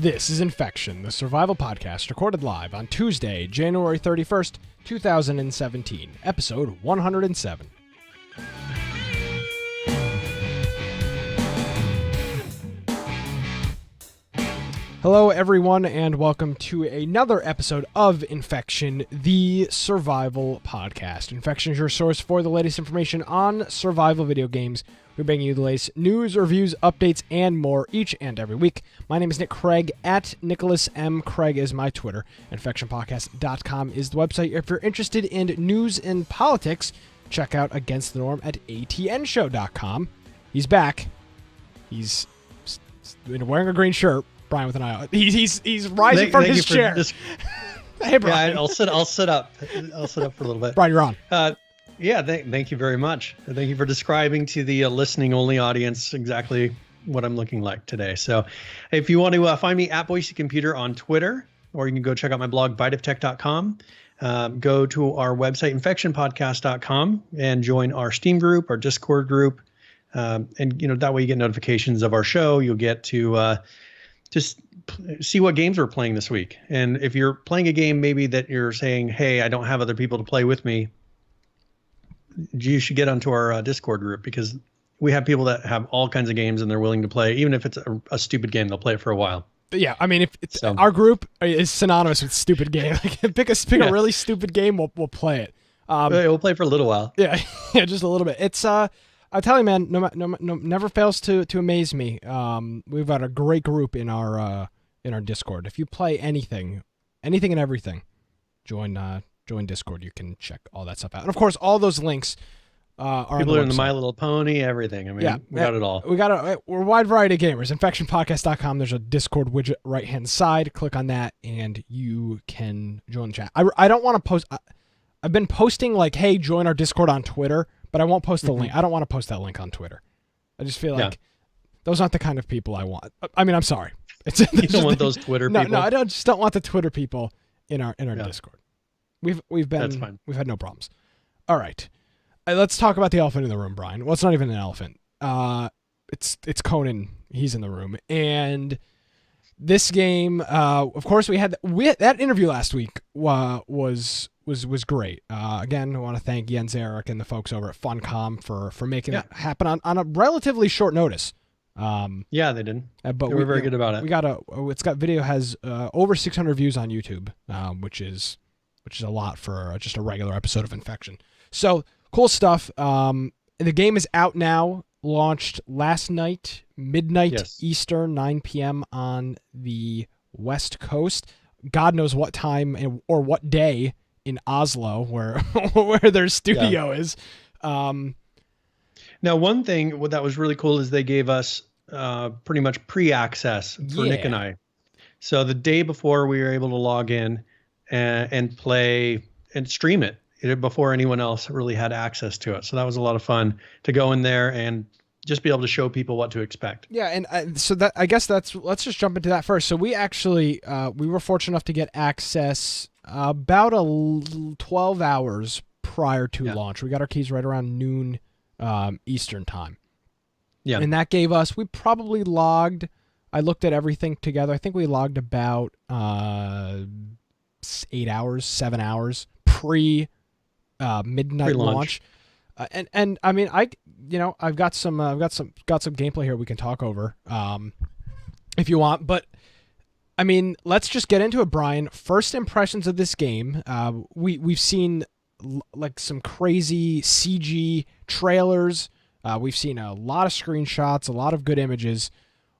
This is Infection, the survival podcast recorded live on Tuesday, January 31st, 2017, episode 107. Hello, everyone, and welcome to another episode of Infection, the survival podcast. Infection is your source for the latest information on survival video games. We bring you the latest news, reviews, updates, and more each and every week. My name is Nick Craig, at Nicholas M. Craig is my Twitter. InfectionPodcast.com is the website. If you're interested in news and politics, check out Against the Norm at ATNshow.com. He's back. He's wearing a green shirt. Brian with an eye. He's rising from his chair. Hey, Brian. Yeah, I'll sit up. I'll sit up for a little bit. Brian, you're on. Thank you very much. Thank you for describing to the listening only audience exactly what I'm looking like today. So, if you want to find me at Boise Computer on Twitter, or you can go check out my blog biteoftech.com. Go to our website infectionpodcast.com and join our Steam group, our Discord group, and that way you get notifications of our show. You'll get to just see what games we're playing this week. And if you're playing a game maybe that you're saying, hey, I don't have other people to play with me, you should get onto our Discord group, because we have people that have all kinds of games and they're willing to play. Even if it's a stupid game, they'll play it for a while. Yeah, I mean, our group is synonymous with stupid game. Like, pick a really stupid game, we'll play it. We'll play for a little while. Yeah, just a little bit. It's I tell you, man, no, never fails to amaze me. We've got a great group in our Discord. If you play anything and everything, join Discord. You can check all that stuff out. And of course, all those links are people on in the My Little Pony, everything. I mean, we got it all. We're a wide variety of gamers. InfectionPodcast.com. There's a Discord widget right hand side. Click on that, and you can join the chat. I don't want to post. I've been posting like, hey, join our Discord on Twitter. But I won't post the link. I don't want to post that link on Twitter. I just feel like those aren't the kind of people I want. I mean, I'm sorry. You don't want those Twitter people? No, I just don't want the Twitter people in our Discord. That's fine. We've had no problems. All right. Let's talk about the elephant in the room, Brian. Well, it's not even an elephant. It's Conan. He's in the room. And this game, of course, we had that interview last week was great. Again, I want to thank Jens Erik and the folks over at Funcom for making that happen on a relatively short notice. Yeah, they did. But they were very good about it. Video has over 600 views on YouTube, which is a lot for just a regular episode of Infection. So cool stuff. The game is out now. Launched last night, midnight Eastern, 9 p.m. on the West Coast. God knows what time or what day in Oslo, where their studio is. Now, one thing that was really cool is they gave us pretty much pre-access for Nick and I. So the day before, we were able to log in and play and stream it before anyone else really had access to it. So that was a lot of fun to go in there and just be able to show people what to expect. Yeah, and so that I guess let's just jump into that first. So we actually we were fortunate enough to get access about 12 hours prior to launch. We got our keys right around noon Eastern time. Yeah, and that gave us, we probably logged, I looked at everything together, I think we logged about 7 hours pre midnight launch. And I mean, I've got some gameplay here we can talk over if you want, but I mean, let's just get into it, Brian. First impressions of this game. We've seen like some crazy CG trailers. We've seen a lot of screenshots, a lot of good images.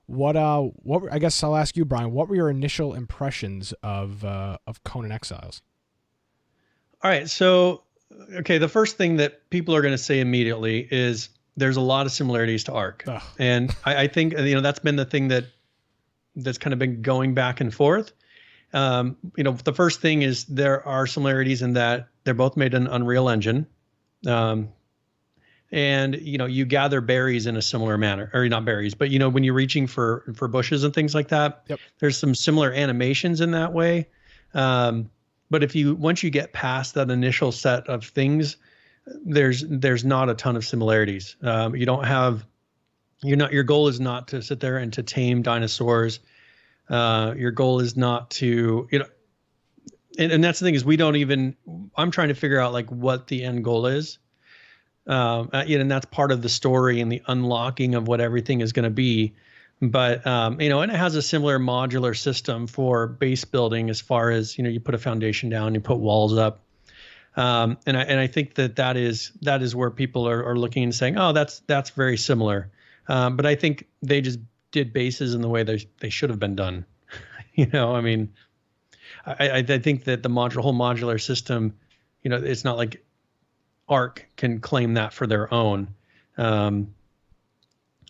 What I guess I'll ask you, Brian, what were your initial impressions of Conan Exiles? All right, so the first thing that people are going to say immediately is there's a lot of similarities to Ark. And I think that's been the thing that's kind of been going back and forth. The first thing is there are similarities in that they're both made in Unreal Engine. And you gather berries in a similar manner, or not berries, but when you're reaching for bushes and things like that, there's some similar animations in that way. But once you get past that initial set of things, there's not a ton of similarities. Your goal is not to sit there and to tame dinosaurs. Your goal is not to, and that's the thing is I'm trying to figure out like what the end goal is. And that's part of the story and the unlocking of what everything is going to be. But, and it has a similar modular system for base building as far as, you put a foundation down, you put walls up. And I think that is where people are looking and saying, oh, that's very similar. But I think they just did bases in the way they should have been done. I think that the whole modular system, it's not like Ark can claim that for their own.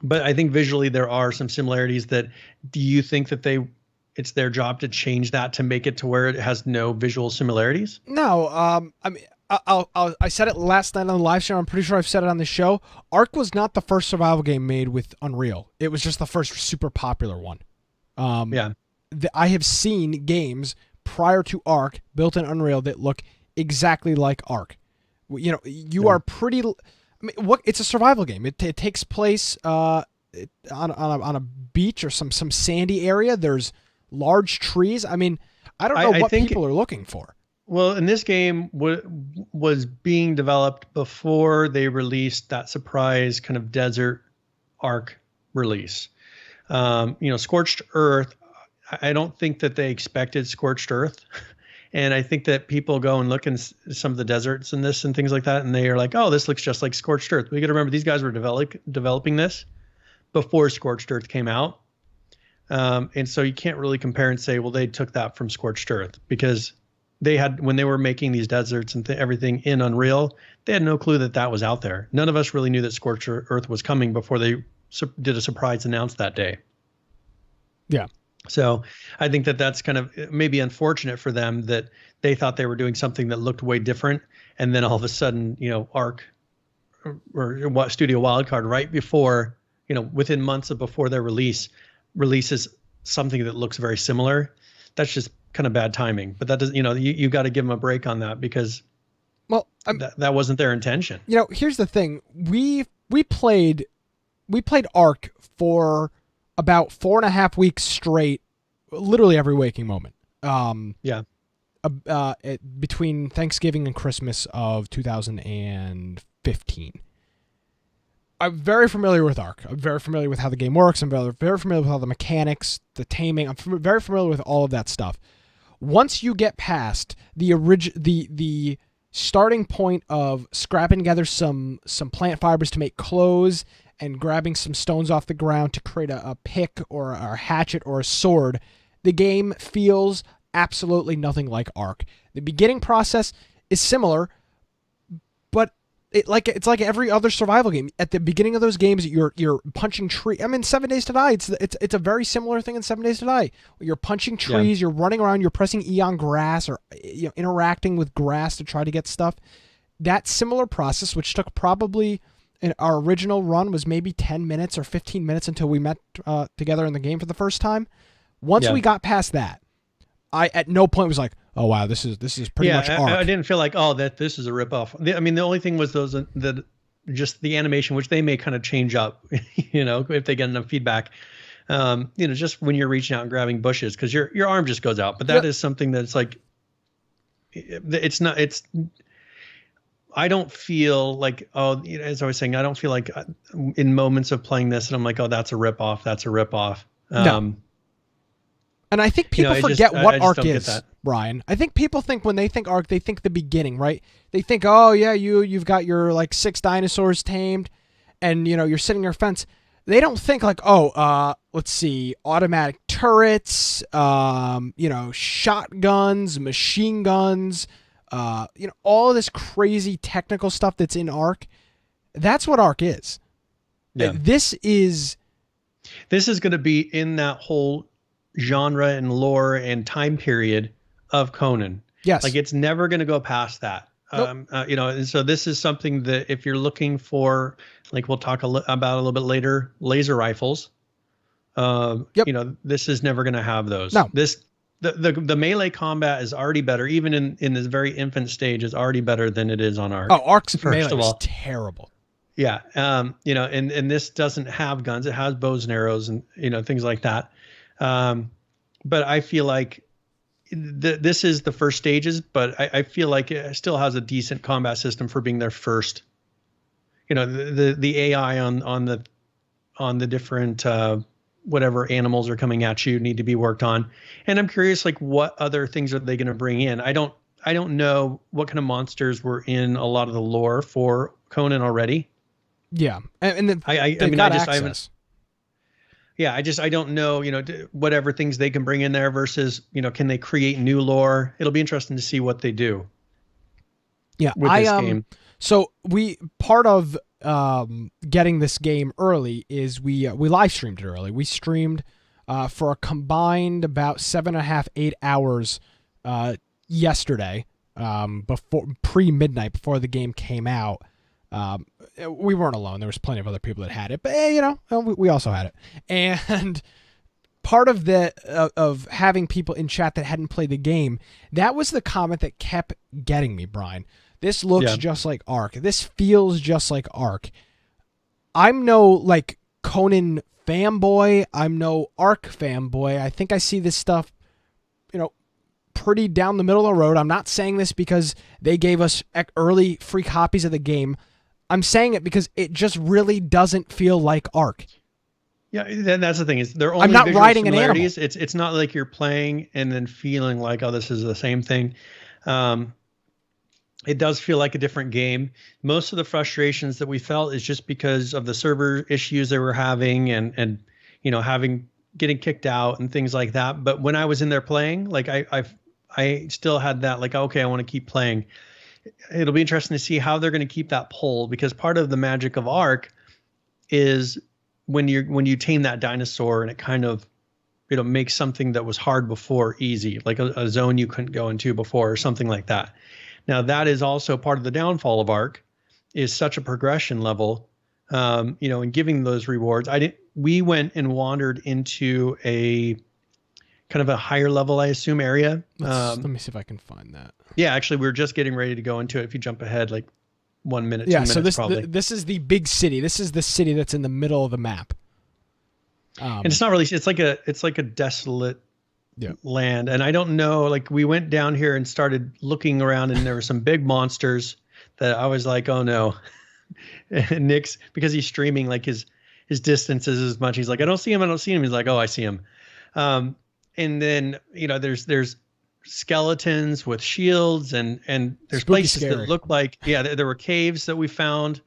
But I think visually there are some similarities. Do you think that it's their job to change that to make it to where it has no visual similarities? No, I mean, I said it last night on the live show. I'm pretty sure I've said it on the show. Ark was not the first survival game made with Unreal. It was just the first super popular one. I have seen games prior to Ark built in Unreal that look exactly like Ark. You are pretty. I mean, it's a survival game. It takes place on a beach or some sandy area. There's large trees. I mean, I don't know what people are looking for. Well, and this game was being developed before they released that surprise kind of desert Ark release. Scorched Earth. I don't think that they expected Scorched Earth. And I think that people go and look in some of the deserts and this and things like that, and they are like, oh, this looks just like Scorched Earth. We got to remember these guys were developing this before Scorched Earth came out. And so you can't really compare and say, well, they took that from Scorched Earth, because when they were making these deserts and everything in Unreal, they had no clue that was out there. None of us really knew that Scorched Earth was coming before they did a surprise announce that day. Yeah. So I think that that's kind of maybe unfortunate for them, that they thought they were doing something that looked way different. And then all of a sudden, Ark or Studio Wildcard right before, within months before their releases something that looks very similar. That's just kind of bad timing. But that doesn't, you got to give them a break on that, because that wasn't their intention. Here's the thing. We played Ark for about 4.5 weeks straight, literally every waking moment. Between Thanksgiving and Christmas of 2015. I'm very familiar with Ark. I'm very familiar with how the game works. I'm very familiar with all the mechanics, the taming. I'm very familiar with all of that stuff. Once you get past the starting point of scrapping together some plant fibers to make clothes and grabbing some stones off the ground to create a pick or a hatchet or a sword, the game feels absolutely nothing like Ark. The beginning process is similar, but it's like every other survival game. At the beginning of those games, you're punching trees. I mean, 7 Days to Die. It's a very similar thing in 7 Days to Die. You're punching trees. Yeah. You're running around. You're pressing E on grass, or interacting with grass to try to get stuff. That similar process, which took probably in our original run, was maybe 10 minutes or 15 minutes until we met together in the game for the first time. Once we got past that, I at no point was like, oh wow, this is pretty much Ark. I didn't feel like, oh, that this is a ripoff. I mean, the only thing was just the animation, which they may kind of change up, if they get enough feedback. Just when you're reaching out and grabbing bushes, because your arm just goes out. But that is something that's like, I don't feel like, as I was saying, I don't feel like in moments of playing this, and I'm like, oh, that's a ripoff. That's a ripoff. No. And I think people forget what Ark is, Brian. I think people think when they think Ark, they think the beginning, right? They think, oh yeah, you've got your like 6 dinosaurs tamed, and you're sitting on your fence. They don't think like, let's see, automatic turrets, shotguns, machine guns, all of this crazy technical stuff that's in Ark. That's what Ark is. Yeah. This is going to be in that whole genre and lore and time period of Conan. Yes. Like, it's never going to go past that. Nope. And so this is something that if you're looking for, like we'll talk about a little bit later, laser rifles, this is never going to have those. No. The melee combat is already better, even in this very infant stage, is already better than it is on Ark. Oh, Ark's melee is terrible. Yeah. And this doesn't have guns. It has bows and arrows and, things like that. but I feel like this is the first stages, but I feel like it still has a decent combat system for being their first. The AI on the different whatever animals are coming at you need to be worked on, and I'm curious, like, what other things are they going to bring in? I don't know what kind of monsters were in a lot of the lore for Conan already. Yeah, and then I they've mean, got I haven't. access. Yeah, I don't know, whatever things they can bring in there versus, can they create new lore? It'll be interesting to see what they do. Yeah, with this game. So part of getting this game early is we live streamed it early. We streamed for a combined about 7.5, 8 hours yesterday, before pre-midnight, before the game came out. We weren't alone. There was plenty of other people that had it, but we also had it. And part of of having people in chat that hadn't played the game, that was the comment that kept getting me, Brian. This looks just like Ark. This feels just like Ark. I'm no like Conan fanboy. I'm no Ark fanboy. I think I see this stuff, pretty down the middle of the road. I'm not saying this because they gave us early free copies of the game. I'm saying it because it just really doesn't feel like Ark. Yeah, that's the thing, is they're only I'm not visual riding an animal. It's not like you're playing and then feeling like, oh, this is the same thing. It does feel like a different game. Most of the frustrations that we felt is just because of the server issues they were having and getting kicked out and things like that. But when I was in there playing, like I still had that, like, okay, I want to keep playing. It'll be interesting to see how they're going to keep that pull, because part of the magic of Ark is when you tame that dinosaur and it kind of makes something that was hard before easy, like a zone you couldn't go into before or something like that. Now that is also part of the downfall of Ark, is such a progression level, and giving those rewards. We went and wandered into a kind of a higher level, I assume, area. Let me see if I can find that. Yeah, actually, we were just getting ready to go into it. If you jump ahead like 1 minute, 2 minutes, so probably. this is the big city. This is the city that's in the middle of the map. And it's not really. It's like a desolate land, and I don't know. Like, we went down here and started looking around, and there were some big monsters that I was like, oh no. And Nick's, because he's streaming, like his distance is as much. He's like, I don't see him. He's like, oh, I see him. And then there's skeletons with shields, and there's Spooky places scary. that look like, there were caves that we found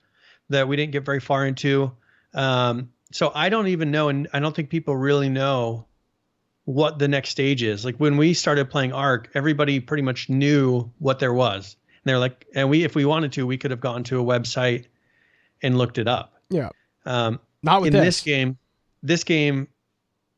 that we didn't get very far into. So I don't even know, and I don't think people really know what the next stage is. Like, when we started playing Ark, everybody pretty much knew what there was. And they're like, and if we wanted to, we could have gone to a website and looked it up. Yeah. Not with this game. This game,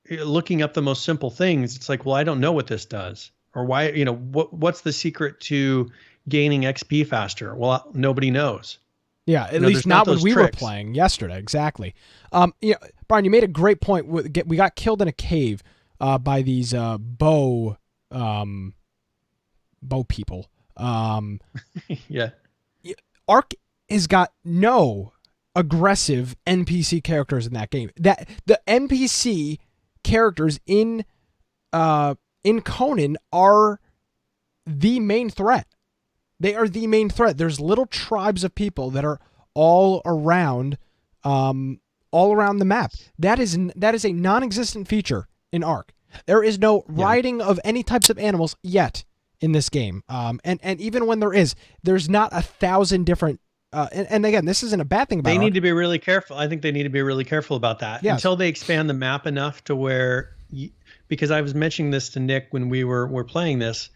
looking up the most simple things, it's like, well, I don't know what this does, or why, what's the secret to gaining XP faster? Well, nobody knows. Yeah, at least not when we were playing yesterday. Exactly. Brian, you made a great point. We got killed in a cave by these bow people. Yeah. Ark has got no aggressive NPC characters in that game. That the NPC characters in Conan are the main threat. They are the main threat. There's little tribes of people that are all around the map. That is a non-existent feature in Ark. There is no riding of any types of animals yet in this game. And even when there's not 1,000 different. And again, this isn't a bad thing about They Ark. need to be really careful. I think they need to be really careful about that until they expand the map enough to where, because I was mentioning this to Nick when we were playing this,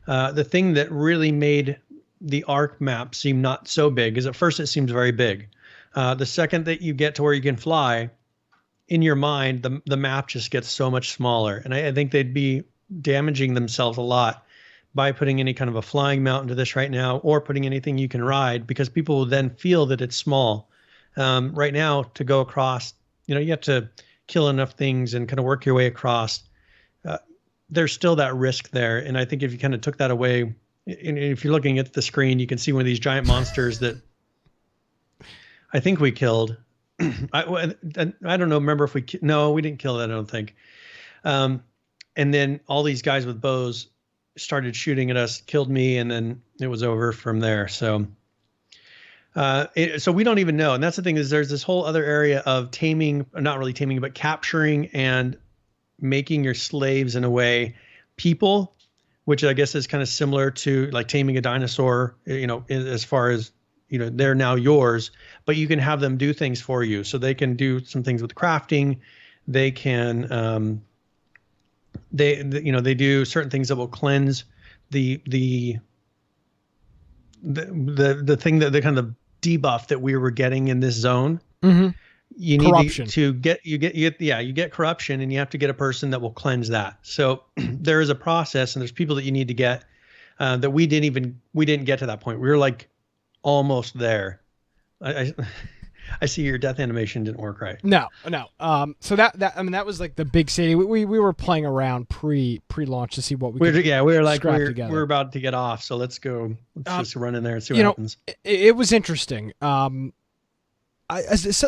the thing that really made the Ark map seem not so big is, at first it seems very big. The second that you get to where you can fly, in your mind, the map just gets so much smaller. And I think they'd be damaging themselves a lot by putting any kind of a flying mount into this right now, or putting anything you can ride, because people will then feel that it's small. Right now, to go across, you have to kill enough things and kind of work your way across. There's still that risk there. And I think if you kind of took that away, and if you're looking at the screen, you can see one of these giant monsters that I think we killed. I don't know. Remember if no, we didn't kill that, I don't think. And then all these guys with bows started shooting at us, killed me, and then it was over from there. So so we don't even know. And that's the thing, is there's this whole other area of taming, not really taming, but capturing and making your slaves, in a way, people, which I guess is kind of similar to like taming a dinosaur, as far as, they're now yours, but you can have them do things for you. So they can do some things with crafting. They can, they do certain things that will cleanse the thing, that the kind of debuff that we were getting in this zone. Mm-hmm. You Corruption. need you get corruption, and you have to get a person that will cleanse that. So there is a process, and there's people that you need to get that we didn't get to that point. We were like almost there. I see your death animation didn't work right. No. So that was like the big city. We were playing around pre-launch to see what we could we're about to get off, so let's go. Let's just run in there and see what happens. It was interesting. So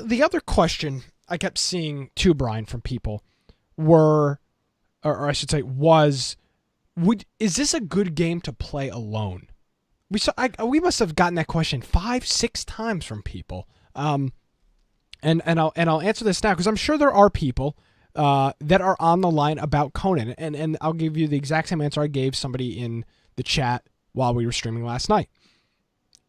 the other question I kept seeing too, Brian, from people was, is this a good game to play alone? We must have gotten that question 5-6 times from people. And I'll answer this now, because I'm sure there are people that are on the line about Conan, and I'll give you the exact same answer I gave somebody in the chat while we were streaming last night.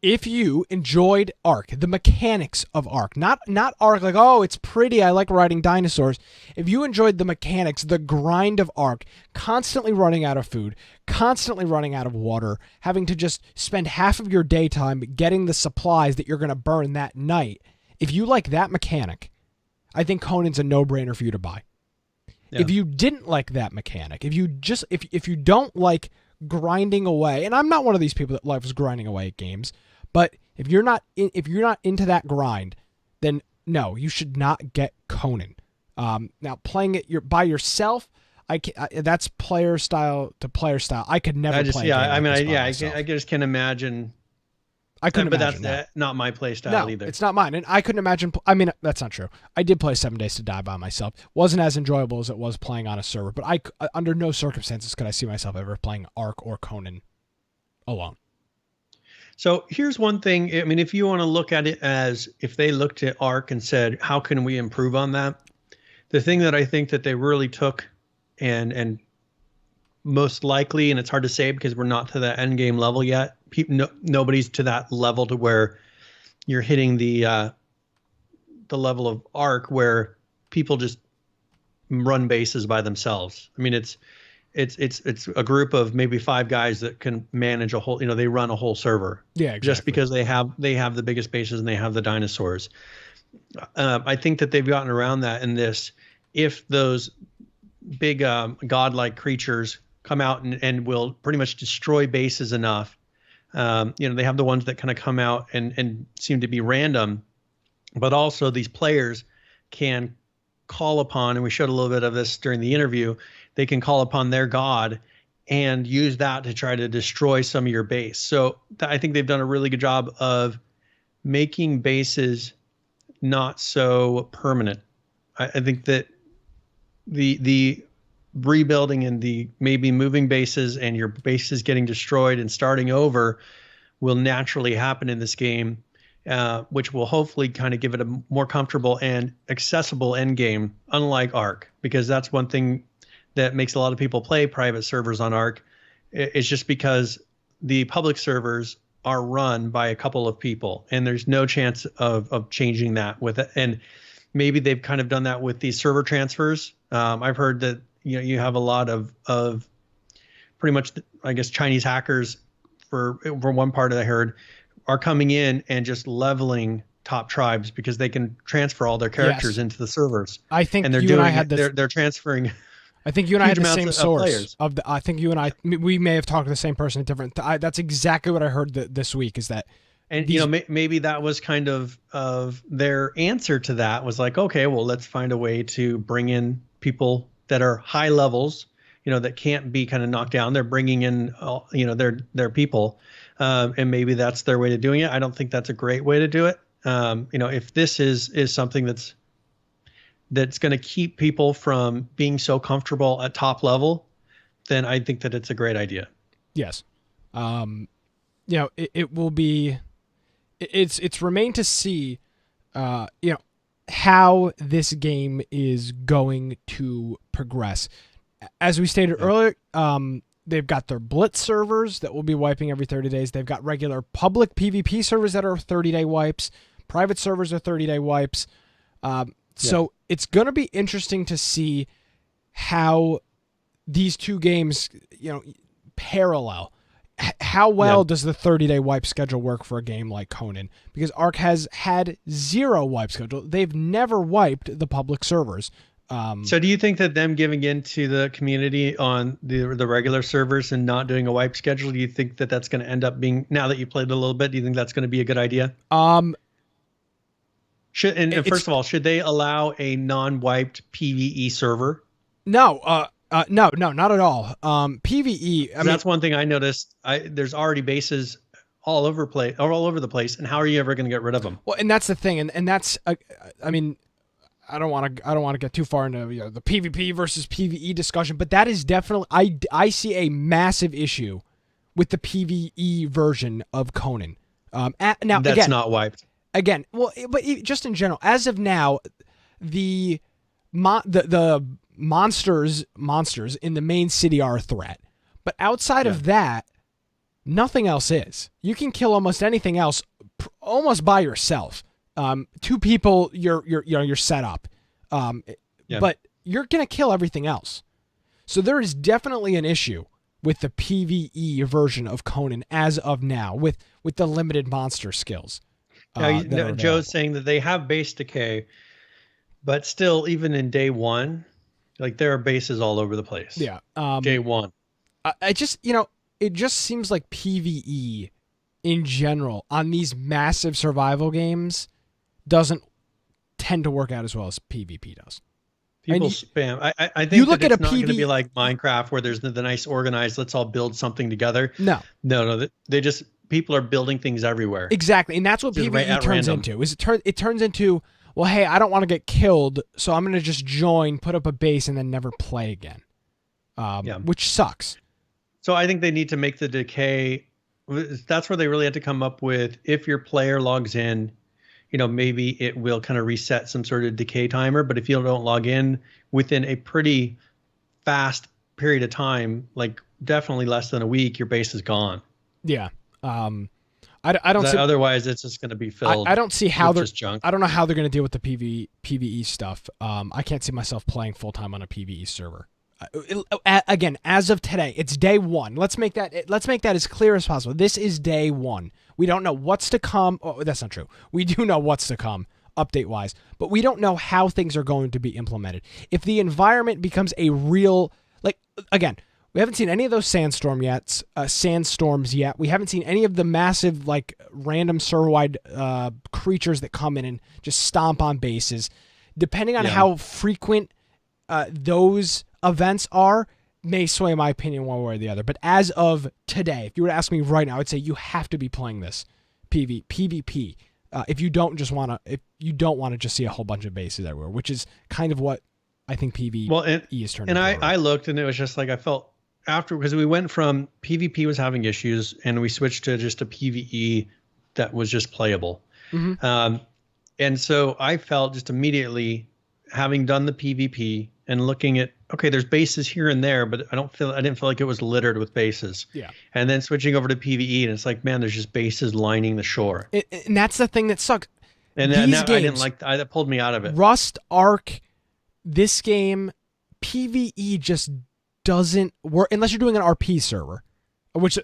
If you enjoyed Ark, the mechanics of Ark, not Ark like, oh, it's pretty, I like riding dinosaurs. If you enjoyed the mechanics, the grind of Ark, constantly running out of food, constantly running out of water, having to just spend half of your daytime getting the supplies that you're going to burn that night, if you like that mechanic, I think Conan's a no-brainer for you to buy. Yeah. If you didn't like that mechanic, if you don't like grinding away, and I'm not one of these people that loves grinding away at games, but if you're not into that grind, then no, you should not get Conan. Now playing it by yourself, that's player style to player style. I could never play. I just can't imagine. I couldn't imagine that's not my play style either. It's not mine, and I couldn't imagine. I mean, that's not true. I did play 7 Days to Die by myself. Wasn't as enjoyable as it was playing on a server, but under no circumstances could I see myself ever playing Ark or Conan alone. So here's one thing. I mean, if you want to look at it as if they looked at Ark and said, how can we improve on that? The thing that I think that they really took and most likely, and it's hard to say because we're not to the end game level yet. Nobody's to that level to where you're hitting the level of Ark where people just run bases by themselves. I mean, it's a group of maybe 5 guys that can manage a whole, they run a whole server. Yeah, exactly. Just because they have the biggest bases and they have the dinosaurs. I think that they've gotten around that in this. If those big godlike creatures come out and will pretty much destroy bases enough, they have the ones that kind of come out and seem to be random, but also these players can call upon, and we showed a little bit of this during the interview, they can call upon their god and use that to try to destroy some of your base. So I think they've done a really good job of making bases not so permanent. I think that the rebuilding and the maybe moving bases and your bases getting destroyed and starting over will naturally happen in this game, which will hopefully kind of give it a more comfortable and accessible end game, unlike Ark, because that's one thing that makes a lot of people play private servers on Ark. It's just because the public servers are run by a couple of people, and there's no chance of changing that with it. And maybe they've kind of done that with these server transfers. I've heard that you have a lot of pretty much, I guess, Chinese hackers for one part that I heard are coming in and just leveling top tribes because they can transfer all their characters into the servers. I think they're transferring. I think you and I had the same source of the. I think you and I, we may have talked to the same person at different. That's exactly what I heard this week. Is that, and maybe that was kind of their answer to that was like, okay, well, let's find a way to bring in people that are high levels, that can't be kind of knocked down. They're bringing in, their people, and maybe that's their way to doing it. I don't think that's a great way to do it. If this is something that's that's going to keep people from being so comfortable at top level, then I think that it's a great idea. Yes. It will be, it's remain to see, how this game is going to progress. As we stated earlier, they've got their Blitz servers that will be wiping every 30 days. They've got regular public PvP servers that are 30-day wipes. Private servers are 30-day wipes. So it's going to be interesting to see how these two games, parallel. How well does the 30-day wipe schedule work for a game like Conan? Because Ark has had 0 wipe schedule. They've never wiped the public servers. So do you think that them giving in to the community on the regular servers and not doing a wipe schedule, do you think that that's going to end up being, now that you played a little bit, do you think that's going to be a good idea? First of all, should they allow a non-wiped PvE server? No, no, not at all. PvE. That's one thing I noticed. There's already bases all over the place, and how are you ever going to get rid of them? Well, and that's the thing, and that's. I don't want to get too far into the PvP versus PvE discussion, but that is definitely I see a massive issue with the PvE version of Conan. Now that's again, not wiped. Again, well, but just in general, as of now, the monsters in the main city are a threat, but outside of that, nothing else is. You can kill almost anything else, almost by yourself. 2 people, you're set up, but you're gonna kill everything else. So there is definitely an issue with the PvE version of Conan as of now, with the limited monster skills. Joe's saying that they have base decay, but still, even in day 1, like there are bases all over the place. Yeah. Day 1. I just, it just seems like PvE in general on these massive survival games doesn't tend to work out as well as PvP does. People spam. I think you look at it's not going to be like Minecraft where there's the nice organized, let's all build something together. No. They just, people are building things everywhere. Exactly. And that's what just PvE turns into. It turns into, well, hey, I don't want to get killed, so I'm going to just join, put up a base, and then never play again, which sucks. So I think they need to make the decay. That's where they really had to come up with, if your player logs in, maybe it will kind of reset some sort of decay timer. But if you don't log in within a pretty fast period of time, like definitely less than a week, your base is gone. Yeah. I don't see, otherwise it's just going to be filled. I don't see how they're junk. I don't know how they're going to deal with the PvE stuff. I can't see myself playing full time on a PvE server. Again, as of today, it's day 1. Let's make that as clear as possible. This is day 1. We don't know what's to come. Oh, that's not true. We do know what's to come, update wise, but we don't know how things are going to be implemented. If the environment becomes a real, again, we haven't seen any of those sandstorms yet. We haven't seen any of the massive, random server-wide creatures that come in and just stomp on bases. Depending on how frequent those events are, may sway my opinion one way or the other. But as of today, if you were to ask me right now, I'd say you have to be playing this PvP. If you don't want to just see a whole bunch of bases everywhere, which is kind of what I think PvE is turning. And I looked, and it was just like I felt after, because we went from PvP was having issues, and we switched to just a PvE that was just playable. Mm-hmm. And so I felt just immediately, having done the PvP and looking at, okay, there's bases here and there, but I didn't feel like it was littered with bases. Yeah. And then switching over to PvE, and it's like, man, there's just bases lining the shore. And that's the thing that sucks. And that pulled me out of it. Rust, Ark, this game, PvE just doesn't work unless you're doing an RP server, which,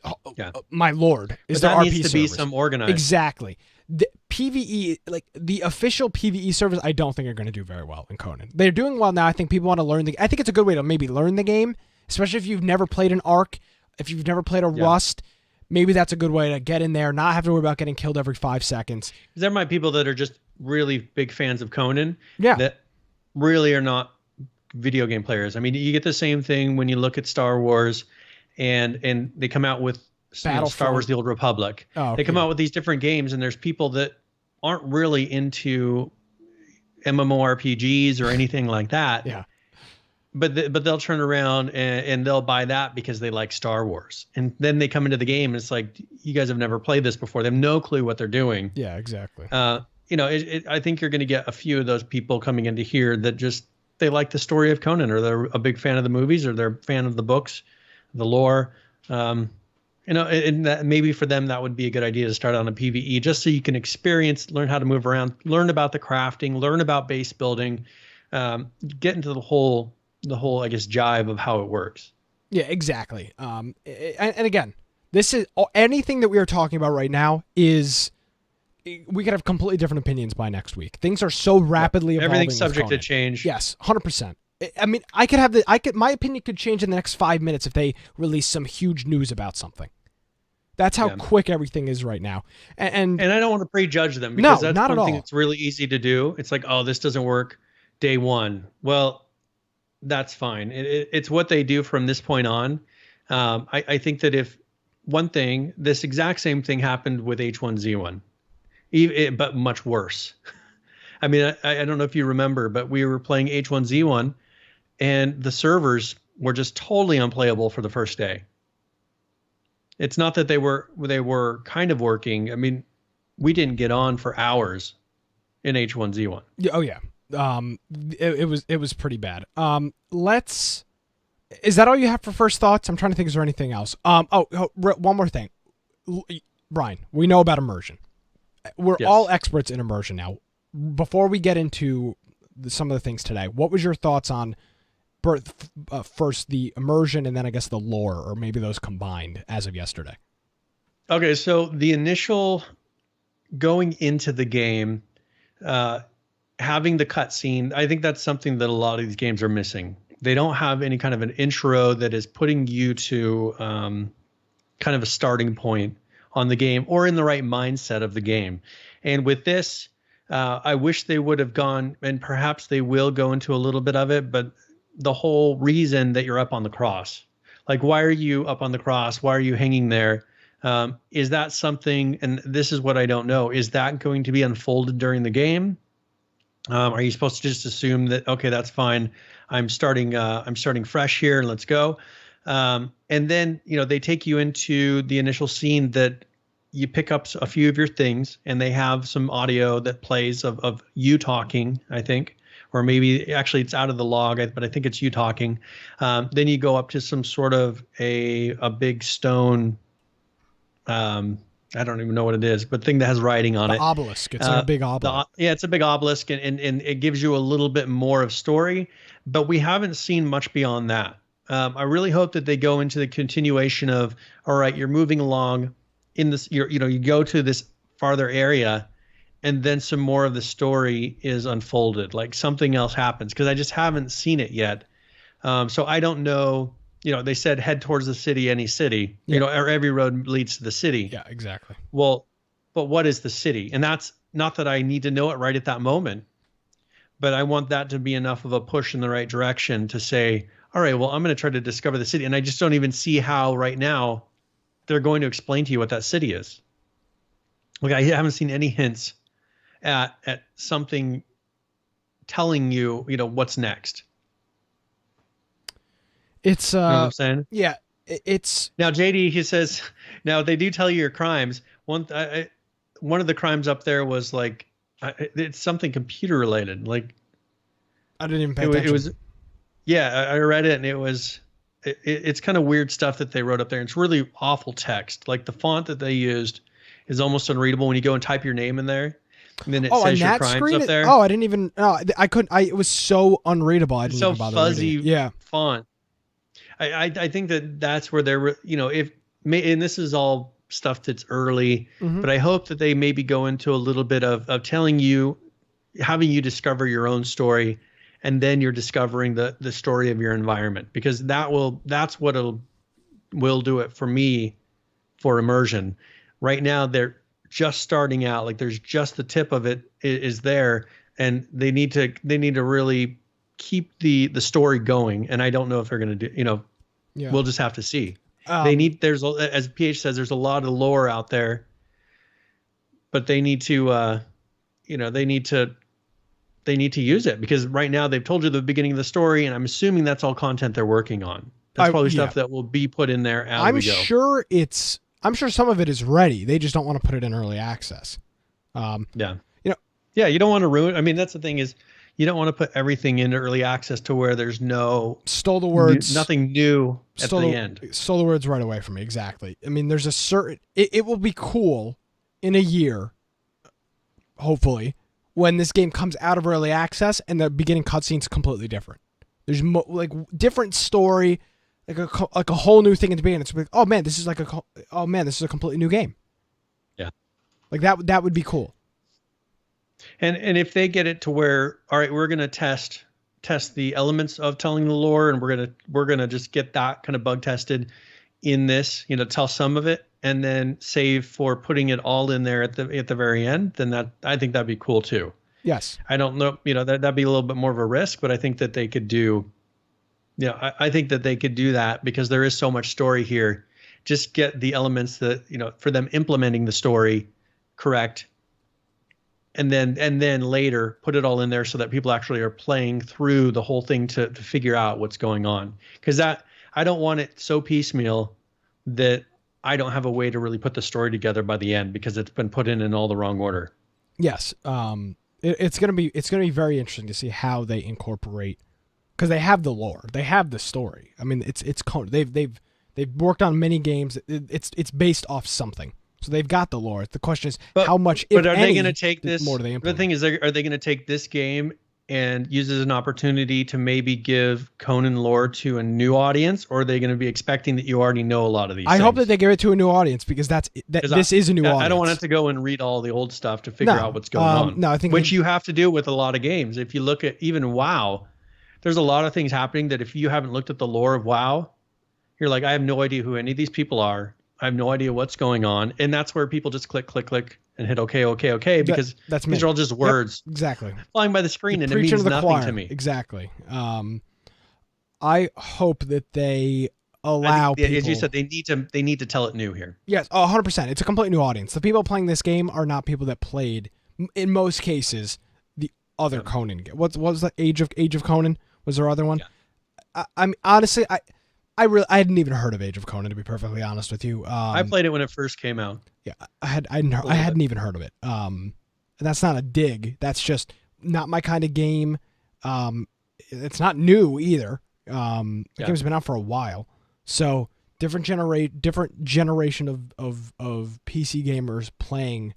my lord, is the RP server. That needs to be some organized. Exactly. The PvE, the official PvE servers, I don't think are going to do very well in Conan. They're doing well now. I think people want to learn I think it's a good way to maybe learn the game, especially if you've never played an Ark, if you've never played a Rust. Maybe that's a good way to get in there, not have to worry about getting killed every 5 seconds. There might be people that are just really big fans of Conan. Yeah. That really are not video game players. I mean, you get the same thing when you look at Star Wars, and they come out with Star Wars: The Old Republic. Oh, okay. They come out with these different games, and there's people that aren't really into MMORPGs or anything like that. Yeah. But they'll turn around and they'll buy that because they like Star Wars. And then they come into the game and it's like, you guys have never played this before. They have no clue what they're doing. Yeah, exactly. I think you're going to get a few of those people coming into here that just, they like the story of Conan, or they're a big fan of the movies, or they're a fan of the books, the lore. And that maybe for them, that would be a good idea to start on a PvE, just so you can experience, learn how to move around, learn about the crafting, learn about base building, get into the whole, I guess, jive of how it works. Yeah, exactly. And again, this is anything that we are talking about right now is, we could have completely different opinions by next week. Things are so rapidly evolving. Everything's subject to change. Yes, 100%. I mean, my opinion could change in the next 5 minutes if they release some huge news about something. That's how quick everything is right now. And I don't want to prejudge them, because that's not one at thing all. that's really easy to do. It's like, oh, this doesn't work day one. Well, that's fine. It's what they do from this point on. I think that if this exact same thing happened with H1Z1, but much worse. I mean, I don't know if you remember, but we were playing H1Z1 and the servers were just totally unplayable for the first day. It's not that they were kind of working. I mean, we didn't get on for hours in H1Z1. Yeah, oh yeah. It was pretty bad. Is that all you have for first thoughts? I'm trying to think, is there anything else? One more thing. Brian, we know about immersion. We're all experts in immersion now. Before we get into some of the things today, what was your thoughts on first the immersion and then I guess the lore, or maybe those combined as of yesterday? Okay, so the initial going into the game, having the cutscene, I think that's something that a lot of these games are missing. They don't have any kind of an intro that is putting you to kind of a starting point on the game, or in the right mindset of the game. And with this, I wish they would have gone, and perhaps they will go into a little bit of it, but the whole reason that you're up on the cross, like, why are you up on the cross? Why are you hanging there? Is that something, and this is what I don't know, is that going to be unfolded during the game? Are you supposed to just assume that, okay, that's fine, I'm starting fresh here and let's go? And then, they take you into the initial scene that you pick up a few of your things, and they have some audio that plays of you talking, I think, or maybe actually it's out of the log, but I think it's you talking. Then you go up to some sort of a big stone, I don't even know what it is, but thing that has writing on it. Obelisk. It's like a big obelisk. It's a big obelisk, and it gives you a little bit more of story, but we haven't seen much beyond that. I really hope that they go into the continuation of, all right, you're moving along in this, you go to this farther area, and then some more of the story is unfolded, like something else happens, because I just haven't seen it yet. So I don't know. They said head towards the city, any city, or every road leads to the city. Yeah, exactly. Well, but what is the city? And that's not that I need to know it right at that moment, but I want that to be enough of a push in the right direction to say, all right, well, I'm going to try to discover the city. And I just don't even see how right now they're going to explain to you what that city is. Like, I haven't seen any hints at something telling you, what's next. It's you know what I'm saying? Yeah, it's now JD. He says, now they do tell you your crimes. One of the crimes up there was like, it's something computer related. Like, I didn't even pay attention. It was, yeah, I read it, and it's kind of weird stuff that they wrote up there. It's really awful text. Like, the font that they used is almost unreadable when you go and type your name in there. And then it says your crimes up there. I didn't even. I couldn't. It was so unreadable. I didn't even bother fuzzy reading. Yeah. Font. I think that's where they're, and this is all stuff that's early, but I hope that they maybe go into a little bit of telling you, having you discover your own story, and then you're discovering the story of your environment, because that's what will do it for me for immersion. Right now, they're just starting out, like there's just the tip of it is there, and they need to really keep the story going. And I don't know if they're going to do, we'll just have to see. As PH says, there's a lot of lore out there, but they need to, they need to use it, because right now they've told you the beginning of the story, and I'm assuming that's all content they're working on. That's probably stuff that will be put in there as we go. I'm sure some of it is ready. They just don't want to put it in early access. Yeah. Yeah, you don't want to ruin. I mean, that's the thing is, you don't want to put everything into early access to where there's stole the words, nothing new at the end. Stole the words right away from me. Exactly. I mean, there's a certain. It will be cool in a year, hopefully, when this game comes out of early access and the beginning cutscene's completely different. There's different story, like a whole new thing at the beginning. It's like, oh man, this is a completely new game. Yeah, like that would be cool. And if they get it to where, all right, we're gonna test the elements of telling the lore, and we're gonna just get that kind of bug tested in this, tell some of it, and then save for putting it all in there at the very end, then I think that'd be cool too. Yes. I don't know, that'd be a little bit more of a risk, but I think that they could do, I think that they could do that, because there is so much story here. Just get the elements that, for them implementing the story correct. And then later put it all in there so that people actually are playing through the whole thing to figure out what's going on. Because I don't want it so piecemeal that I don't have a way to really put the story together by the end, because it's been put in all the wrong order. Yes. It's gonna be very interesting to see how they incorporate, because they have the lore, they have the story. I mean, it's they've worked on many games. It's based off something. So they've got the lore. The question is, how much, if are any, they going to take this? More do they implement? The thing is, are they going to take this game and use it as an opportunity to maybe give Conan lore to a new audience, or are they going to be expecting that you already know a lot of these things? I hope that they give it to a new audience, because this is a new audience. I don't want to have to go and read all the old stuff to figure out what's going on. No, I think which you have to do with a lot of games. If you look at even WoW, there's a lot of things happening that if you haven't looked at the lore of WoW, you're like, I have no idea who any of these people are. I have no idea what's going on. And that's where people just click, and hit okay, because these are all just words. Yep, exactly. Flying by the screen, and it means nothing to me. Exactly. I hope that they allow people... As you said, they need to tell it new here. Yes, 100%. It's a completely new audience. The people playing this game are not people that played, in most cases, the other Conan game. What was the Age of Conan? Was there other one? Yeah. I mean, honestly, I hadn't even heard of Age of Conan, to be perfectly honest with you. I played it when it first came out. Yeah, I hadn't even heard of it. And that's not a dig. That's just not my kind of game. It's not new either. The game's been out for a while. So different generation of PC gamers playing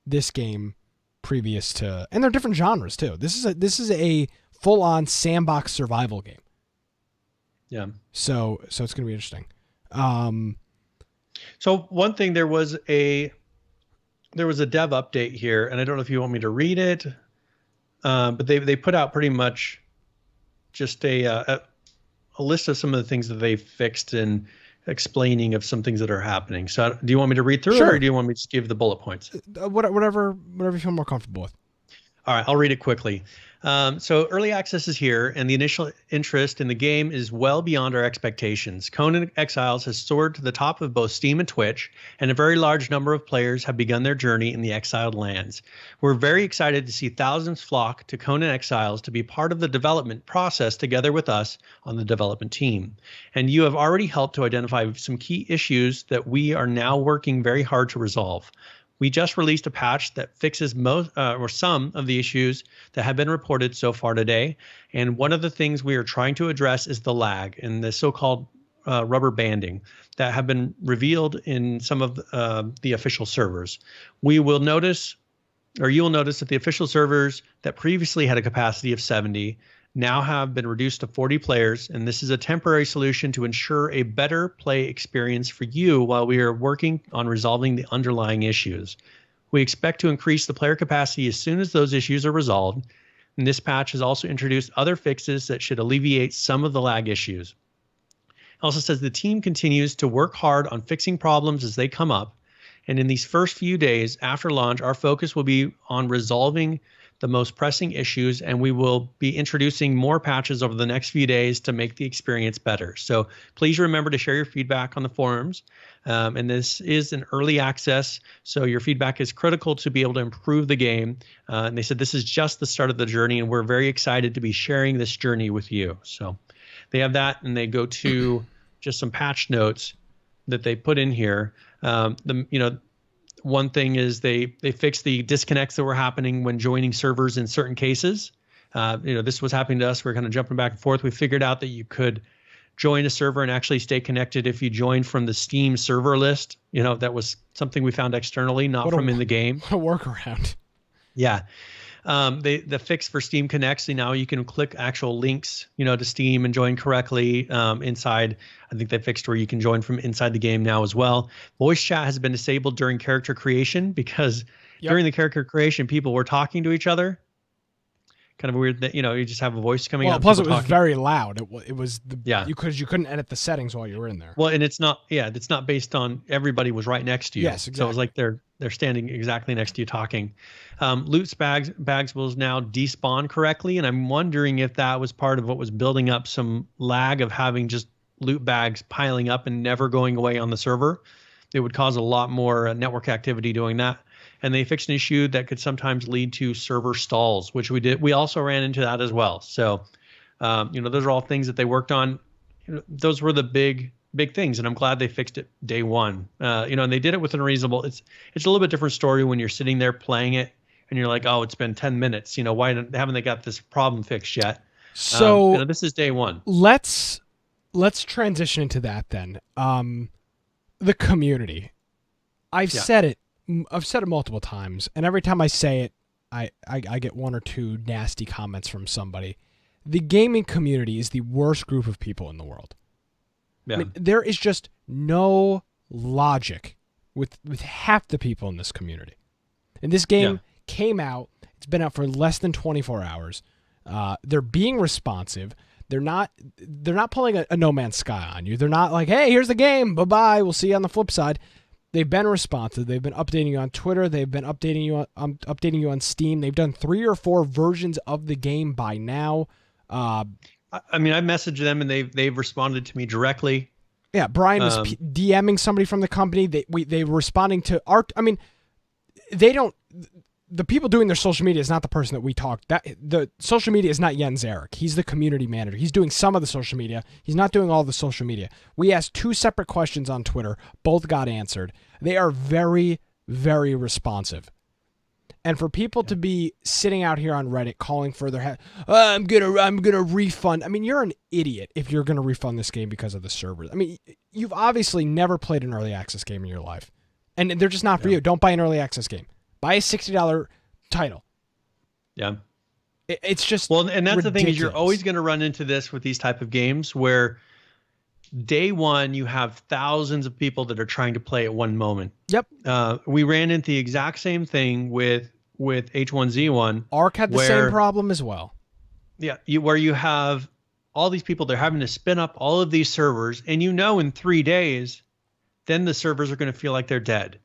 this game previous to, and they're different genres too. This is a full-on sandbox survival game. Yeah. So it's going to be interesting. So one thing, there was a dev update here, and I don't know if you want me to read it, but they put out pretty much just a list of some of the things that they fixed and explaining of some things that are happening. So do you want me to read through it, or do you want me to just give the bullet points? Whatever you feel more comfortable with. All right, I'll read it quickly. So early access is here, and the initial interest in the game is well beyond our expectations. Conan Exiles has soared to the top of both Steam and Twitch, and a very large number of players have begun their journey in the exiled lands. We're very excited to see thousands flock to Conan Exiles to be part of the development process together with us on the development team. And you have already helped to identify some key issues that we are now working very hard to resolve. We just released a patch that fixes most or some of the issues that have been reported so far today. And one of the things we are trying to address is the lag and the so-called rubber banding that have been revealed in some of the official servers. You will notice that the official servers that previously had a capacity of 70 now have been reduced to 40 players, and this is a temporary solution to ensure a better play experience for you while we are working on resolving the underlying issues. We expect to increase the player capacity as soon as those issues are resolved, and this patch has also introduced other fixes that should alleviate some of the lag issues. It also says the team continues to work hard on fixing problems as they come up, and in these first few days after launch, our focus will be on resolving the most pressing issues, and we will be introducing more patches over the next few days to make the experience better. So please remember to share your feedback on the forums. And this is an early access, so your feedback is critical to be able to improve the game. And they said this is just the start of the journey, and we're very excited to be sharing this journey with you. So they have that, and they go to just some patch notes that they put in here. One thing is they fixed the disconnects that were happening when joining servers in certain cases. This was happening to us. We're kind of jumping back and forth. We figured out that you could join a server and actually stay connected if you joined from the Steam server list. That was something we found externally, not from in the game. What a workaround. Yeah. The fix for Steam Connect, now you can click actual links, to Steam and join correctly inside. I think they fixed where you can join from inside the game now as well. Voice chat has been disabled during character creation because during the character creation, people were talking to each other. Kind of weird that, you just have a voice coming out. Plus it was very loud. It was you couldn't edit the settings while you were in there. Well, and it's not based on everybody was right next to you. Yes, exactly. So it was like they're standing exactly next to you talking. Loot bags will now despawn correctly, and I'm wondering if that was part of what was building up some lag of having just loot bags piling up and never going away on the server. It would cause a lot more network activity doing that. And they fixed an issue that could sometimes lead to server stalls, which we did. We also ran into that as well. So, those are all things that they worked on. Those were the big things, and I'm glad they fixed it day one. And they did it within a reasonable. It's a little bit different story when you're sitting there playing it and you're like, oh, it's been 10 minutes. Why haven't they got this problem fixed yet? So this is day one. Let's transition into that then. The community. I've said it multiple times, and every time I say it, I get one or two nasty comments from somebody. The gaming community is the worst group of people in the world. Yeah. I mean, there is just no logic with half the people in this community. And this game came out, it's been out for less than 24 hours. They're being responsive. They're not pulling a No Man's Sky on you. They're not like, hey, here's the game, bye-bye, we'll see you on the flip side. They've been responsive. They've been updating you on Twitter. They've been updating you on Steam. They've done 3 or 4 versions of the game by now. I messaged them and they've responded to me directly. Yeah, Brian was DMing somebody from the company. They were responding to art. I mean, they don't. The people doing their social media is not the person that we talked. The social media is not Jens Erik. He's the community manager. He's doing some of the social media. He's not doing all the social media. We asked 2 separate questions on Twitter. Both got answered. They are very, very responsive. And for people to be sitting out here on Reddit calling for their head, I'm gonna refund. I mean, you're an idiot if you're gonna refund this game because of the servers. I mean, you've obviously never played an early access game in your life, and they're just not for you. Don't buy an early access game. Buy a $60 title. Yeah. It's just and that's ridiculous. The thing is, you're always going to run into this with these type of games where day one you have thousands of people that are trying to play at one moment. Yep. We ran into the exact same thing with H1Z1. Ark had the same problem as well. Yeah, where you have all these people, they're having to spin up all of these servers, and in 3 days, then the servers are going to feel like they're dead.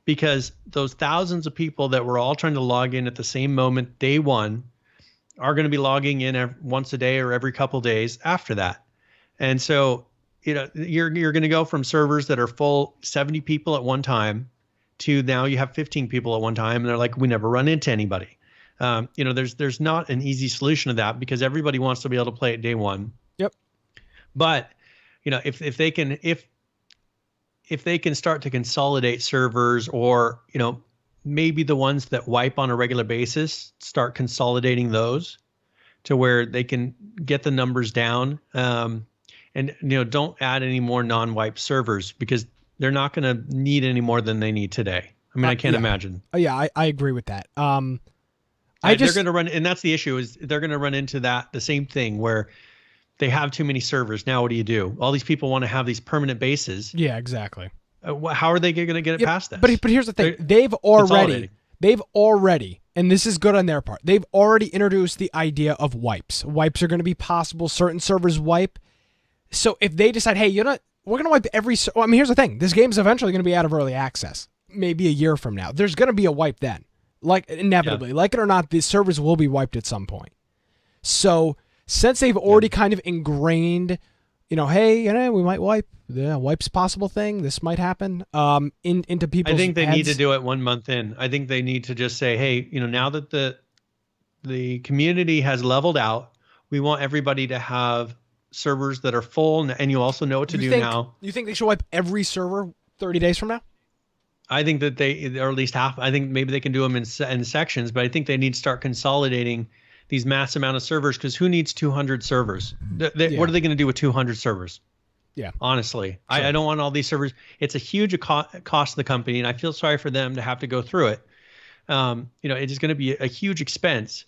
Because those thousands of people that were all trying to log in at the same moment, day one, are going to be logging in once a day or every couple days after that. And so, you're going to go from servers that are full 70 people at one time to now you have 15 people at one time, and they're like, we never run into anybody. There's not an easy solution to that because everybody wants to be able to play at day one. Yep. But, if they can start to consolidate servers, or maybe the ones that wipe on a regular basis, start consolidating those to where they can get the numbers down, and don't add any more non-wipe servers because they're not going to need any more than they need today. I mean, I can't imagine. I agree with that. They're going to run, and that's the issue, is they're going to run into the same thing where they have too many servers. Now, what do? All these people want to have these permanent bases. Yeah, exactly. How are they going to get it past that? But here's the thing. They've already, and this is good on their part, they've already introduced the idea of wipes. Wipes are going to be possible. Certain servers wipe. So if they decide, hey, we're going to wipe every... here's the thing. This game's eventually going to be out of early access. Maybe a year from now. There's going to be a wipe then. Like inevitably, like it or not, the servers will be wiped at some point. So since they've already kind of ingrained, hey, we might wipe. The wipe's a possible thing. This might happen. Into people's. I think they heads. need to do it 1 month in. I think they need to just say, hey, now that the community has leveled out, we want everybody to have servers that are full, and you also know what to do now. You think they should wipe every server 30 days from now? I think that or at least half. I think maybe they can do them in sections, but I think they need to start consolidating these mass amount of servers, because who needs 200 servers? What are they going to do with 200 servers? Yeah. Honestly, sure. I Sure. don't want all these servers. It's a huge cost to the company, and I feel sorry for them to have to go through it. It is going to be a huge expense,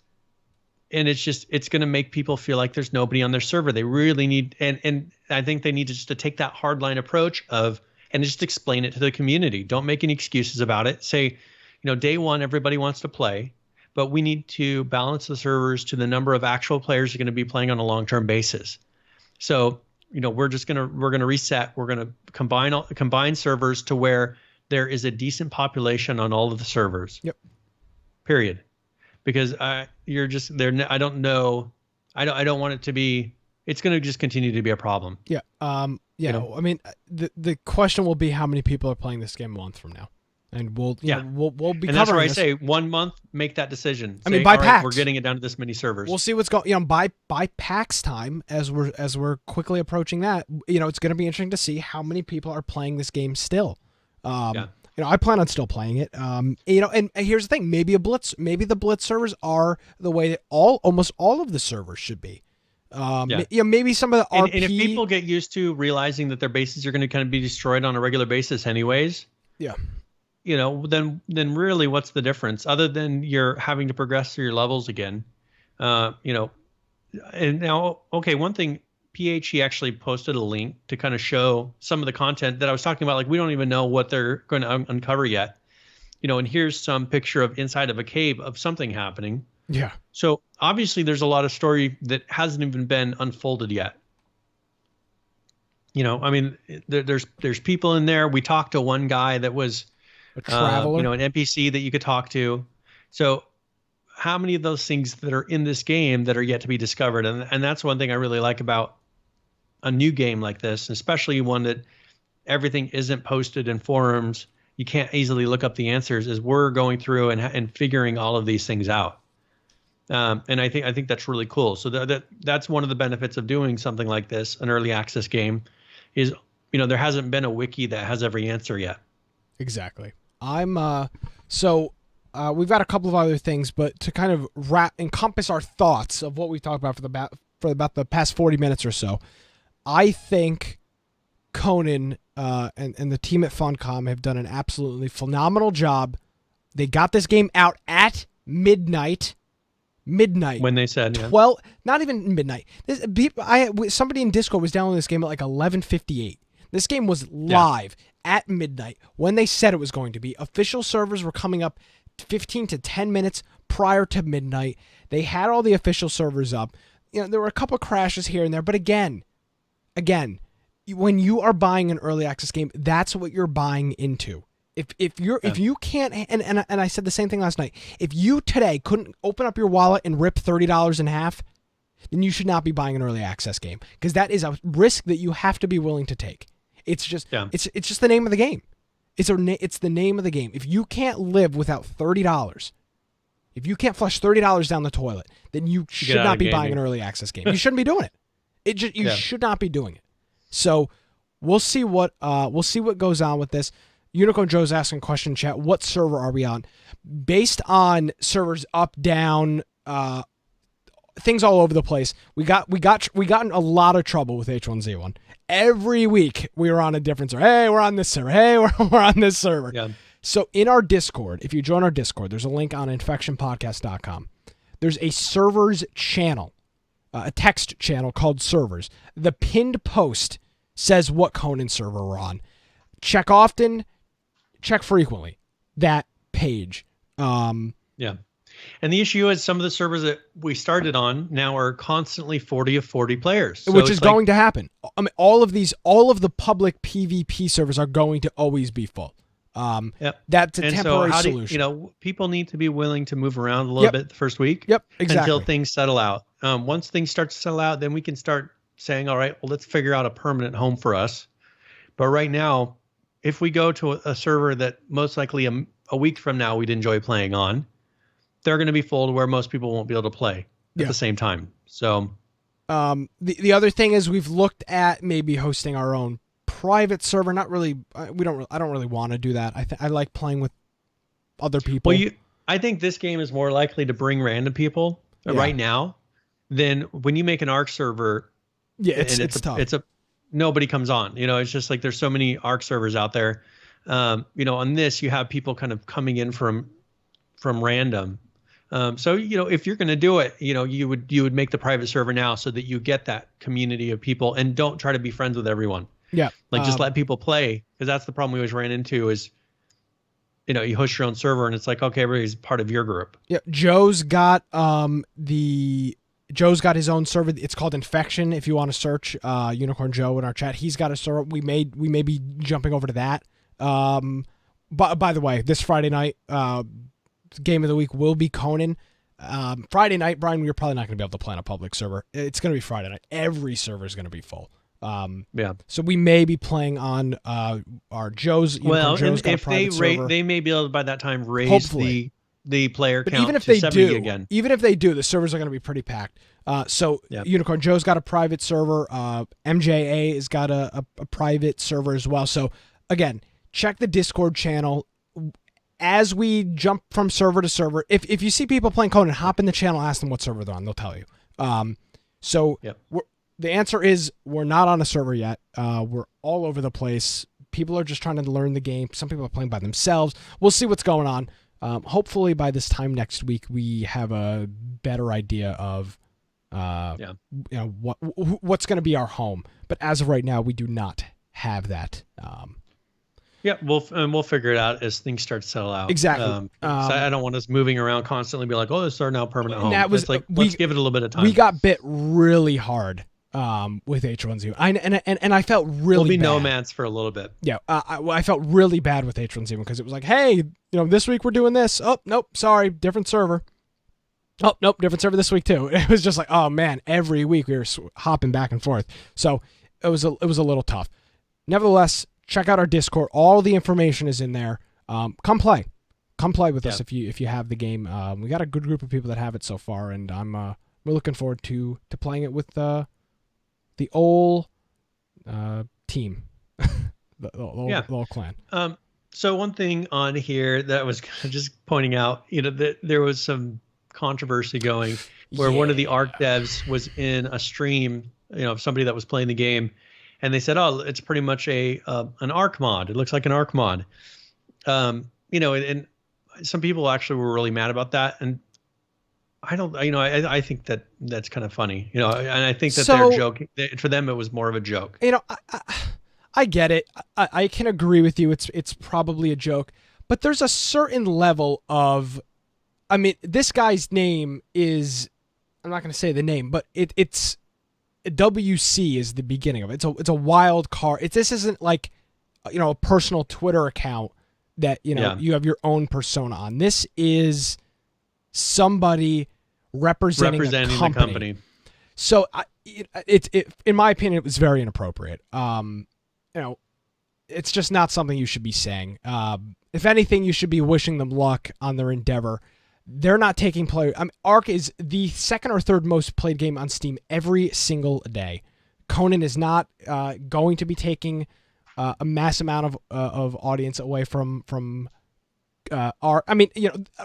and it's going to make people feel like there's nobody on their server. They really need, and I think they need to take that hardline approach and just explain it to the community. Don't make any excuses about it. Say, day one, everybody wants to play, but we need to balance the servers to the number of actual players who are going to be playing on a long-term basis. So, we're going to reset. We're going to combine servers to where there is a decent population on all of the servers. Yep. Period. Because you're just there. I don't know. I don't want it to be. It's going to just continue to be a problem. Yeah. I mean, the question will be how many people are playing this game a month from now, and we'll be. And that's where I say 1 month, make that decision. I mean, by packs, we're getting it down to this many servers. We'll see what's going. By PAX time, as we're quickly approaching that, it's going to be interesting to see how many people are playing this game still. I plan on still playing it. And here's the thing: maybe the Blitz servers are the way that almost all of the servers should be. Maybe some of the RP. And if people get used to realizing that their bases are going to kind of be destroyed on a regular basis, anyways. Yeah. Then really, what's the difference other than you're having to progress through your levels again? And now, okay, one thing. PHE actually posted a link to kind of show some of the content that I was talking about. Like, we don't even know what they're going to uncover yet. And here's some picture of inside of a cave of something happening. Yeah. So obviously there's a lot of story that hasn't even been unfolded yet. I mean, there's people in there. We talked to one guy that was a traveler, an NPC that you could talk to. So how many of those things that are in this game that are yet to be discovered? And that's one thing I really like about a new game like this, especially one that everything isn't posted in forums. You can't easily look up the answers, is we're going through and figuring all of these things out. And I think that's really cool. So that's one of the benefits of doing something like this, an early access game, is there hasn't been a wiki that has every answer yet. Exactly. We've got a couple of other things, but to kind of encompass our thoughts of what we've talked about for about the past 40 minutes or so, I think Conan and the team at Funcom have done an absolutely phenomenal job. They got this game out at midnight. When they said 12, not even midnight. Somebody in Discord was downloading this game at like 11:58. This game was live at midnight when they said it was going to be. Official servers were coming up 15 to 10 minutes prior to midnight. They had all the official servers up. There were a couple crashes here and there, but again, when you are buying an early access game, that's what you're buying into. If you can't, and I said the same thing last night. If you today couldn't open up your wallet and rip $30 in half, then you should not be buying an early access game, because that is a risk that you have to be willing to take. It's just it's just the name of the game. It's the name of the game. If you can't live without $30, if you can't flush $30 down the toilet, then you should not be buying an early access game. You shouldn't be doing it. You should not be doing it. So we'll see what goes on with this. Unicorn Joe's asking question in chat, what server are we on? Based on servers up, down, things all over the place. We got in a lot of trouble with H1Z1. Every week we were on a different server. Hey, we're on this server. Hey, we're on this server. Yeah. So in our Discord, if you join our Discord, there's a link on infectionpodcast.com. There's a servers channel, a text channel called servers. The pinned post says what Conan server we're on. Check often, check frequently. That page. And the issue is some of the servers that we started on now are constantly 40 of 40 players. So which is going to happen. I mean, all of the public PvP servers are going to always be full. Yep. That's a And temporary so solution. people need to be willing to move around a little bit the first week. Yep, exactly. Until things settle out. Once things start to settle out, then we can start saying, all right, well, let's figure out a permanent home for us. But right now, if we go to a server that most likely a week from now we'd enjoy playing on, they're going to be full to where most people won't be able to play at the same time. So the other thing is we've looked at maybe hosting our own private server. Not really. I don't really want to do that. I like playing with other people. Well, I think this game is more likely to bring random people right now than when you make an Arc server. Yeah, it's tough. Nobody comes on. It's just like there's so many Arc servers out there. On this you have people kind of coming in from random. So if you're going to do it, you would make the private server now so that you get that community of people, and don't try to be friends with everyone. Yeah, just let people play, because that's the problem we always ran into is, you host your own server and it's like, okay, everybody's part of your group. Yeah, Joe's got his own server. It's called Infection. If you want to search Unicorn Joe in our chat, he's got a server. We may be jumping over to that. By the way, this Friday night, game of the week will be Conan. Friday night, Brian, we're probably not going to be able to play on a public server. It's going to be Friday night. Every server is going to be full. So we may be playing on our Joe's. Joe's got if they may be able to by that time raise hopefully the player count even if to they 70 do, again. Even if they do, the servers are going to be pretty packed. Unicorn Joe's got a private server. MJA has got a private server as well. So again, check the Discord channel. As we jump from server to server, if you see people playing Conan, hop in the channel, ask them what server they're on. They'll tell you. The answer is we're not on a server yet. We're all over the place. People are just trying to learn the game. Some people are playing by themselves. We'll see what's going on. Hopefully by this time next week, we have a better idea of what's going to be our home. But as of right now, we do not have that. We'll figure it out as things start to settle out. Exactly. So I don't want us moving around constantly. Be like, oh, this is our now permanent home. That was let's give it a little bit of time. We got bit really hard with H1Z1. And I felt really we'll be bad. nomads for a little bit. Yeah, I felt really bad with H1Z1 because it was like, hey, this week we're doing this. Oh, nope, sorry, different server. Oh, nope, different server this week too. It was just like, oh man, every week we were hopping back and forth. So it was a little tough. Nevertheless, check out our Discord. All the information is in there. Come play with us if you have the game. We got a good group of people that have it so far, and we're looking forward to playing it with the old team, the old clan. So one thing on here that was just pointing out, that there was some controversy going where one of the Arc devs was in a stream, of somebody that was playing the game, and they said, "Oh, it's pretty much an Arc mod. It looks like an Arc mod." And some people actually were really mad about that, and I don't, I think that's kind of funny, and I think that they're joking. For them, it was more of a joke. I get it. I can agree with you. It's probably a joke, but there's a certain level of, this guy's name is, I'm not going to say the name, but it's WC is the beginning of it. It's a wild card. This isn't like, a personal Twitter account that, you have your own persona on. This is somebody representing a company. The company. So it in my opinion, it was very inappropriate. It's just not something you should be saying. If anything, you should be wishing them luck on their endeavor. They're not taking play. Arc is the second or third most played game on Steam every single day. Conan is not going to be taking a mass amount of audience away from Arc.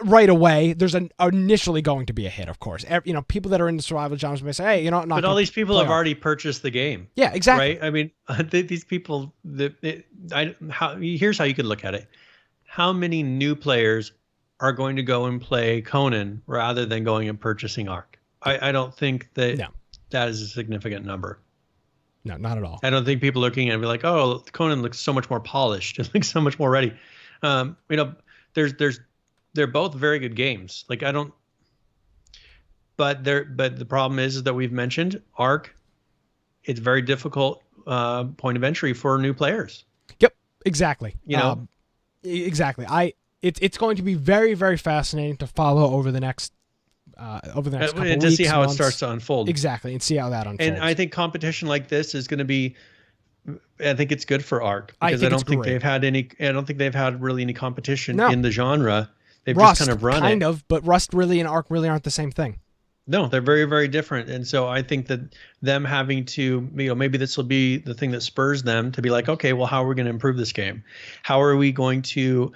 Right away, there's initially going to be a hit, of course. People that are in the survival genres may say, "Hey, not." But all these people have already purchased the game. Yeah, exactly. Right. These people. Here's how you could look at it. How many new players are going to go and play Conan rather than going and purchasing Arc? I don't think that that is a significant number. No, not at all. I don't think people are looking at it and be like, oh, Conan looks so much more polished. It looks so much more ready. They're both very good games. But the problem is that we've mentioned Arc. It's very difficult point of entry for new players. Yep, exactly. Exactly. It's going to be very, very fascinating to follow over the next couple and weeks, to see how months. it starts to unfold. Exactly, and see how that unfolds. And I think competition like this is going to be. I think it's good for ARC because I don't think they've had any. I don't think they've had really any competition in the genre. They've Rust, just kind of run kind of, but Rust really and ARC really aren't the same thing. No, they're very, very different. And so I think that them having to, maybe this will be the thing that spurs them to be like, okay, well, how are we going to improve this game? How are we going to,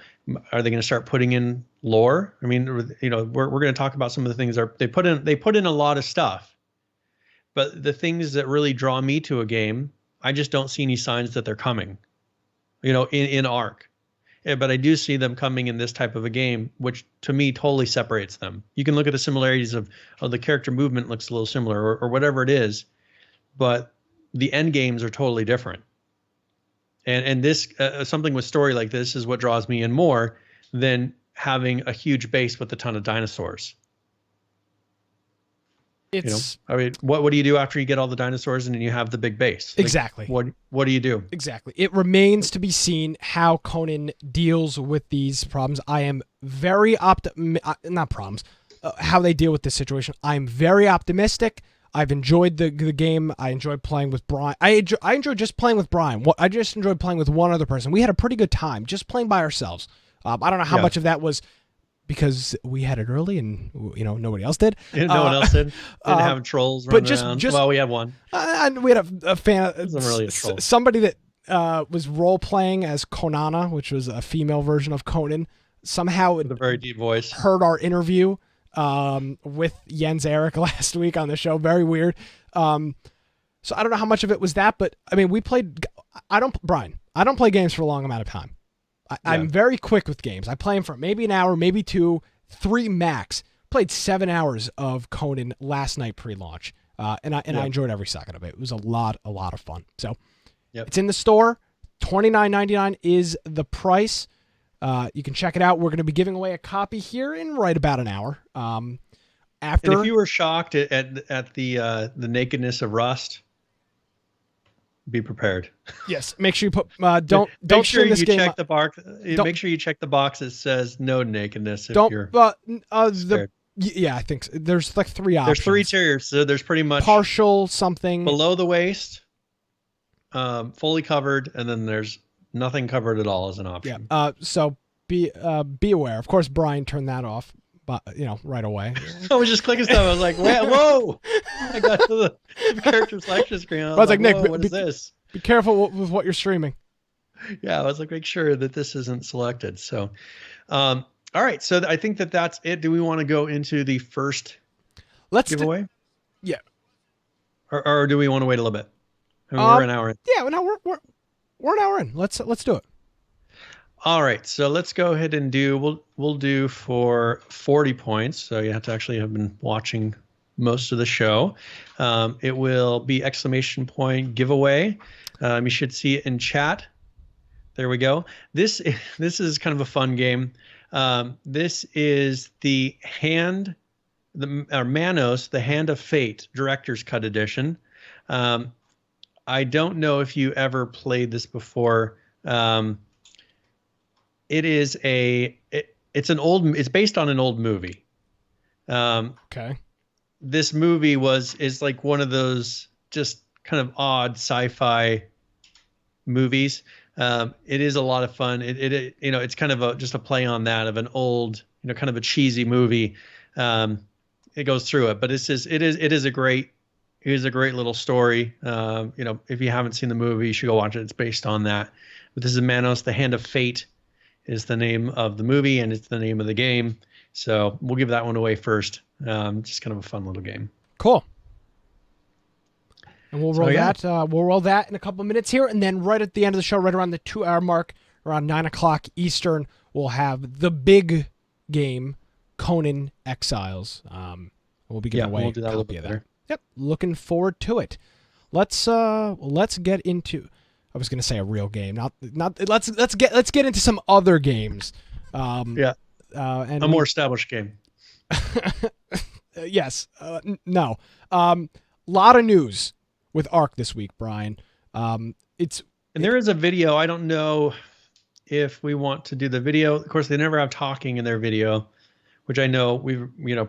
are they going to start putting in lore? I mean, we're going to talk about some of the things they put in a lot of stuff, but the things that really draw me to a game, I just don't see any signs that they're coming, in ARC. But I do see them coming in this type of a game, which to me totally separates them. You can look at the similarities of the character movement looks a little similar or whatever it is, but the end games are totally different. And this something with story like this is what draws me in more than having a huge base with a ton of dinosaurs. I mean, what do you do after you get all the dinosaurs and then you have the big base? Exactly. What do you do? Exactly. It remains to be seen how Conan deals with these problems. I am very how they deal with this situation. I'm very optimistic. I've enjoyed the game. I enjoyed playing with Brian. I enjoyed just playing with Brian. I just enjoyed playing with one other person. We had a pretty good time just playing by ourselves. I don't know how much of that was because we had it early and nobody else did. No one else did. Didn't have trolls running around. Well, we had one. And we had a fan. Wasn't really a troll. Somebody that was role playing as Konana, which was a female version of Conan. Somehow, with a very deep voice, heard our interview with Jens Erik last week on the show. Very weird. So I don't know how much of it was that, but I mean, we played. Brian, I don't play games for a long amount of time. I'm very quick with games. I play them for maybe an hour, maybe 2, 3 max. Played 7 hours of Conan last night pre-launch, and I enjoyed every second of it. It was a lot of fun. So it's in the store. $29.99 is the price. You can check it out. We're going to be giving away a copy here in right about an hour. And if you were shocked at the nakedness of Rust, be prepared. Yes, make sure you put don't make sure this you game check the box. Make sure you check the box that says no nakedness. If don't you're I think so. There's like 3 options. There's 3 tiers, so there's pretty much partial something below the waist, fully covered, and then there's nothing covered at all as an option. So be aware. Of course, Brian turned that off, but right away. I was just clicking stuff. I was like, whoa! I got to the character selection screen. I was like, Nick, what is this? Be careful with what you're streaming. Yeah, I was like, make sure that this isn't selected. So, all right. So I think that's it. Do we want to go into the first giveaway? Yeah. Or do we want to wait a little bit? I mean, we're an hour in. Yeah, we're an hour in. Let's do it. All right, so let's go ahead and we'll do for 40 points. So you have to actually have been watching most of the show. It will be exclamation point giveaway. You should see it in chat. There we go. This is kind of a fun game. This is the Manos, the Hand of Fate Director's Cut Edition. I don't know if you ever played this before. It's based on an old movie. Okay. This movie is like one of those just kind of odd sci-fi movies. It is a lot of fun. It's kind of just a play on that of an old, kind of a cheesy movie. It goes through it, but it is a great little story. If you haven't seen the movie, you should go watch it. It's based on that. But this is Manos, the Hand of Fate is the name of the movie, and it's the name of the game. So we'll give that one away first. Just kind of a fun little game. Cool. And we'll roll that. We'll roll that in a couple of minutes here, and then right at the end of the show, right around the 2-hour mark, around 9:00 Eastern, we'll have the big game, Conan Exiles. We'll be giving away we'll do that a little bit better. Yep, looking forward to it. Let's get into. I was going to say a real game. Not. Let's get into some other games. And a more established game. Yes. No. Lot of news with ARC this week, Brian. And there is a video. I don't know if we want to do the video. Of course, they never have talking in their video, which I know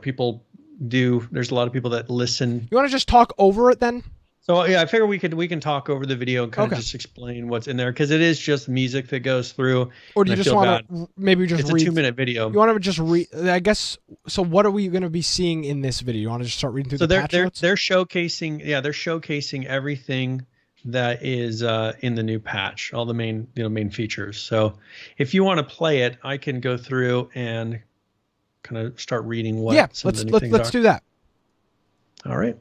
people do. There's a lot of people that listen. You want to just talk over it then? So yeah, I figure we can talk over the video and kind of just explain what's in there, because it is just music that goes through. Or do you just want to maybe just read? It's a 2-minute video. You want to just read? I guess. So what are we going to be seeing in this video? You want to just start reading through the patch notes? They're showcasing everything that is in the new patch, all the main features. So if you want to play it, I can go through and kind of start reading what. Yeah, let's do that. All right.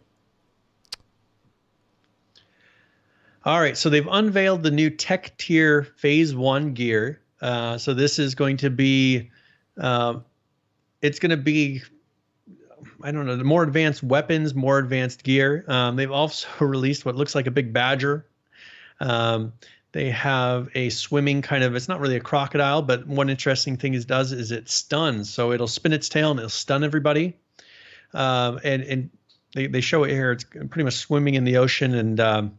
All right, so they've unveiled the new Tech Tier Phase 1 gear. So this is going to be, it's going to be, I don't know, the more advanced weapons, more advanced gear. They've also released what looks like a big badger. They have a swimming kind of, it's not really a crocodile, but one interesting thing it does is it stuns. So it'll spin its tail and it'll stun everybody. And they show it here. It's pretty much swimming in the ocean and,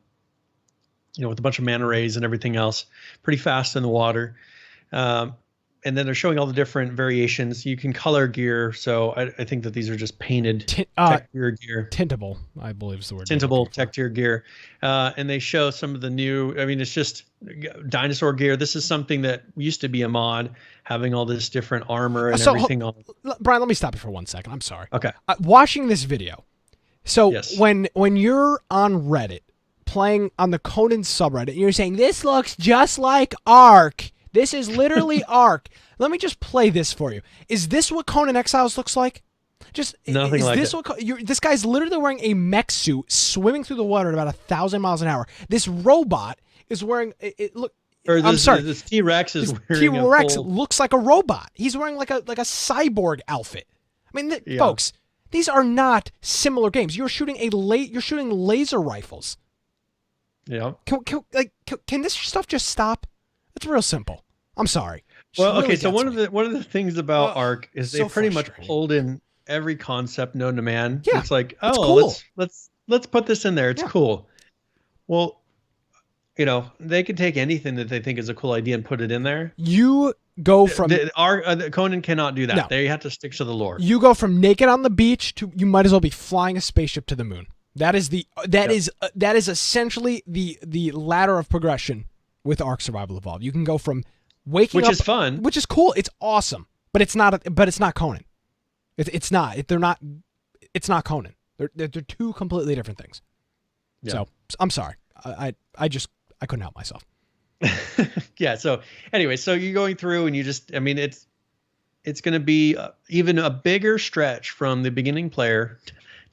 with a bunch of manta rays and everything else, pretty fast in the water. And then they're showing all the different variations. You can color gear. So I think that these are just painted Tech Tier gear. Tintable, I believe is the word. Tintable Tech Tier gear. And they show some of the new, it's just dinosaur gear. This is something that used to be a mod, having all this different armor and everything on. Brian, let me stop you for 1 second. I'm sorry. Okay. Watching this video. So yes. when you're on Reddit, playing on the Conan subreddit, and you're saying, this looks just like Ark. This is literally Ark. Let me just play this for you. Is this what Conan Exiles looks like? Just nothing is like this it. This guy's literally wearing a mech suit, swimming through the water at about 1,000 miles an hour. This robot is wearing I'm sorry. This T-Rex is wearing T-Rex looks like a robot. He's wearing like a cyborg outfit. I mean, folks, these are not similar games. You're shooting laser rifles. Yeah. Can this stuff just stop? It's real simple. I'm sorry. Well, okay. So one of the things about Ark is they pretty much pulled in every concept known to man. Yeah, it's like, it's cool. let's put this in there. It's cool. Well, they can take anything that they think is a cool idea and put it in there. You go from Conan cannot do that. No. They have to stick to the lore. You go from naked on the beach to you might as well be flying a spaceship to the moon. That is essentially the ladder of progression with Ark Survival Evolved. You can go from waking up, which is fun, which is cool. It's awesome, but it's not Conan. It's not. It's not Conan. They're two completely different things. Yeah. So I'm sorry. I couldn't help myself. Yeah. So anyway, so you're going through and you just, it's going to be even a bigger stretch from the beginning player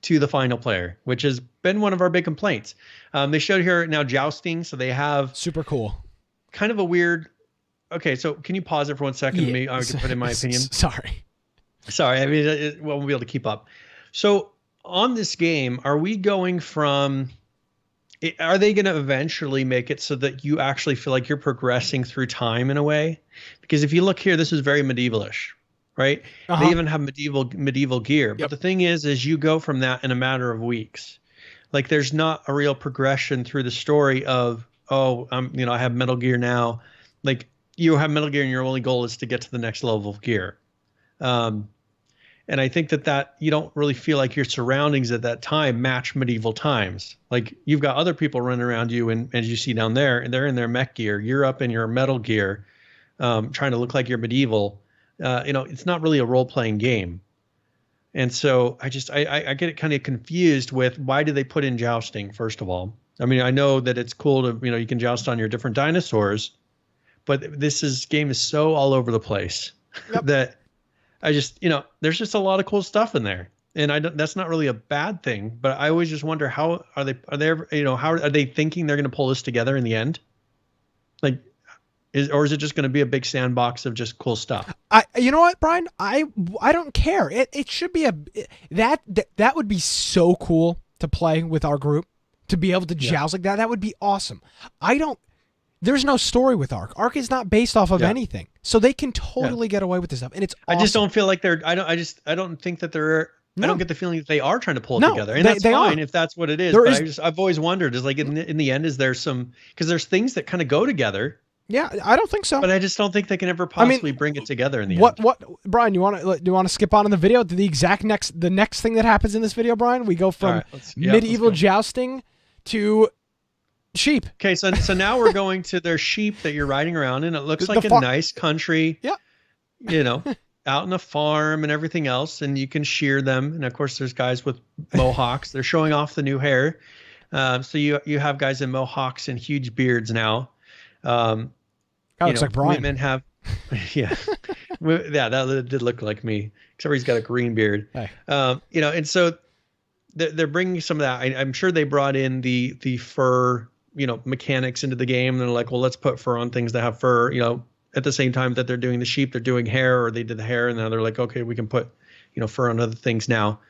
to the final player, which has been one of our big complaints. They showed here now jousting, so they have super cool, kind of a weird. Okay, so can you pause it for 1 second? Yeah. Maybe I can put in my opinion. Sorry. We'll be able to keep up. So on this game, are we going from? Are they going to eventually make it so that you actually feel like you're progressing through time in a way? Because if you look here, this is very medievalish. Right? Uh-huh. They even have medieval gear. Yep. But the thing is you go from that in a matter of weeks. Like there's not a real progression through the story of, I have Metal Gear now. Like you have Metal Gear and your only goal is to get to the next level of gear. And I think that you don't really feel like your surroundings at that time match medieval times. Like you've got other people running around you, and as you see down there, and they're in their mech gear. You're up in your Metal Gear, trying to look like you're medieval. It's not really a role-playing game. And so I get kind of confused with why do they put in jousting, first of all? I mean, I know that it's cool to, you can joust on your different dinosaurs, but this game is so all over the place. Yep. That I just, there's just a lot of cool stuff in there. And that's not really a bad thing, but I always just wonder how are they how are they thinking they're going to pull this together in the end? Like, or is it just going to be a big sandbox of just cool stuff? You know what, Brian? I don't care. It should be that would be so cool to play with our group, to be able to joust like that. That would be awesome. There's no story with Ark. Ark is not based off of anything, so they can totally get away with this stuff, and it's awesome. I just don't feel like they're. I don't think that they're. No. I don't get the feeling that they are trying to pull it together, and that's fine if that's what it is. But I've always wondered, is like in the end, is there some, because there's things that kind of go together. Yeah, I don't think so. But I just don't think they can ever possibly bring it together in the end. What, Brian? Do you want to skip on in the video to the next thing that happens in this video, Brian? We go from medieval jousting to sheep. Okay, so now we're going to their sheep that you're riding around, and it looks like a nice country. Yeah, you know, out in a farm and everything else, and you can shear them. And of course, there's guys with mohawks. They're showing off the new hair. So you have guys in mohawks and huge beards now. Looks like Brian. Women have, yeah, that did look like me, except he's got a green beard. Hey. And so they're bringing some of that. I'm sure they brought in the fur, mechanics into the game. They're like, well, let's put fur on things that have fur. At the same time that they're doing the sheep, they're doing hair, or they did the hair, and now they're like, okay, we can put, fur on other things now.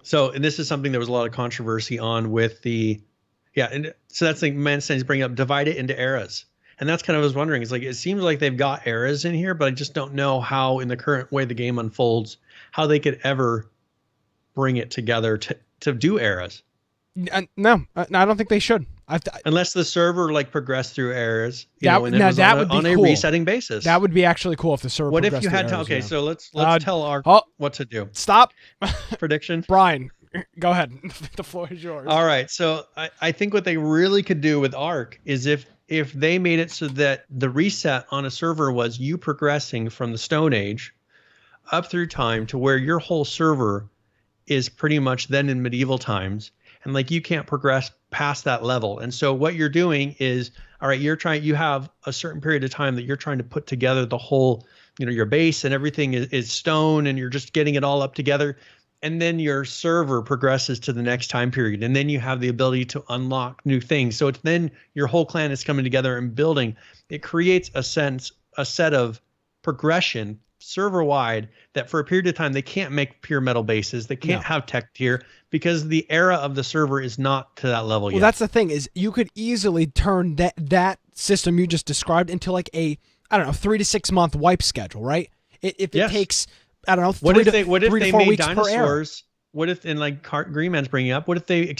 So, and this is something there was a lot of controversy on with and so that's like Manstein's bringing up, divide it into eras. And that's kind of what I was wondering. It's like, it seems like they've got eras in here, but I just don't know how in the current way the game unfolds, how they could ever bring it together to do eras. No, I don't think they should. Unless the server progressed through eras, that would be on cool. A resetting basis. That would be actually cool if the server. What if you had to? Okay, so let's tell Ark what to do. Stop. Prediction, Brian. Go ahead. The floor is yours. All right. So I think what they really could do with Ark is if they made it so that the reset on a server was you progressing from the Stone Age up through time to where your whole server is pretty much then in medieval times. And you can't progress past that level. And so what you're doing is, all right, you have a certain period of time that you're trying to put together the whole, your base and everything is stone, and you're just getting it all up together. And then your server progresses to the next time period. And then you have the ability to unlock new things. So it's then your whole clan is coming together and building. It creates a set of progression server wide that for a period of time, they can't make pure metal bases. They can't have tech tier because the era of the server is not to that level yet. Well, that's the thing, is you could easily turn that system you just described into a 3 to 6 month wipe schedule, right? If it takes, I don't know, what if they made weeks dinosaurs? What if, and Green Man's bringing up, what if they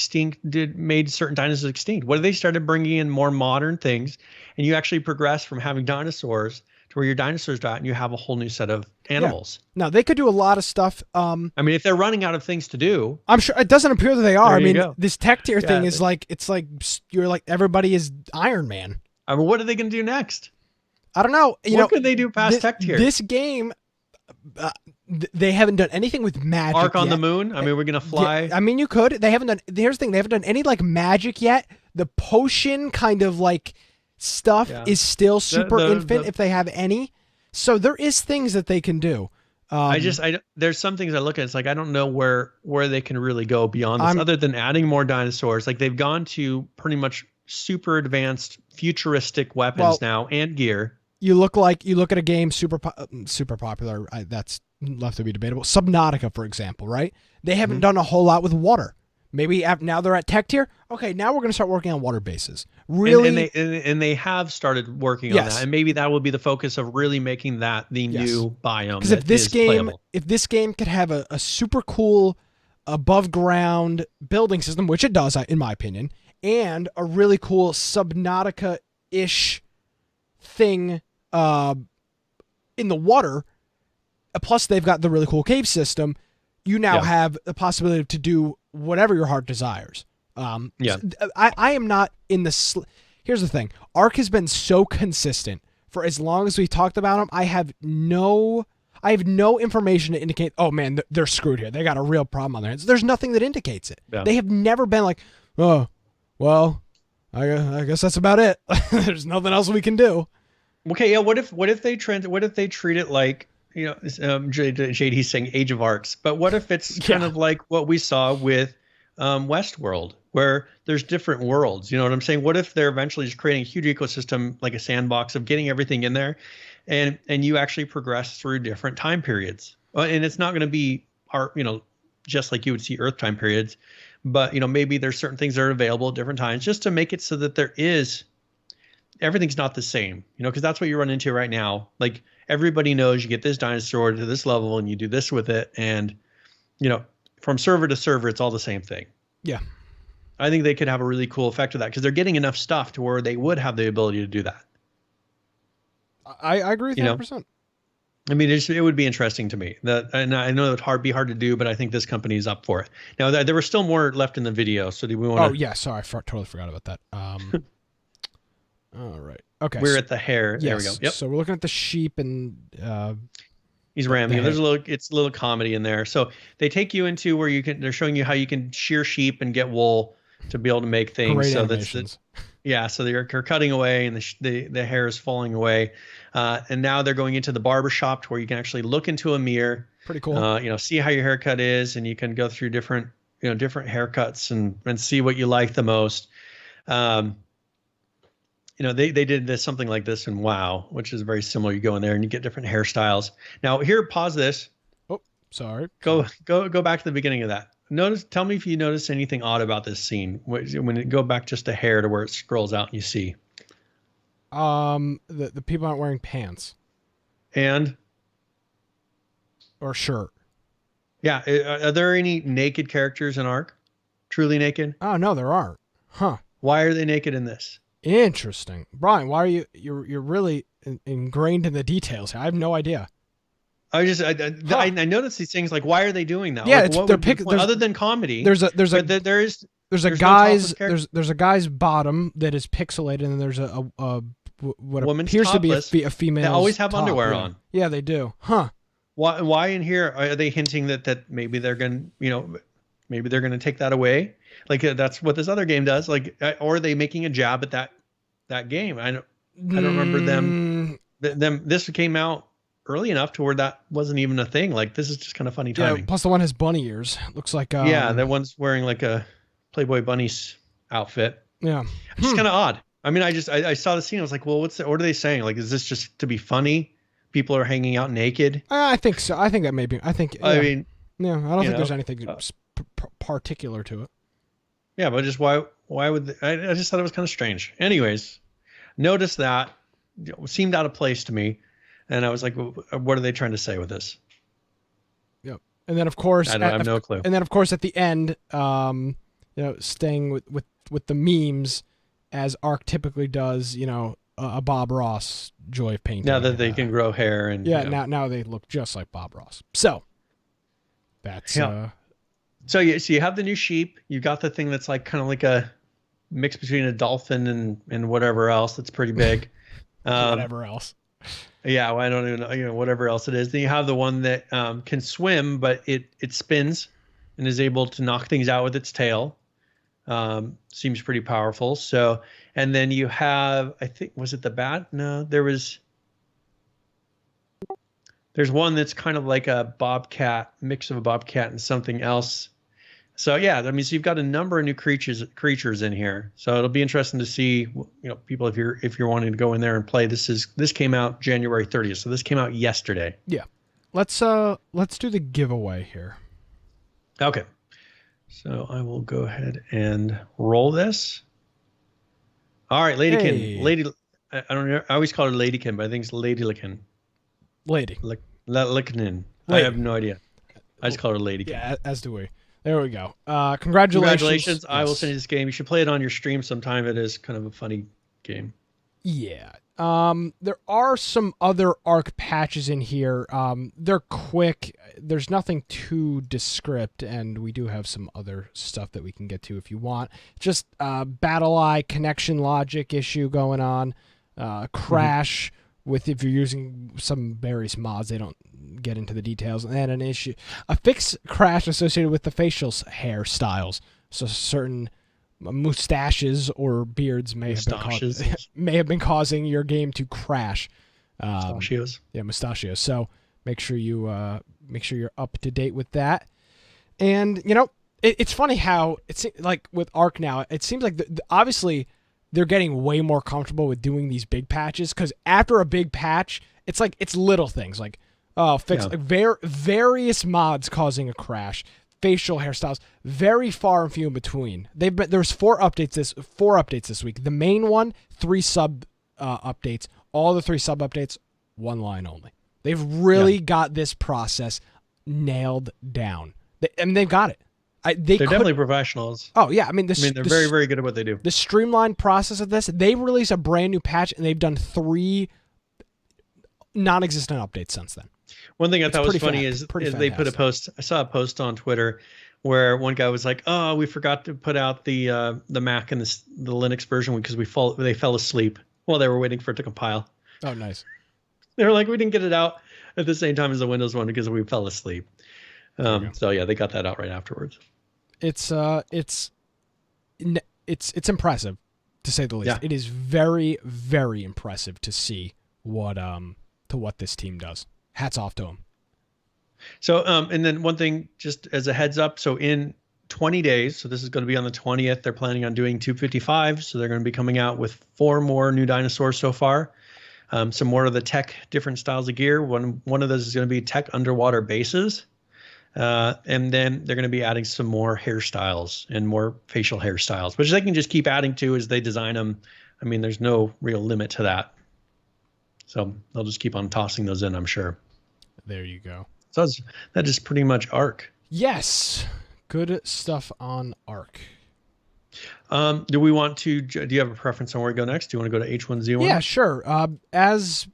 made certain dinosaurs extinct? What if they started bringing in more modern things, and you actually progress from having dinosaurs to where your dinosaurs die, and you have a whole new set of animals? Yeah. Now they could do a lot of stuff. If they're running out of things to do, I'm sure it doesn't appear that they are. This tech tier thing is you're like everybody is Iron Man. What are they going to do next? I don't know. What could they do past tech tier? This game. They haven't done anything with magic Ark on yet. the moon? We're going to fly? Yeah, you could. They haven't done... Here's the thing. They haven't done any, magic yet. The potion kind of, stuff is still super infant if they have any. So there is things that they can do. There's some things I look at. It's I don't know where they can really go beyond this other than adding more dinosaurs. They've gone to pretty much super advanced futuristic weapons now and gear. You look at a game super popular. That's left to be debatable. Subnautica, for example, right? They haven't done a whole lot with water. Maybe now they're at tech tier. Okay, now we're going to start working on water bases. Really, and they have started working on that, and maybe that will be the focus of really making that the new biome. Because if this game could have a super cool above ground building system, which it does, in my opinion, and a really cool Subnautica-ish thing in the water, plus they've got the really cool cave system, you now have the possibility to do whatever your heart desires. I am not in the... Here's the thing. Ark has been so consistent for as long as we've talked about them. I have no information to indicate, oh man, they're screwed here. They got a real problem on their hands. There's nothing that indicates it. Yeah. They have never been like, oh, well, I guess that's about it. There's nothing else we can do. Okay, yeah. What if they treat it like, JD's saying Age of Arcs, but what if it's kind of like what we saw with Westworld, where there's different worlds? You know what I'm saying? What if they're eventually just creating a huge ecosystem, like a sandbox of getting everything in there, and you actually progress through different time periods, and it's not going to be just like you would see Earth time periods, but maybe there's certain things that are available at different times, just to make it so that everything's not the same, because that's what you run into right now. Like, everybody knows you get this dinosaur to this level and you do this with it. And, from server to server, it's all the same thing. Yeah. I think they could have a really cool effect with that because they're getting enough stuff to where they would have the ability to do that. I agree with you 100%. I mean, it would be interesting to me. And I know it would be hard to do, but I think this company is up for it. Now, there was still more left in the video, so do we want to? Oh yeah, sorry, I totally forgot about that. All right, okay. We're at the hare. Yes, there we go. Yep. So we're looking at the sheep and he's ramming. There's a little comedy in there. So they take you into where they're showing you how you can shear sheep and get wool to be able to make things. Great so animations. So they're cutting away and the hair is falling away. And now they're going into the barber shop where you can actually look into a mirror. Pretty cool. See how your haircut is, and you can go through different haircuts and see what you like the most. They did something like this in WoW, which is very similar. You go in there and you get different hairstyles. Now here, pause this. Oh, sorry. Go back to the beginning of that. Tell me if you notice anything odd about this scene when it go back just a hair to where it scrolls out and you see. The people aren't wearing pants or shirt. Yeah. Are there any naked characters in Ark? Truly naked? Oh no, there aren't. Huh? Why are they naked in this? Interesting, Brian. Why are you're really ingrained in the details here? I have no idea. I noticed these things like, why are they doing that? Yeah, like, other than comedy. There's a guy's there's a guy's bottom that is pixelated, and there's what appears topless, to be a female. They always have underwear on. Yeah, they do. Huh? Why in here are they hinting that maybe they're going to take that away? Like that's what this other game does. Like, or are they making a jab at that game? I don't remember them. This came out early enough to where that wasn't even a thing. Like, this is just kind of funny timing. Yeah, plus the one has bunny ears. Looks like that one's wearing like a Playboy bunny's outfit. Yeah, it's just kind of odd. I mean, I saw the scene. I was like, well, what are they saying? Like, is this just to be funny? People are hanging out naked. I think so. I think that maybe. I think. Yeah. I mean, yeah. I don't think there's anything particular to it. Yeah, but just why would I just thought it was kind of strange. Anyways, notice that it seemed out of place to me, and I was like, well, what are they trying to say with this? Yep. And then of course, I have no clue. And then of course at the end, staying with the memes as Ark typically does, a Bob Ross joy of painting. Now that they can grow hair and now they look just like Bob Ross. So that's So you have the new sheep. You got the thing that's like kind of like a mix between a dolphin and whatever else that's pretty big. Whatever else. Yeah, well, I don't even know, whatever else it is. Then you have the one that can swim, but it spins and is able to knock things out with its tail. Seems pretty powerful. So, and then you have, I think, was it the bat? No, there's one that's kind of like a bobcat, mix of a bobcat and something else. So yeah, I mean, so you've got a number of new creatures in here. So it'll be interesting to see, people, if you're wanting to go in there and play. This came out January 30th, so this came out yesterday. Yeah, let's do the giveaway here. Okay, so I will go ahead and roll this. All right, Ladykin, I don't know. I always call her Ladykin, but I think it's Ladylikin. Lady. Ladykin. I have no idea. I just call her Ladykin. Yeah, as do we. There we go. Congratulations. I will send you this game. You should play it on your stream sometime. It is kind of a funny game. Yeah. There are some other Ark patches in here. They're quick. There's nothing too descript, and we do have some other stuff that we can get to if you want. Just battle eye connection logic issue going on. Crash with if you're using some various mods. They don't get into the details. And a fixed crash associated with the facial hairstyles. So certain mustaches or beards may have been causing your game to crash. Mustachios. Yeah, mustachios. So make sure you're up to date with that. And it's funny how it's like with Ark now. It seems like obviously they're getting way more comfortable with doing these big patches, because after a big patch, it's like it's little things like various mods causing a crash. Facial hairstyles, very far and few in between. There's four updates this week. The main one, 3 sub updates. All the 3 sub updates, 1 line only. They've really got this process nailed down, and they've got it. They're definitely professionals. Oh yeah, I mean, they're very, very good at what they do. The streamlined process of this, they release a brand new patch and they've done 3 non-existent updates since then. One thing I thought was funny is they put a post. I saw a post on Twitter where one guy was like, "Oh, we forgot to put out the Mac and the Linux version because they fell asleep while they were waiting for it to compile." Oh, nice. They were like, "We didn't get it out at the same time as the Windows one because we fell asleep." So yeah, they got that out right afterwards. It's impressive, to say the least. Yeah. It is very, very impressive to see what this team does. Hats off to them. So and then one thing, just as a heads up, so in 20 days, so this is going to be on the 20th, they're planning on doing 255, so they're going to be coming out with 4 more new dinosaurs so far. Some more of the tech different styles of gear. One of those is going to be tech underwater bases. And then they're going to be adding some more hairstyles and more facial hairstyles, which they can just keep adding to as they design them. I mean, there's no real limit to that. So they'll just keep on tossing those in, I'm sure. There you go. So that is pretty much Arc. Yes. Good stuff on Arc. Do you have a preference on where we go next? Do you want to go to H1Z1? Yeah, sure. As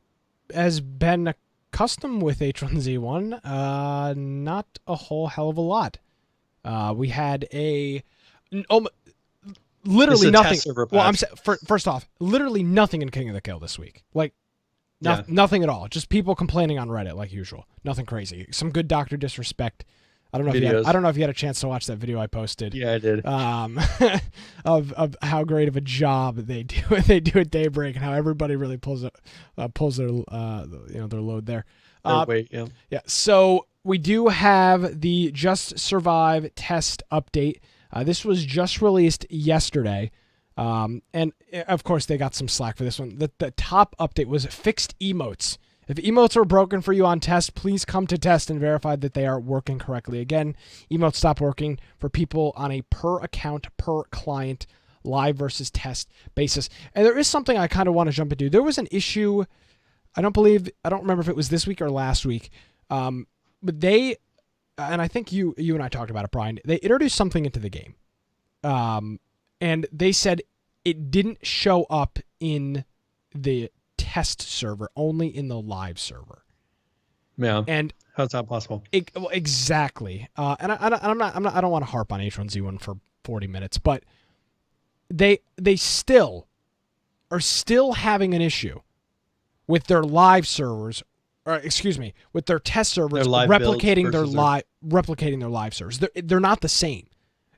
been custom with H1Z1, not a whole hell of a lot. We had literally nothing. Well, first off, literally nothing in King of the Kill this week. Like, nothing at all. Just people complaining on Reddit like usual. Nothing crazy. Some good Dr. Disrespect. I don't know if you had a chance to watch that video I posted. Yeah, I did. Of how great of a job they do at Daybreak and how everybody really pulls their load there. Yeah. So we do have the Just Survive test update. This was just released yesterday. And of course they got some slack for this one. The top update was fixed emotes. If emotes were broken for you on test, please come to test and verify that they are working correctly. Again, emotes stop working for people on a per account, per client, live versus test basis. And there is something I kind of want to jump into. There was an issue, I don't remember if it was this week or last week, but they, and I think you and I talked about it, Brian, they introduced something into the game. And they said it didn't show up in the test server, only in the live server. Yeah. And how's that possible? Exactly. And I don't want to harp on H1Z1 for 40 minutes, but they still are having an issue with their live servers, or excuse me, with their test servers replicating their live servers. They're not the same.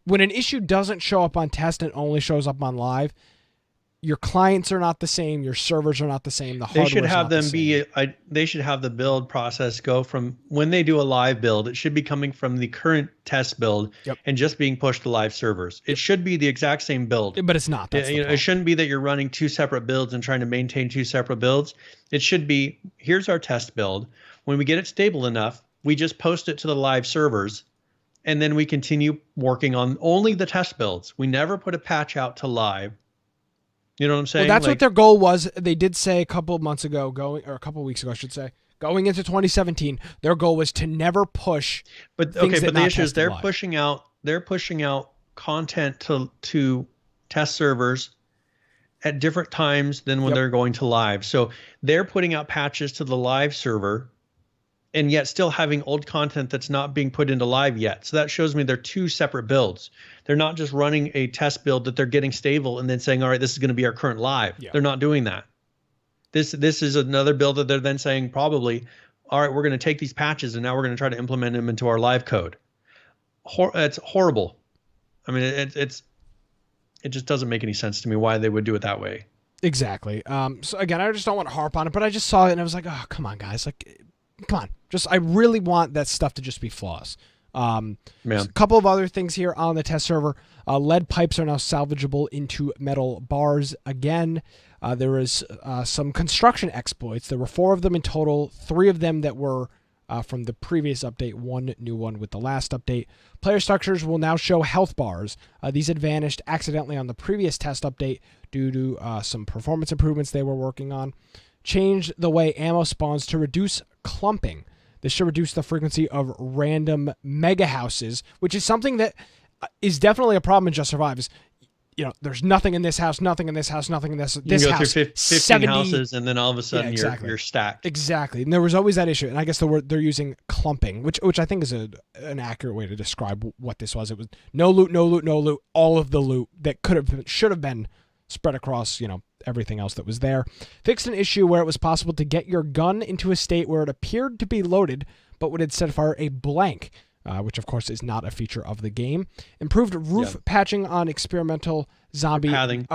When an issue doesn't show up on test and only shows up on live, your clients are not the same, your servers are not the same, the hardware is not the same. They should have the build process go from when they do a live build, it should be coming from the current test build and just being pushed to live servers. It should be the exact same build. But it's not. It shouldn't be that you're running 2 separate builds and trying to maintain 2 separate builds. It should be, here's our test build. When we get it stable enough, we just post it to the live servers, and then we continue working on only the test builds. We never put a patch out to live. You know what I'm saying? Well, that's what their goal was. They did say a couple of weeks ago, I should say, going into 2017, their goal was to never push. But the issue is they're pushing out content to test servers at different times than when they're going to live. So they're putting out patches to the live server, and yet still having old content that's not being put into live yet. So that shows me they're 2 separate builds. They're not just running a test build that they're getting stable and then saying, all right, this is going to be our current live. Yeah. They're not doing that. This is another build that they're then saying probably, all right, we're going to take these patches and now we're going to try to implement them into our live code. It's horrible. I mean, it just doesn't make any sense to me why they would do it that way. Exactly. So again, I just don't want to harp on it, but I just saw it and I was like, oh, come on, guys. Like, come on. I really want that stuff to just be flawless. A couple of other things here on the test server. Lead pipes are now salvageable into metal bars again. There is some construction exploits. There were 4 of them in total, 3 of them that were from the previous update, 1 new one with the last update. Player structures will now show health bars. These had vanished accidentally on the previous test update due to some performance improvements they were working on. Changed the way ammo spawns to reduce clumping. This should reduce the frequency of random mega houses, which is something that is definitely a problem in Just Survive. Is, there's nothing in this house, nothing in this house, nothing in this house. You can go through 15 houses, and then all of a sudden you're stacked. Exactly. And there was always that issue. And I guess they're using clumping, which I think is an accurate way to describe what this was. It was no loot, no loot, no loot, all of the loot that should have been spread across, everything else that was there. Fixed an issue where it was possible to get your gun into a state where it appeared to be loaded, but would instead fire a blank. Which of course is not a feature of the game. Improved roof patching on experimental zombie pathing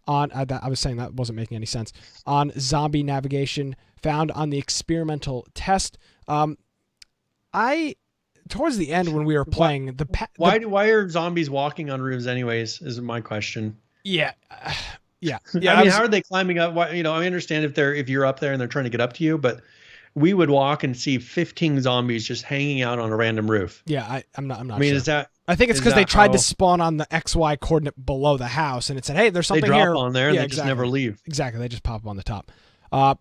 on. I was saying that wasn't making any sense. On zombie navigation found on the experimental test. Towards the end when we were playing why are zombies walking on roofs anyways? Is my question. Yeah. Yeah. I mean, how are they climbing up? Why, I understand if you're up there and they're trying to get up to you, but we would walk and see 15 zombies just hanging out on a random roof. Yeah, I'm not. I mean, sure. is that? I think it's because they tried to spawn on the XY coordinate below the house, and it said, "Hey, there's something here." They drop on there, and they just never leave. Exactly, they just pop up on the top.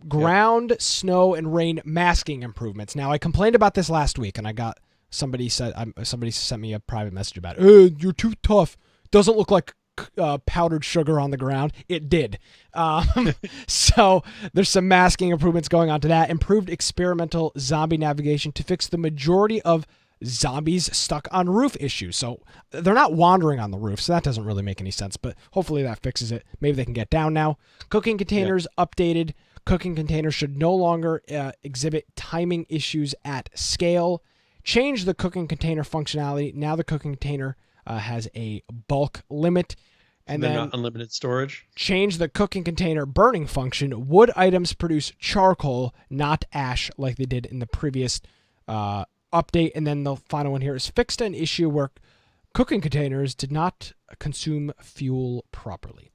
Ground, snow, and rain masking improvements. Now, I complained about this last week, and I got somebody sent me a private message about it. You're too tough. Doesn't look like powdered sugar on the ground. It did. So there's some masking improvements going on to that. Improved experimental zombie navigation to fix the majority of zombies stuck on roof issues. So they're not wandering on the roof, so that doesn't really make any sense, but hopefully that fixes it. Maybe they can get down now. Cooking containers updated. Cooking containers should no longer exhibit timing issues at scale. Change the cooking container functionality. Now the cooking container has a bulk limit. And then not unlimited storage. Change the cooking container burning function. Wood items produce charcoal, not ash, like they did in the previous update. And then the final one here is fixed an issue where cooking containers did not consume fuel properly.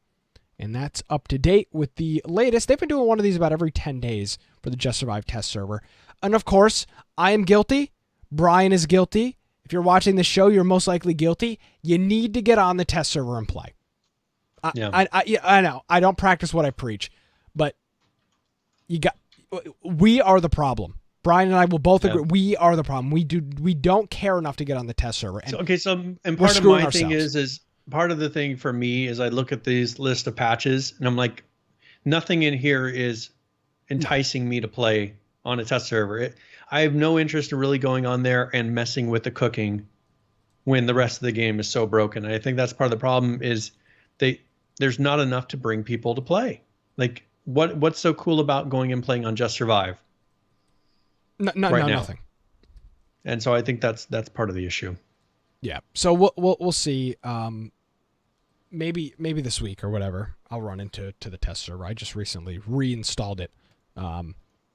And that's up to date with the latest. They've been doing one of these about every 10 days for the Just Survive test server. And of course, I am guilty. Brian is guilty. If you're watching the show, you're most likely guilty. You need to get on the test server and play. I know. I don't practice what I preach, but we are the problem. Brian and I will both agree. We are the problem. We don't care enough to get on the test server. And and part of my thing is part of the thing for me is I look at these list of patches and I'm like, nothing in here is enticing me to play on a test server. I have no interest in really going on there and messing with the cooking when the rest of the game is so broken. And I think that's part of the problem is there's not enough to bring people to play. Like what's so cool about going and playing on Just Survive? Nothing. And so I think that's part of the issue. Yeah. So we'll see. Maybe this week or whatever, I'll run into the test server. I just recently reinstalled it.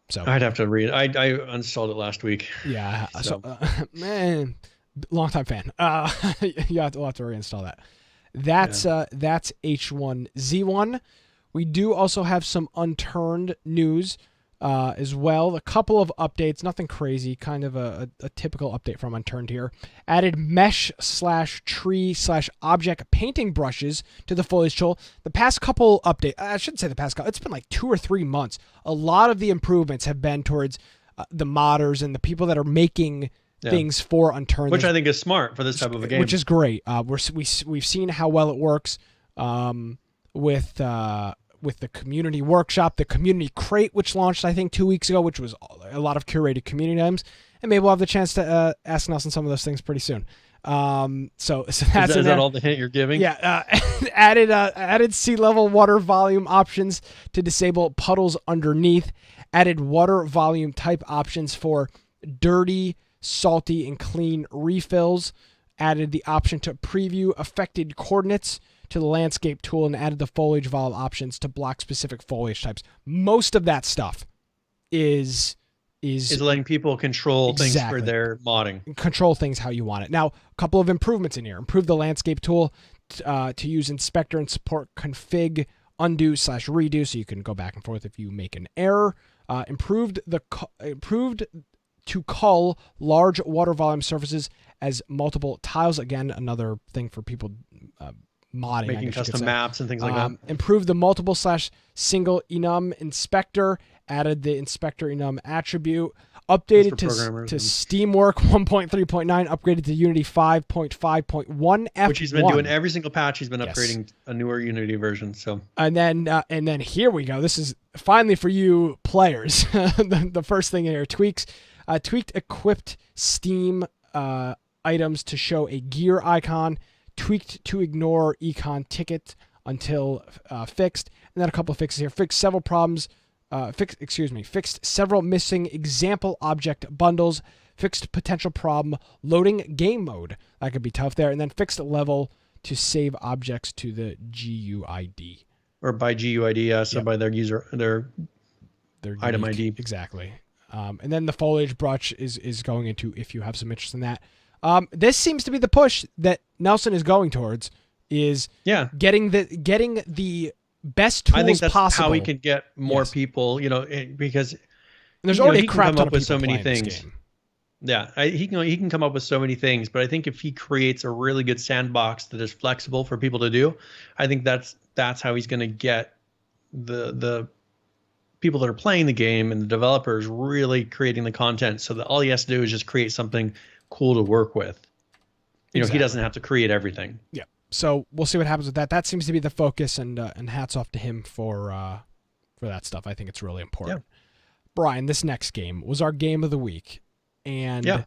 So I'd have to I uninstalled it last week. Yeah. So man, longtime fan. We'll have to reinstall that. That's H1Z1. We do also have some Unturned news as well. A couple of updates, nothing crazy, kind of a typical update from Unturned here. Added mesh/tree/object painting brushes to the foliage tool. The past couple updates, I shouldn't say the past couple, it's been like 2 or 3 months. A lot of the improvements have been towards the modders and the people that are making things for Unturned, which I think is smart for this type of a game, which is great. We've seen how well it works with the community workshop, the community crate, which launched I think 2 weeks ago, which was a lot of curated community items, and maybe we'll have the chance to ask Nelson some of those things pretty soon. So that's is that all the hint you're giving? Yeah. Added sea level water volume options to disable puddles underneath. Added water volume type options for dirty, salty, and clean refills. Added the option to preview affected coordinates to the landscape tool, and added the foliage volume options to block specific foliage types. Most of that stuff is letting people control things for their modding. Control things how you want it. Now, a couple of improvements in here. Improve the landscape tool to use inspector and support config undo/redo, so you can go back and forth if you make an error. Improved to cull large water volume surfaces as multiple tiles. Again, another thing for people modding, making custom maps and things like that. Improved the multiple/single enum inspector. Added the inspector enum attribute. Updated programmers to and- Steamwork 1.3.9, upgraded to Unity 5.5.1 F1. which he's been doing every single patch. He's been Yes. upgrading a newer Unity version. So And then here we go. This is finally for you players. the first thing here, tweaked equipped Steam items to show a gear icon, tweaked to ignore econ ticket until fixed, and then a couple of fixes here. Fixed several problems. Fixed several missing example object bundles. Fixed potential problem loading game mode. That could be tough there. And then fixed level to save objects to the GUID. or by GUID, so Yep. by their Their item unique- ID. Exactly. And then the foliage brush is going into, if you have some interest in that. This seems to be the push that Nelson is going towards, is Yeah. getting the best tools I think that's possible. how we can get more Yes. people, because And there's you know, already he a can crap come ton up of with people so many playing this things. game. yeah, he can come up with so many things. But I think if he creates a really good sandbox that is flexible for people to do, I think that's how he's going to get the people that are playing the game and the developers really creating the content, so that all he has to do is just create something cool to work with. He Exactly. doesn't have to create everything. Yeah. So we'll see what happens with that. That seems to be the focus, and hats off to him for that stuff. I think it's really important. Yeah. Brian, this next game was our game of the week, and Yeah.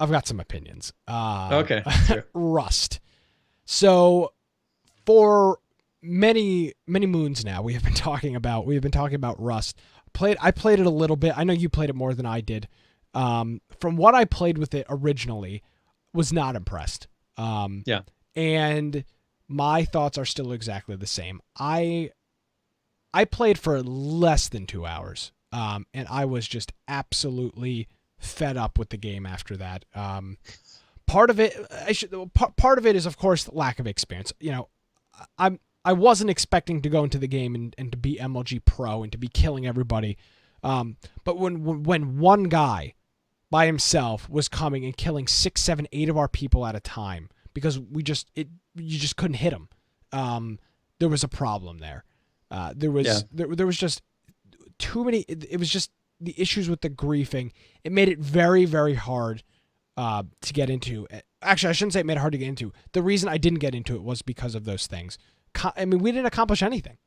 I've got some opinions. Okay. Sure. Rust. So for many moons now, we have been talking about Rust. I played it a little bit. I know you played it more than I did. From what I played with it originally, was not impressed. Yeah. And my thoughts are still exactly the same. I played for less than 2 hours, and I was just absolutely fed up with the game after that. Part of it is, of course, lack of experience. I wasn't expecting to go into the game and to be MLG Pro and to be killing everybody. But when one guy by himself was coming and killing 6, 7, 8 of our people at a time, because you just couldn't hit him. There was a problem there. There was just too many. It was just the issues with the griefing. It made it very, very hard to get into. Actually, I shouldn't say it made it hard to get into. The reason I didn't get into it was because of those things. I mean, we didn't accomplish anything.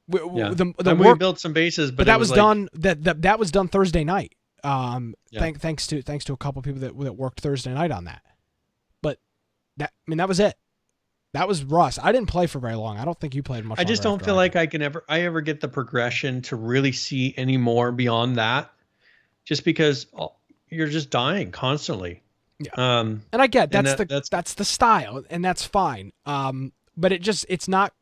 Yeah. The And work, we built some bases, but that was like, done. That was done Thursday night. Yeah. Thanks to a couple people that worked Thursday night on that. But that was it. That was Rust. I didn't play for very long. I don't think you played much. I just longer don't after feel I like did. I ever get the progression to really see any more beyond that, just because you're just dying constantly. Yeah. And I get and that's the style, and that's fine. But it's not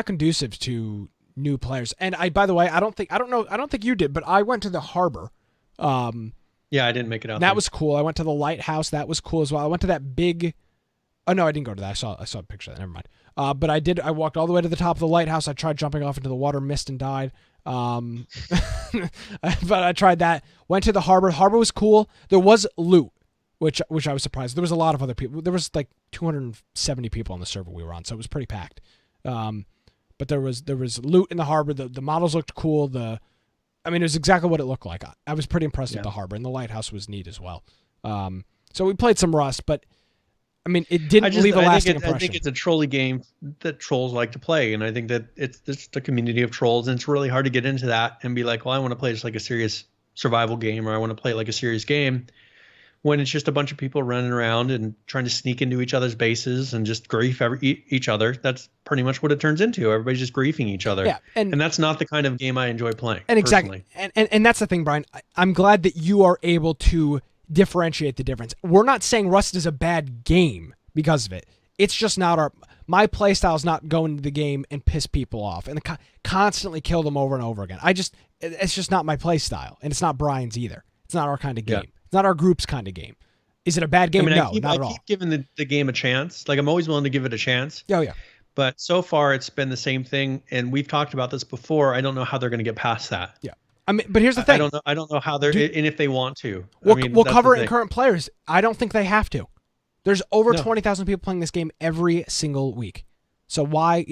conducive to new players. And by the way, I don't think you did, but I went to the harbor. yeah, I didn't make it out. That there. was cool. I went to the lighthouse. That was cool as well. I went to that big. Oh no, I didn't go to that. I saw a picture of that. Never mind. But I did. I walked all the way to the top of the lighthouse. I tried jumping off into the water, missed and died. But I tried that. Went to the harbor. Harbor was cool. There was loot, which I was surprised. There was a lot of other people. There was like 270 people on the server we were on, so it was pretty packed. But there was loot in the harbor. The models looked cool. It was exactly what it looked like. I was pretty impressed with the harbor, and the lighthouse was neat as well. So we played some Rust, but I mean, it didn't leave a lasting impression. I think it's a trolley game that trolls like to play, and I think that it's the community of trolls, and it's really hard to get into that and be like, well, I want to play just like a serious survival game, or I want to play like a serious game, when it's just a bunch of people running around and trying to sneak into each other's bases and just grief each other. That's pretty much what it turns into. Everybody's just griefing each other. Yeah, and that's not the kind of game I enjoy playing. And exactly, and that's the thing, Brian. I'm glad that you are able to differentiate the difference. We're not saying Rust is a bad game because of it. It's just not my play style is not going to the game and piss people off and constantly kill them over and over again. It's just not my play style, and it's not Brian's either. It's not our kind of game. Yeah. It's not our group's kind of game. Is it a bad game? No, not at all. I keep giving the game a chance. Like, I'm always willing to give it a chance. Oh yeah. But so far it's been the same thing, and we've talked about this before. I don't know how they're going to get past that. Yeah. I mean, but here's the thing. I don't know how they're, and if they want to. We'll cover it in current players. I don't think they have to. There's over 20,000 people playing this game every single week. So why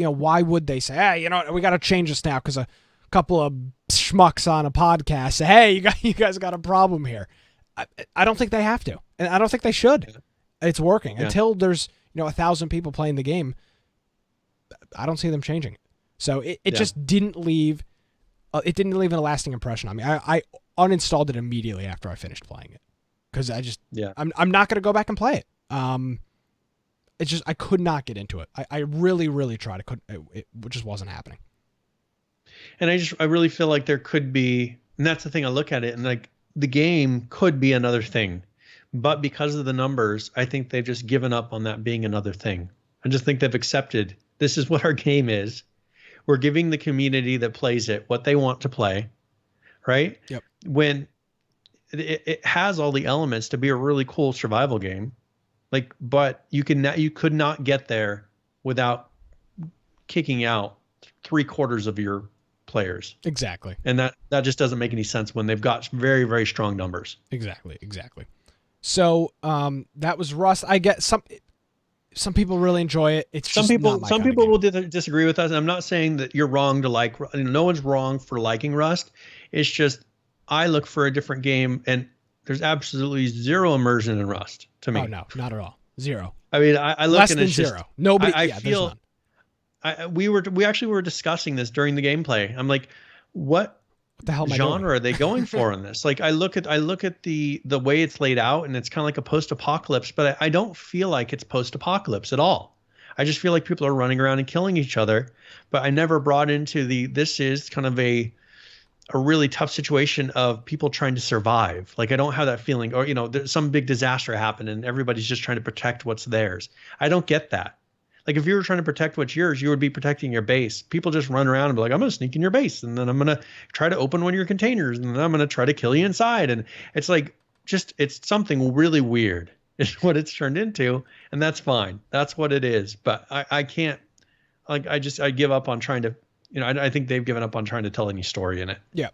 would they say, hey, we got to change this now because a couple of schmucks on a podcast say, hey, you guys got a problem here. I don't think they have to, and I don't think they should. Yeah. It's working Yeah. until there's 1,000 people playing the game. I don't see them changing it. So it just didn't leave. It didn't leave a lasting impression on me. I uninstalled it immediately after I finished playing it because I'm not going to go back and play it. It's just I could not get into it. I really, really tried. It just wasn't happening. And I really feel like there could be, and that's the thing, I look at it and like the game could be another thing, but because of the numbers, I think they've just given up on that being another thing. I just think they've accepted this is what our game is. We're giving the community that plays it what they want to play, right? Yep. When it has all the elements to be a really cool survival game, like, but you could not get there without kicking out 3/4 of your players. Exactly. And that just doesn't make any sense when they've got very, very strong numbers. Exactly. So that was Rust. I get some people really enjoy it. It's just some people will disagree with us. And I'm not saying that you're wrong to like. No one's wrong for liking Rust. It's just I look for a different game, and there's absolutely zero immersion in Rust to me. Oh no, not at all. Zero. I mean, I look less and than it's zero. Just, Nobody. I feel. We actually were discussing this during the gameplay. I'm like, what the hell genre are they going for in this? Like, I look at the way it's laid out, and it's kind of like a post-apocalypse, but I don't feel like it's post-apocalypse at all. I just feel like people are running around and killing each other, but I never brought into this is kind of a really tough situation of people trying to survive. Like, I don't have that feeling, or there's some big disaster happened and everybody's just trying to protect what's theirs. I don't get that. Like, if you were trying to protect what's yours, you would be protecting your base. People just run around and be like, I'm going to sneak in your base, and then I'm going to try to open one of your containers, and then I'm going to try to kill you inside. And it's like, it's something really weird is what it's turned into, and that's fine. That's what it is. But I can't, like, I give up on trying to, I think they've given up on trying to tell any story in it. Yeah.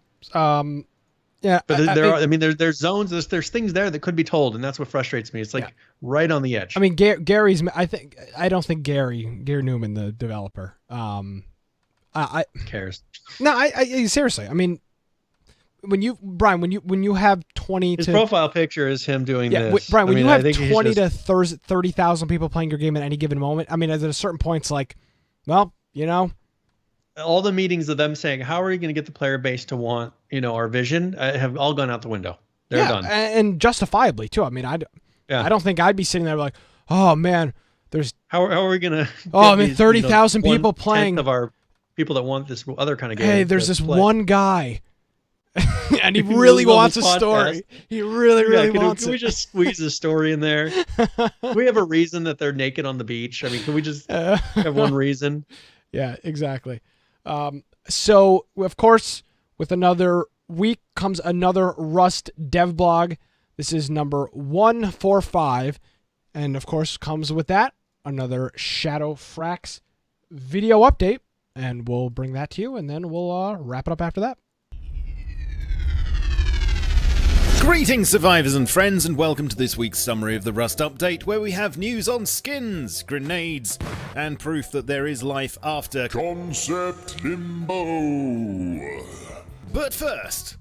Yeah. But there's zones, there's things there that could be told, and that's what frustrates me. It's like right on the edge. I mean, Gary's. I don't think Gary Newman, the developer. Cares. No, I seriously. I mean, when you have 20 his to profile picture is him doing this. Brian, when you have 20 to 30,000 people playing your game at any given moment, I mean, at a certain point, it's like, well, all the meetings of them saying, how are you going to get the player base to want, our vision, have all gone out the window. They're done. And justifiably too. I mean, I don't think I'd be sitting there like, oh man, there's how are we going to? Oh, I mean, 30,000 people playing of our people that want this other kind of game. Hey, there's this one guy, and he really wants a story. He really wants it. Can we just squeeze a story in there? Can we have a reason that they're naked on the beach? I mean, can we just have one reason? Yeah, exactly. So, of course, with another week comes another Rust dev blog. This is number 145. And, of course, comes with that another Shadow Frax video update. And we'll bring that to you, and then we'll wrap it up after that. Greetings, survivors and friends, and welcome to this week's summary of the Rust update, where we have news on skins, grenades, and proof that there is life after Concept Limbo. But first,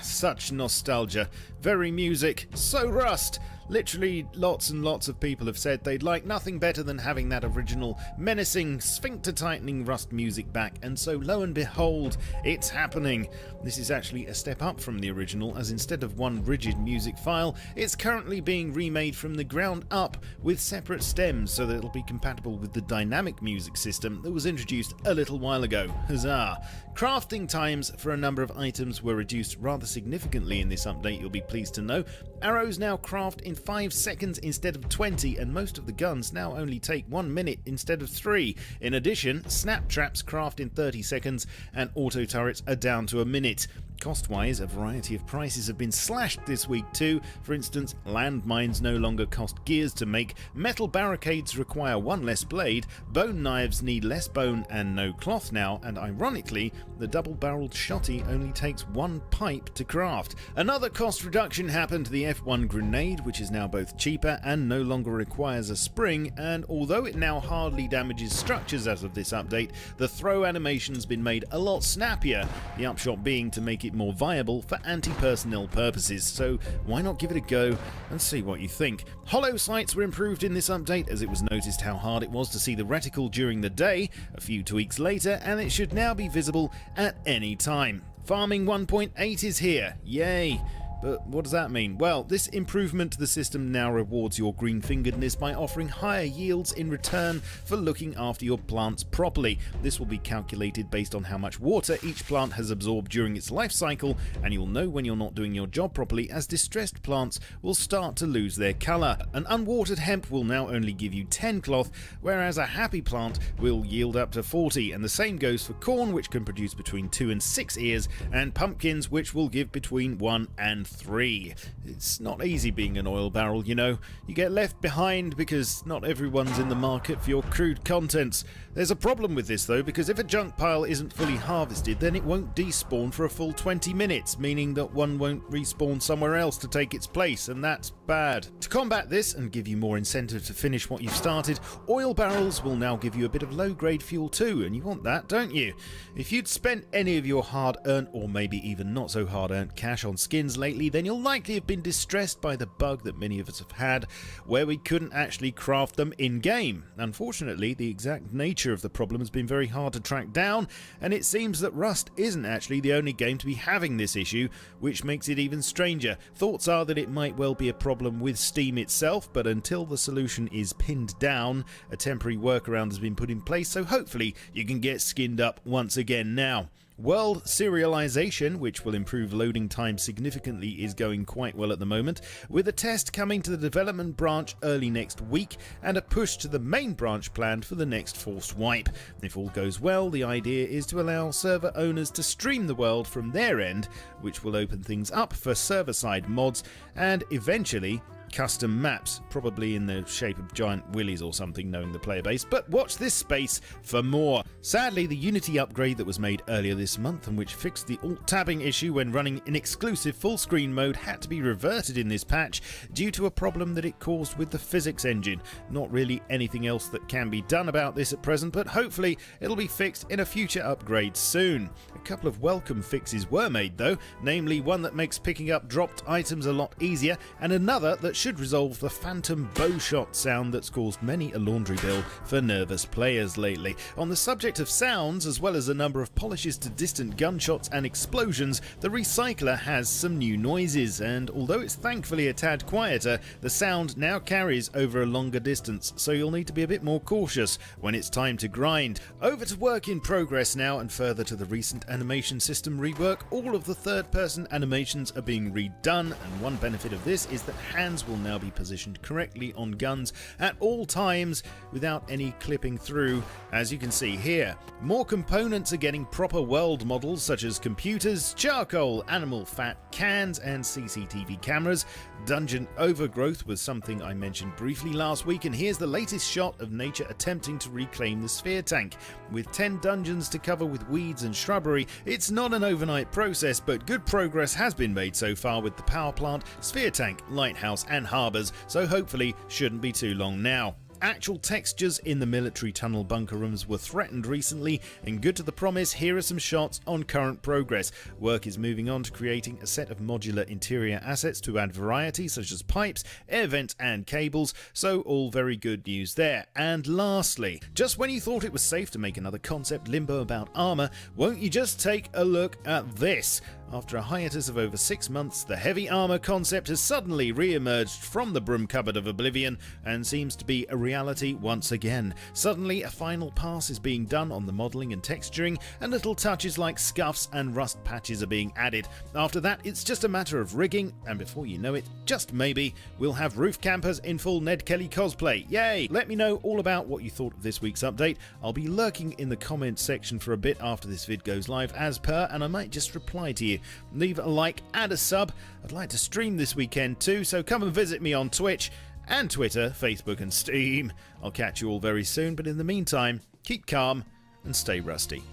such nostalgia, very music, so Rust. Literally, lots and lots of people have said they'd like nothing better than having that original, menacing, sphincter-tightening Rust music back, and so lo and behold, it's happening. This is actually a step up from the original, as instead of one rigid music file, it's currently being remade from the ground up with separate stems so that it'll be compatible with the dynamic music system that was introduced a little while ago. Huzzah! Crafting times for a number of items were reduced rather significantly in this update, you'll be pleased to know. Arrows now craft in 5 seconds instead of 20, and most of the guns now only take 1 minute instead of 3. In addition, snap traps craft in 30 seconds, and auto turrets are down to a minute. Cost-wise, a variety of prices have been slashed this week too. For instance, landmines no longer cost gears to make, metal barricades require one less blade, bone knives need less bone and no cloth now, and ironically, the double-barreled shotty only takes one pipe to craft. Another cost reduction happened to the F1 grenade, which is now both cheaper and no longer requires a spring, and although it now hardly damages structures as of this update, the throw animation's been made a lot snappier, the upshot being to make it more viable for anti-personnel purposes, so why not give it a go and see what you think. Hollow sights were improved in this update, as it was noticed how hard it was to see the reticle during the day. A few tweaks later, and it should now be visible at any time. Farming 1.8 is here, yay! But what does that mean? Well, this improvement to the system now rewards your green-fingeredness by offering higher yields in return for looking after your plants properly. This will be calculated based on how much water each plant has absorbed during its life cycle, and you'll know when you're not doing your job properly, as distressed plants will start to lose their colour. An unwatered hemp will now only give you 10 cloth, whereas a happy plant will yield up to 40, and the same goes for corn, which can produce between 2 and 6 ears, and pumpkins, which will give between 1 and 3. It's not easy being an oil barrel, you know. You get left behind because not everyone's in the market for your crude contents. There's a problem with this though, because if a junk pile isn't fully harvested, then it won't despawn for a full 20 minutes, meaning that one won't respawn somewhere else to take its place, and that's bad. To combat this and give you more incentive to finish what you've started, oil barrels will now give you a bit of low-grade fuel too, and you want that, don't you? If you'd spent any of your hard-earned, or maybe even not so hard-earned cash on skins lately, then you'll likely have been distressed by the bug that many of us have had, where we couldn't actually craft them in-game. Unfortunately, the exact nature of the problem has been very hard to track down, and it seems that Rust isn't actually the only game to be having this issue, which makes it even stranger. Thoughts are that it might well be a problem with Steam itself, but until the solution is pinned down, a temporary workaround has been put in place, so hopefully you can get skinned up once again now. World serialization, which will improve loading time significantly, is going quite well at the moment, with a test coming to the development branch early next week and a push to the main branch planned for the next forced wipe. If all goes well, the idea is to allow server owners to stream the world from their end, which will open things up for server-side mods and eventually custom maps, probably in the shape of giant willies or something, knowing the player base, but watch this space for more. Sadly, the Unity upgrade that was made earlier this month and which fixed the alt-tabbing issue when running in exclusive full-screen mode had to be reverted in this patch due to a problem that it caused with the physics engine. Not really anything else that can be done about this at present, but hopefully it'll be fixed in a future upgrade soon. A couple of welcome fixes were made though, namely one that makes picking up dropped items a lot easier, and another that should resolve the phantom bowshot sound that's caused many a laundry bill for nervous players lately. On the subject of sounds, as well as a number of polishes to distant gunshots and explosions, the recycler has some new noises, and although it's thankfully a tad quieter, the sound now carries over a longer distance, so you'll need to be a bit more cautious when it's time to grind. Over to work in progress now, and further to the recent animation system rework, all of the third-person animations are being redone, and one benefit of this is that hands will now be positioned correctly on guns at all times without any clipping through, as you can see here. More components are getting proper world models such as computers, charcoal, animal fat cans and CCTV cameras. Dungeon overgrowth was something I mentioned briefly last week, and here's the latest shot of nature attempting to reclaim the sphere tank. With 10 dungeons to cover with weeds and shrubbery, it's not an overnight process, but good progress has been made so far with the power plant, sphere tank, lighthouse and harbours, so hopefully shouldn't be too long now. Actual textures in the military tunnel bunker rooms were threatened recently, and good to the promise, here are some shots on current progress. Work is moving on to creating a set of modular interior assets to add variety, such as pipes, air vents and cables, so all very good news there. And lastly, just when you thought it was safe to make another concept limbo about armour, won't you just take a look at this? After a hiatus of over 6 months, the heavy armour concept has suddenly re-emerged from the broom cupboard of oblivion and seems to be a reality once again. Suddenly, a final pass is being done on the modelling and texturing, and little touches like scuffs and rust patches are being added. After that, it's just a matter of rigging, and before you know it, just maybe, we'll have roof campers in full Ned Kelly cosplay. Yay! Let me know all about what you thought of this week's update. I'll be lurking in the comments section for a bit after this vid goes live as per, and I might just reply to you. you. Leave a like and a sub. I'd like to stream this weekend too, so come and visit me on Twitch and Twitter, Facebook and Steam. I'll catch you all very soon, but in the meantime, keep calm and stay rusty.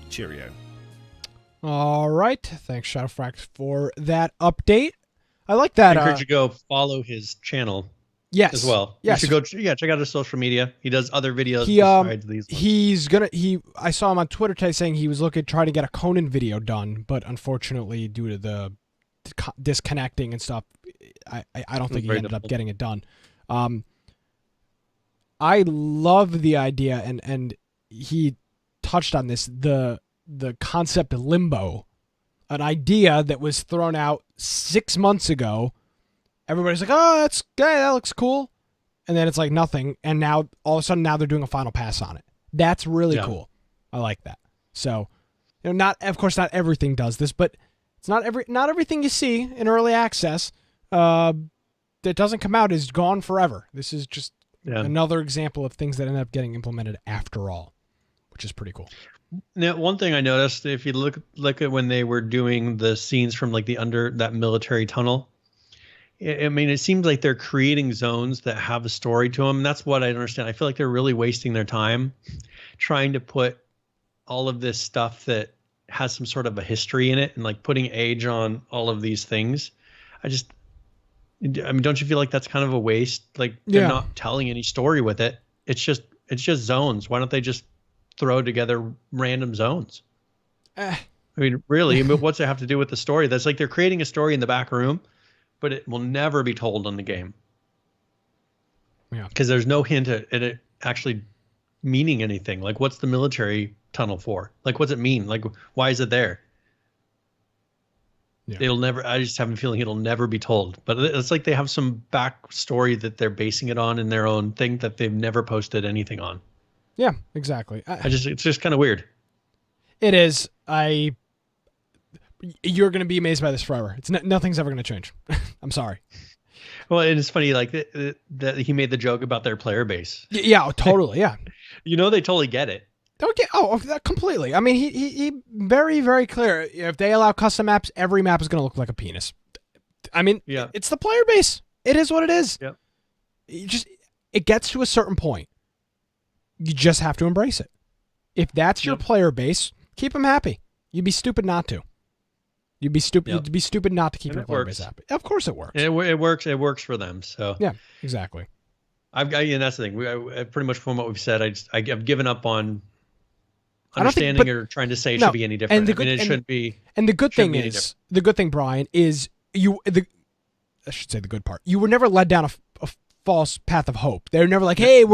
Cheerio. All right. Thanks, Shadowfrax, for that update. I like that. I encourage you to go follow his channel. Yes. As well. Yes. You should go check out his social media. He does other videos besides these ones. I saw him on Twitter today saying he was trying to get a Conan video done, but unfortunately due to the disconnecting and stuff, I don't think he ended up getting it done. I love the idea, and he touched on this, the concept of limbo, an idea that was thrown out 6 months ago. Everybody's like, oh, that's good, that looks cool. And then it's like nothing. And now, all of a sudden, now they're doing a final pass on it. That's really cool. I like that. So, of course, not everything does this, but it's not everything you see in early access that doesn't come out is gone forever. This is just another example of things that end up getting implemented after all, which is pretty cool. Now, one thing I noticed, if you look at when they were doing the scenes from like that military tunnel, I mean, it seems like they're creating zones that have a story to them. And that's what I understand. I feel like they're really wasting their time trying to put all of this stuff that has some sort of a history in it and like putting age on all of these things. I mean, don't you feel like that's kind of a waste? Like they're not telling any story with it. It's just zones. Why don't they just throw together random zones? I mean, really, but what's it have to do with the story? That's like they're creating a story in the back room, but it will never be told in the game. Yeah. Because there's no hint at it actually meaning anything. Like, what's the military tunnel for? Like, what's it mean? Like, why is it there? Yeah. I just have a feeling it'll never be told. But it's like they have some backstory that they're basing it on in their own thing that they've never posted anything on. Yeah, exactly. It's just kind of weird. It is. You're going to be amazed by this forever. Nothing's ever going to change. I'm sorry. Well, and it's funny, like that he made the joke about their player base. Yeah, totally. Yeah. They totally get it. Okay. Oh, completely. I mean, he very, very clear. If they allow custom maps, every map is going to look like a penis. I mean, it's the player base. It is what it is. Yeah. It gets to a certain point. You just have to embrace it. If that's your player base, keep them happy. You'd be stupid not to. You'd be stupid. You'd be stupid not to keep your player base happy. Of course, it works. It works. It works for them. So yeah, exactly. And that's the thing. I pretty much from what we've said, I've given up on understanding or trying to say it should be any different. It shouldn't be. And the good thing is, Brian, is I should say the good part. You were never led down a false path of hope. They're never like, hey,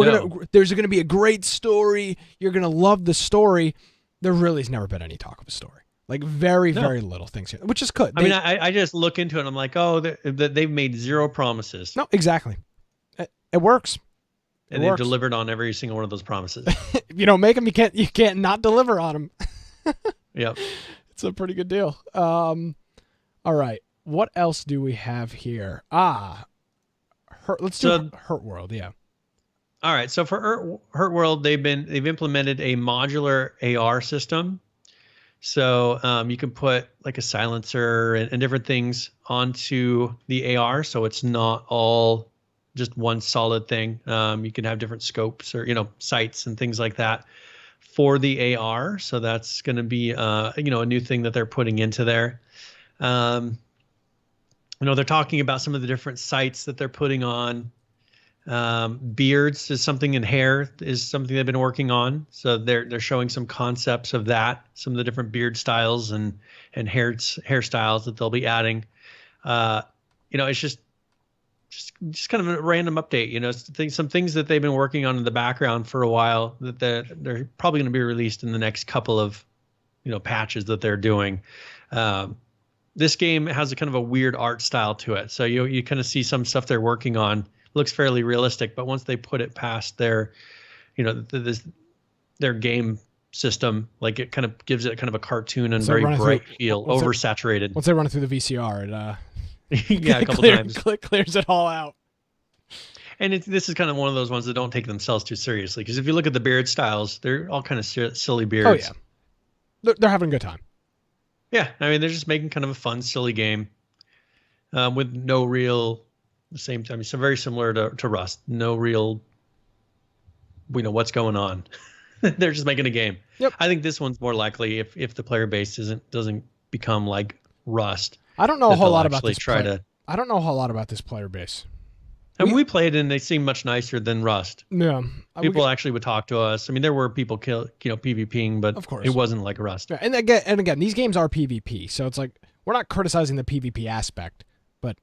there's going to be a great story. You're going to love the story. There really has never been any talk of a story. Like very little things here, which is good. I just look into it and I'm like, oh, they've made zero promises. No, exactly. It works. And they've delivered on every single one of those promises. If you don't make them, you can't not deliver on them. Yep. It's a pretty good deal. All right. What else do we have here? Let's do Hurt World. Yeah. All right. So for Hurt World, they've implemented a modular AR system. So you can put like a silencer and different things onto the AR, so it's not all just one solid thing. You can have different scopes or sights and things like that for the AR. So that's going to be a new thing that they're putting into there. They're talking about some of the different sights that they're putting on. Beards is something, and hair is something they've been working on. So they're showing some concepts of that, some of the different beard styles and hairstyles that they'll be adding. It's just kind of a random update. Some things that they've been working on in the background for a while that they're probably going to be released in the next couple of patches that they're doing. This game has a kind of a weird art style to it. So you kind of see some stuff they're working on. Looks fairly realistic, but once they put it past their game system, like it kind of gives it kind of a cartoon and very bright feel, oversaturated. Once they run it through the VCR, a couple times, clears it all out. And this is kind of one of those ones that don't take themselves too seriously, because if you look at the beard styles, they're all kind of silly beards. Oh yeah, they're having a good time. Yeah, I mean, they're just making kind of a fun, silly game with no real, the same time. So very similar to Rust. No real, we know what's going on. They're just making a game. Yep. I think this one's more likely if the player base doesn't become like Rust. I don't know a whole lot about this. I don't know a whole lot about this player base. And we played and they seem much nicer than Rust. Yeah. People actually would talk to us. I mean, there were people PvPing, but of course it wasn't like Rust. Yeah, and again, these games are PvP, so it's like we're not criticizing the PvP aspect, but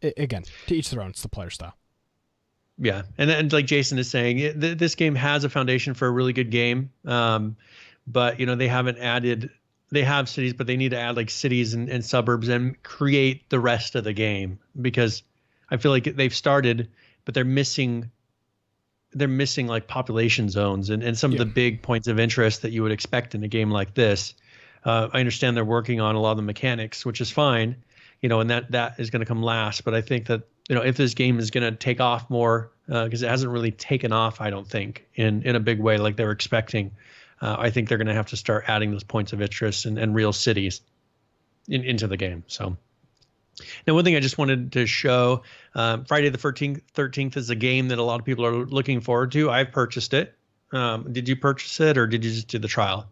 again, to each their own. It's the player style. Yeah, and like Jason is saying, this game has a foundation for a really good game, but they haven't added. They have cities, but they need to add like cities and suburbs and create the rest of the game, because I feel like they've started, but they're missing like population zones and some of the big points of interest that you would expect in a game like this. I understand they're working on a lot of the mechanics, which is fine, and that is going to come last. But I think that, if this game is going to take off more, because it hasn't really taken off, I don't think, in a big way like they were expecting. I think they're going to have to start adding those points of interest and real cities into the game. So now, one thing I just wanted to show, Friday the 13th is a game that a lot of people are looking forward to. I've purchased it. Did you purchase it, or did you just do the trial?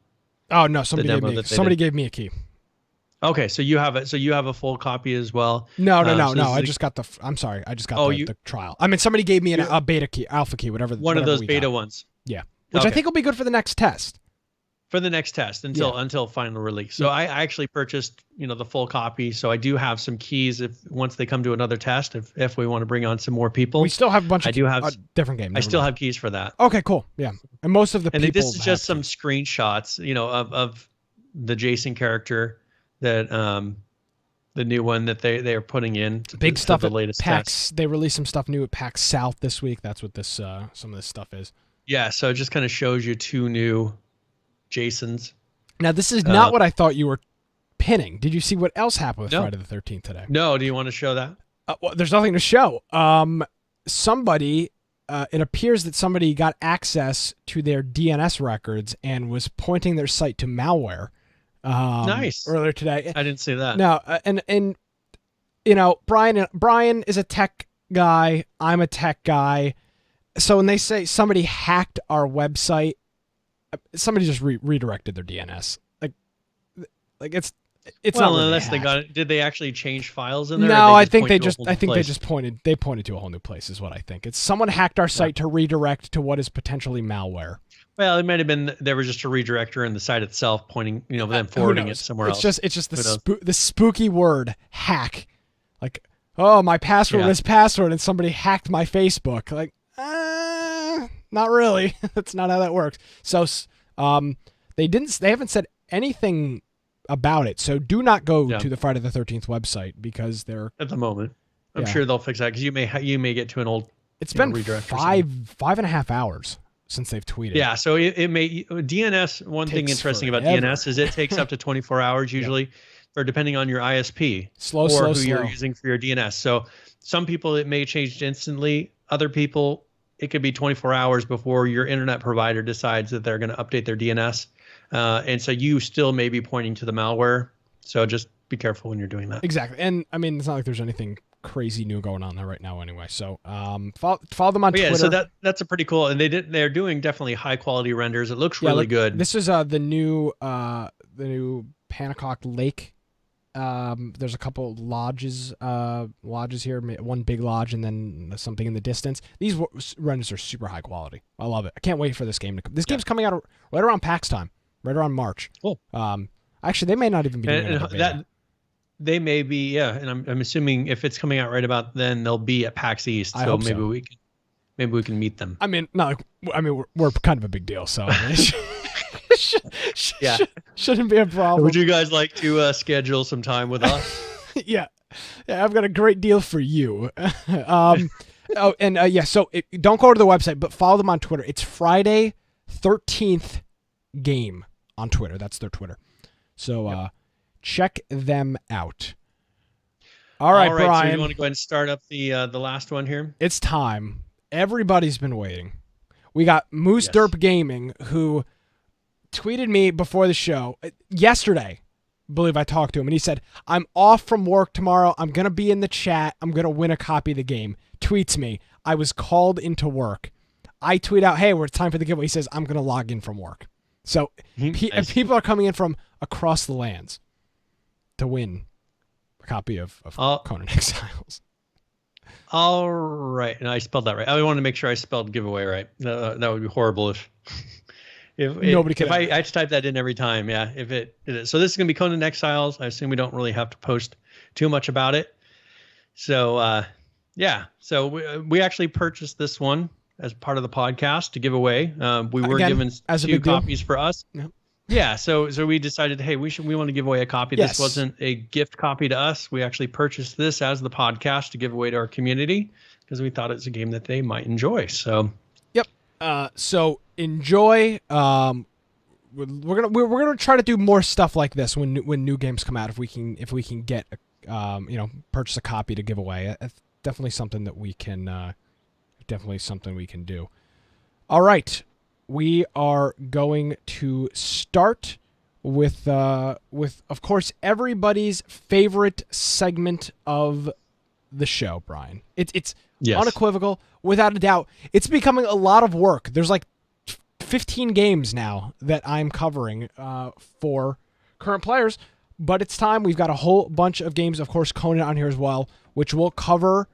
Oh, no, somebody gave me a key. Okay, so you have it. So you have a full copy as well. No. I just got the the trial. I mean, somebody gave me a beta key, alpha key, whatever. One of those beta ones. Yeah, which I think will be good for the next test. For the next test until final release. So I actually purchased the full copy. So I do have some keys once they come to another test. If we want to bring on some more people, we still have a bunch of different games. I still have keys for that. Okay, cool. Yeah, and most of the people. This is just some screenshots, of the Jason character that the new one that they are putting in. Big stuff the latest PAX. test. They released some stuff new at PAX South this week. That's what this some of this stuff is. Yeah, so it just kind of shows you two new Jasons. Now, this is not what I thought you were pinning. Did you see what else happened with Friday the 13th today? No, do you want to show that? Well, there's nothing to show. Somebody, it appears that somebody got access to their DNS records and was pointing their site to malware. Nice. Earlier today. I didn't see that. No, and Brian is a tech guy. I'm a tech guy. So when they say somebody hacked our website, somebody just redirected their DNS. Like it's well, not really unless they got it. Did they actually change files in there? No, I think they just pointed to a whole new place is what I think. It's someone hacked our site to redirect to what is potentially malware. Well, it might have been there was just a redirector in the site itself pointing, then forwarding it somewhere else. It's just the spooky word hack. Like, oh, my password is password and somebody hacked my Facebook. Like, not really. That's not how that works. So they haven't said anything about it. So do not go to the Friday the 13th website because they're at the moment. I'm sure they'll fix that because you may get to an old. It's been 5.5 hours since they've tweeted. Yeah, so it may DNS. One thing interesting about DNS is it takes up to 24 hours usually, or depending on your ISP or who you're using for your DNS. So some people it may change instantly. Other people it could be 24 hours before your internet provider decides that they're going to update their DNS. And so you still may be pointing to the malware. So just be careful when you're doing that. Exactly. And I mean, it's not like there's anything crazy new going on there right now anyway. So follow them on Twitter. Yeah, so that's a pretty cool. And they're doing definitely high quality renders. It looks really good. This is the new Panacock Lake. There's a couple lodges here, one big lodge and then something in the distance. These renders are super high quality. I love it. I can't wait for this game to come. This game's coming out right around PAX time, right around March. Cool. Actually, they may not even be doing it. They may be, and I'm assuming if it's coming out right about then, they'll be at PAX East. So maybe we can meet them. I mean, we're kind of a big deal, so shouldn't be a problem. Would you guys like to schedule some time with us? Yeah, I've got a great deal for you. So don't go to the website, but follow them on Twitter. It's Friday 13th Game on Twitter. That's their Twitter. So check them out. All right, Brian. So you want to go ahead and start up the last one here? It's time. Everybody's been waiting. We got Moose Derp Gaming, who tweeted me before the show yesterday believe I talked to him, and he said, I'm off from work tomorrow. I'm going to be in the chat. I'm going to win a copy of the game. Tweets me, I was called into work. I tweet out, hey, it's time for the giveaway. He says, I'm going to log in from work. So if people are coming in from across the lands to win a copy of Conan Exiles. All right. And I spelled that right. I wanted to make sure I spelled giveaway right. That would be horrible if nobody could. If I had to type that in every time. Yeah. So this is going to be Conan Exiles. I assume we don't really have to post too much about it. So, yeah. So we actually purchased this one as part of the podcast to give away. We were given as 2 copies for us. Yep. Yeah. So we decided, hey, we want to give away a copy. Yes. This wasn't a gift copy to us. We actually purchased this as the podcast to give away to our community because we thought it's a game that they might enjoy. So, yep. So enjoy. We're gonna try to do more stuff like this when new games come out. If we can get purchase a copy to give away. It's definitely something that we can. Definitely something we can do. All right. We are going to start with of course everybody's favorite segment of the show, Brian. It's yes. Unequivocal, without a doubt. It's becoming a lot of work. There's like 15 games now that I'm covering for current players, but it's time. We've got a whole bunch of games, of course, Conan on here as well, which we'll cover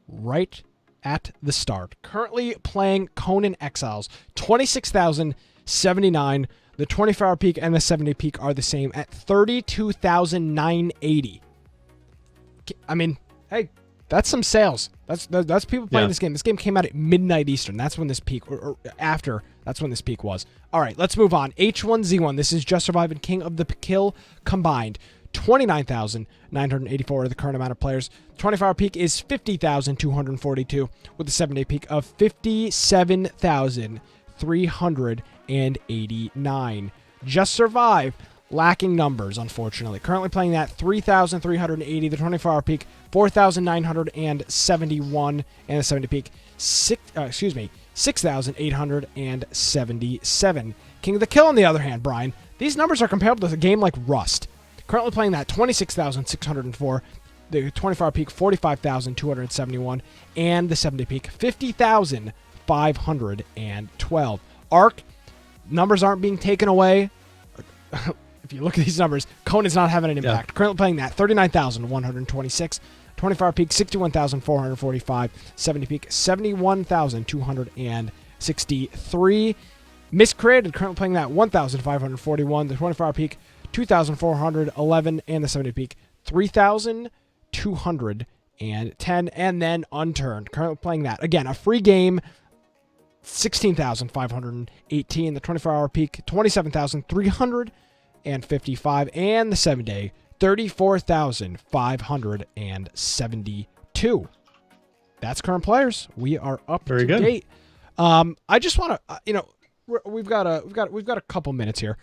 right at the start. Currently playing Conan Exiles, 26,079. The 24-hour peak and the 7-day peak are the same at 32,980. I mean, hey, that's some sales. That's people playing this game. This game came out at midnight Eastern. That's when this peak, or after, that's when this peak was. All right, let's move on. H1Z1. This is Just Survive and King of the Kill combined. 29,984 are the current amount of players. 24-hour peak is 50,242 with a 7-day peak of 57,389. Just Survive, lacking numbers, unfortunately. Currently playing that 3,380. The 24-hour peak, 4,971, and the 7-day peak, 6,877. King of the Kill, on the other hand, Brian, these numbers are comparable to a game like Rust. Currently playing that 26,604, the 24-hour peak 45,271, and the 7-day peak 50,512. Arc, numbers aren't being taken away. If you look at these numbers, Conan's not having an impact. Yeah. Currently playing that 39,126, 24-hour peak 61,445, 7-day peak 71,263. Miscreated, currently playing that 1,541, the 24-hour peak 2,411, and the 7-day peak 3,210, and then Unturned. Currently playing that. Again, a free game, 16,518. The 24-hour peak, 27,355, and the 7-day, 34,572. That's current players. We are up Very to good. date. I just want to, we've got a couple minutes here.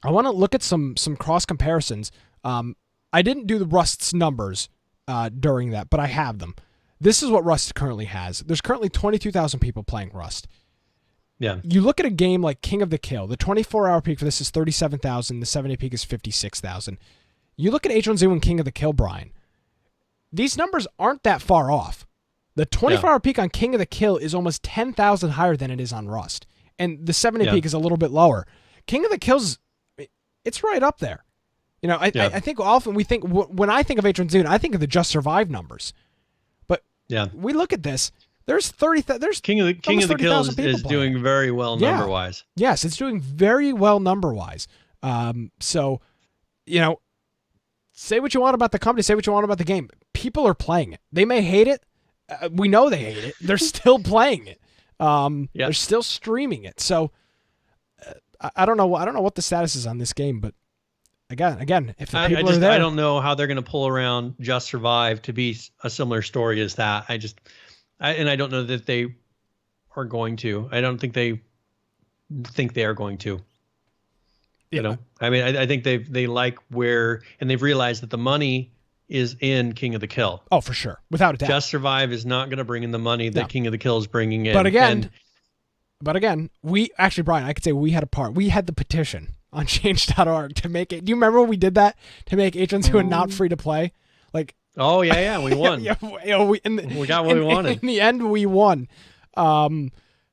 I want to look at some cross comparisons. I didn't do the Rust's numbers during that, but I have them. This is what Rust currently has. There's currently 22,000 people playing Rust. Yeah. You look at a game like King of the Kill. The 24-hour peak for this is 37,000. The 7-day peak is 56,000. You look at H1Z1 King of the Kill, Brian. These numbers aren't that far off. The 24-hour peak on King of the Kill is almost 10,000 higher than it is on Rust. And the 7-day peak is a little bit lower. King of the Kill's, it's right up there. I think often we think, when I think of H1Z1, I think of the Just Survive numbers. But we look at this, there's King of the Kill is doing very well number-wise. Yes, it's doing very well number-wise. So, say what you want about the company, say what you want about the game. People are playing it. They may hate it. We know they hate it. They're still playing it. They're still streaming it. So I don't know what the status is on this game, but again, if the people are there, I don't know how they're going to pull around Just Survive to be a similar story as that. I don't know that they are going to. I don't think they think they are going to. I think they like where, and they've realized that the money is in King of the Kill. Oh, for sure, without a doubt. Just Survive is not going to bring in the money that King of the Kill is bringing in. But again, we actually, Brian, I could say we had a part. We had the petition. on change.org to make it. Do you remember when we did that to make H1Z1 not free to play? Like, oh yeah, we won. yeah, we got what we wanted. In the end, we won.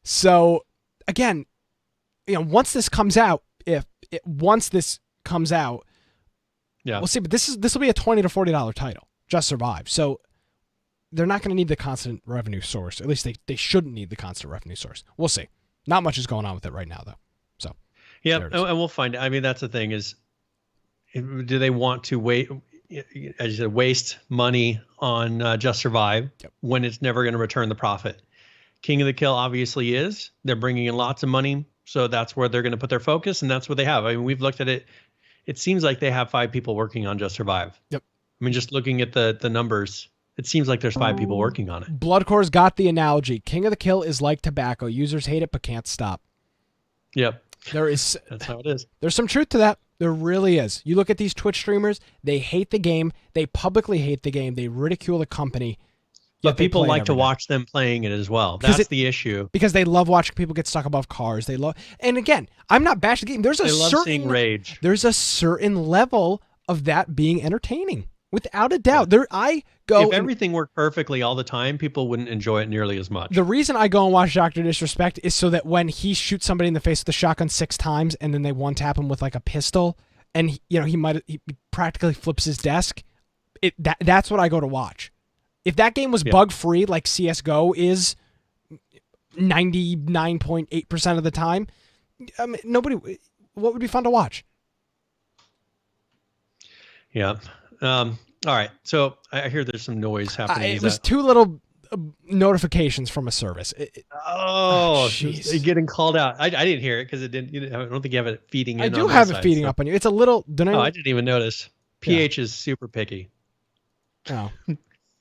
So again, once this comes out, once this comes out, yeah, we'll see. But this will be a $20 to $40 title, Just Survive. So they're not going to need the constant revenue source. At least they shouldn't need the constant revenue source. We'll see. Not much is going on with it right now, though. So yeah, and we'll find it. I mean, that's the thing is, do they want to wait, as you said, waste money on Just Survive when it's never going to return the profit? King of the Kill obviously is. They're bringing in lots of money, so that's where they're going to put their focus, and that's what they have. I mean, we've looked at it. It seems like they have 5 people working on Just Survive. Yep. I mean, just looking at the numbers, it seems like there's 5 people working on it. Bloodcore's got the analogy. King of the Kill is like tobacco. Users hate it but can't stop. Yep. That's how it is. There's some truth to that. There really is. You look at these Twitch streamers, they hate the game. They publicly hate the game. They ridicule the company. But people like to watch them playing it as well. That's the issue. Because they love watching people get stuck above cars. And again, I'm not bashing the game. They love seeing rage. There's a certain level of that being entertaining. Without a doubt. If everything worked perfectly all the time, people wouldn't enjoy it nearly as much. The reason I go and watch Dr. Disrespect is so that when he shoots somebody in the face with a shotgun 6 times and then they one-tap him with like a pistol and he practically flips his desk, that's what I go to watch. If that game was bug-free like CSGO is 99.8% of the time, I mean, what would be fun to watch? Yeah. All right. So I hear there's some noise happening. It was 2 little notifications from a service. Jeez. Getting called out. I didn't hear it because it didn't. I don't think you have it feeding in. I do have it feeding up on you. It's a little. I didn't even notice. PH is super picky. Oh,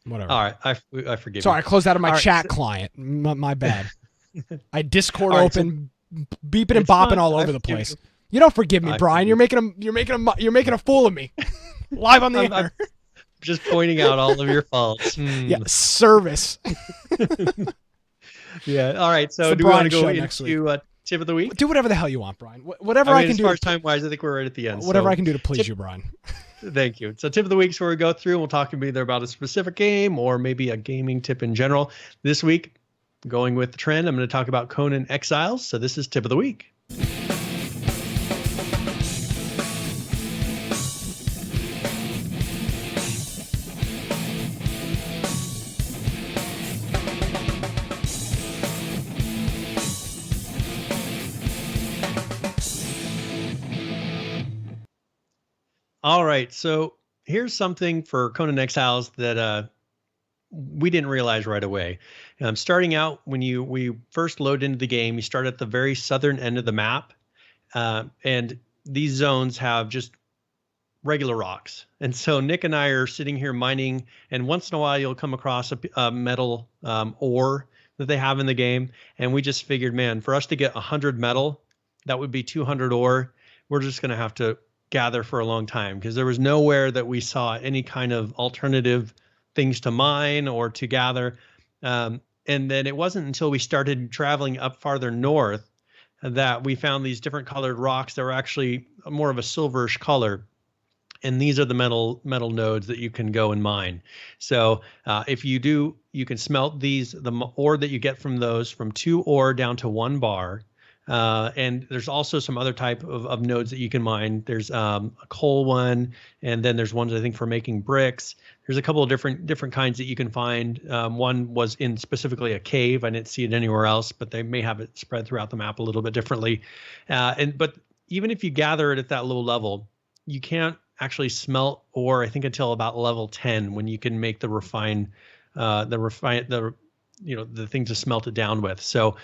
whatever. All right. I forgive you. Sorry, I closed out of my chat client. My bad. I Discord open, beeping and bopping all over the place. You don't forgive me, Brian. You're making a fool of me. Live on the air. I'm just pointing out all of your faults. Yeah, service. Yeah. All right. So do we want to go into tip of the week? Do whatever the hell you want, Brian. Whatever I can do. As far as time-wise, I think we're right at the end. Whatever I can do to please you, Brian. Thank you. So tip of the week is where we go through and we'll talk either about a specific game or maybe a gaming tip in general. This week, going with the trend, I'm going to talk about Conan Exiles. So this is tip of the week. All right, so here's something for Conan Exiles that we didn't realize right away. Starting out, when we first load into the game, you start at the very southern end of the map, and these zones have just regular rocks. And so Nick and I are sitting here mining, and once in a while you'll come across a metal ore that they have in the game, and we just figured, man, for us to get 100 metal, that would be 200 ore. We're just going to have to gather for a long time because there was nowhere that we saw any kind of alternative things to mine or to gather. And then it wasn't until we started traveling up farther north that we found these different colored rocks that were actually more of a silverish color. And these are the metal nodes that you can go and mine. So if you do, you can smelt the ore that you get from those from 2 ore down to 1 bar. And there's also some other type of nodes that you can mine. There's a coal one, and then there's ones I think for making bricks. There's a couple of different kinds that you can find. One was in specifically a cave. I didn't see it anywhere else, but they may have it spread throughout the map a little bit differently. But even if you gather it at that low level, you can't actually smelt ore, I think, until about level 10 when you can make the thing to smelt it down with. So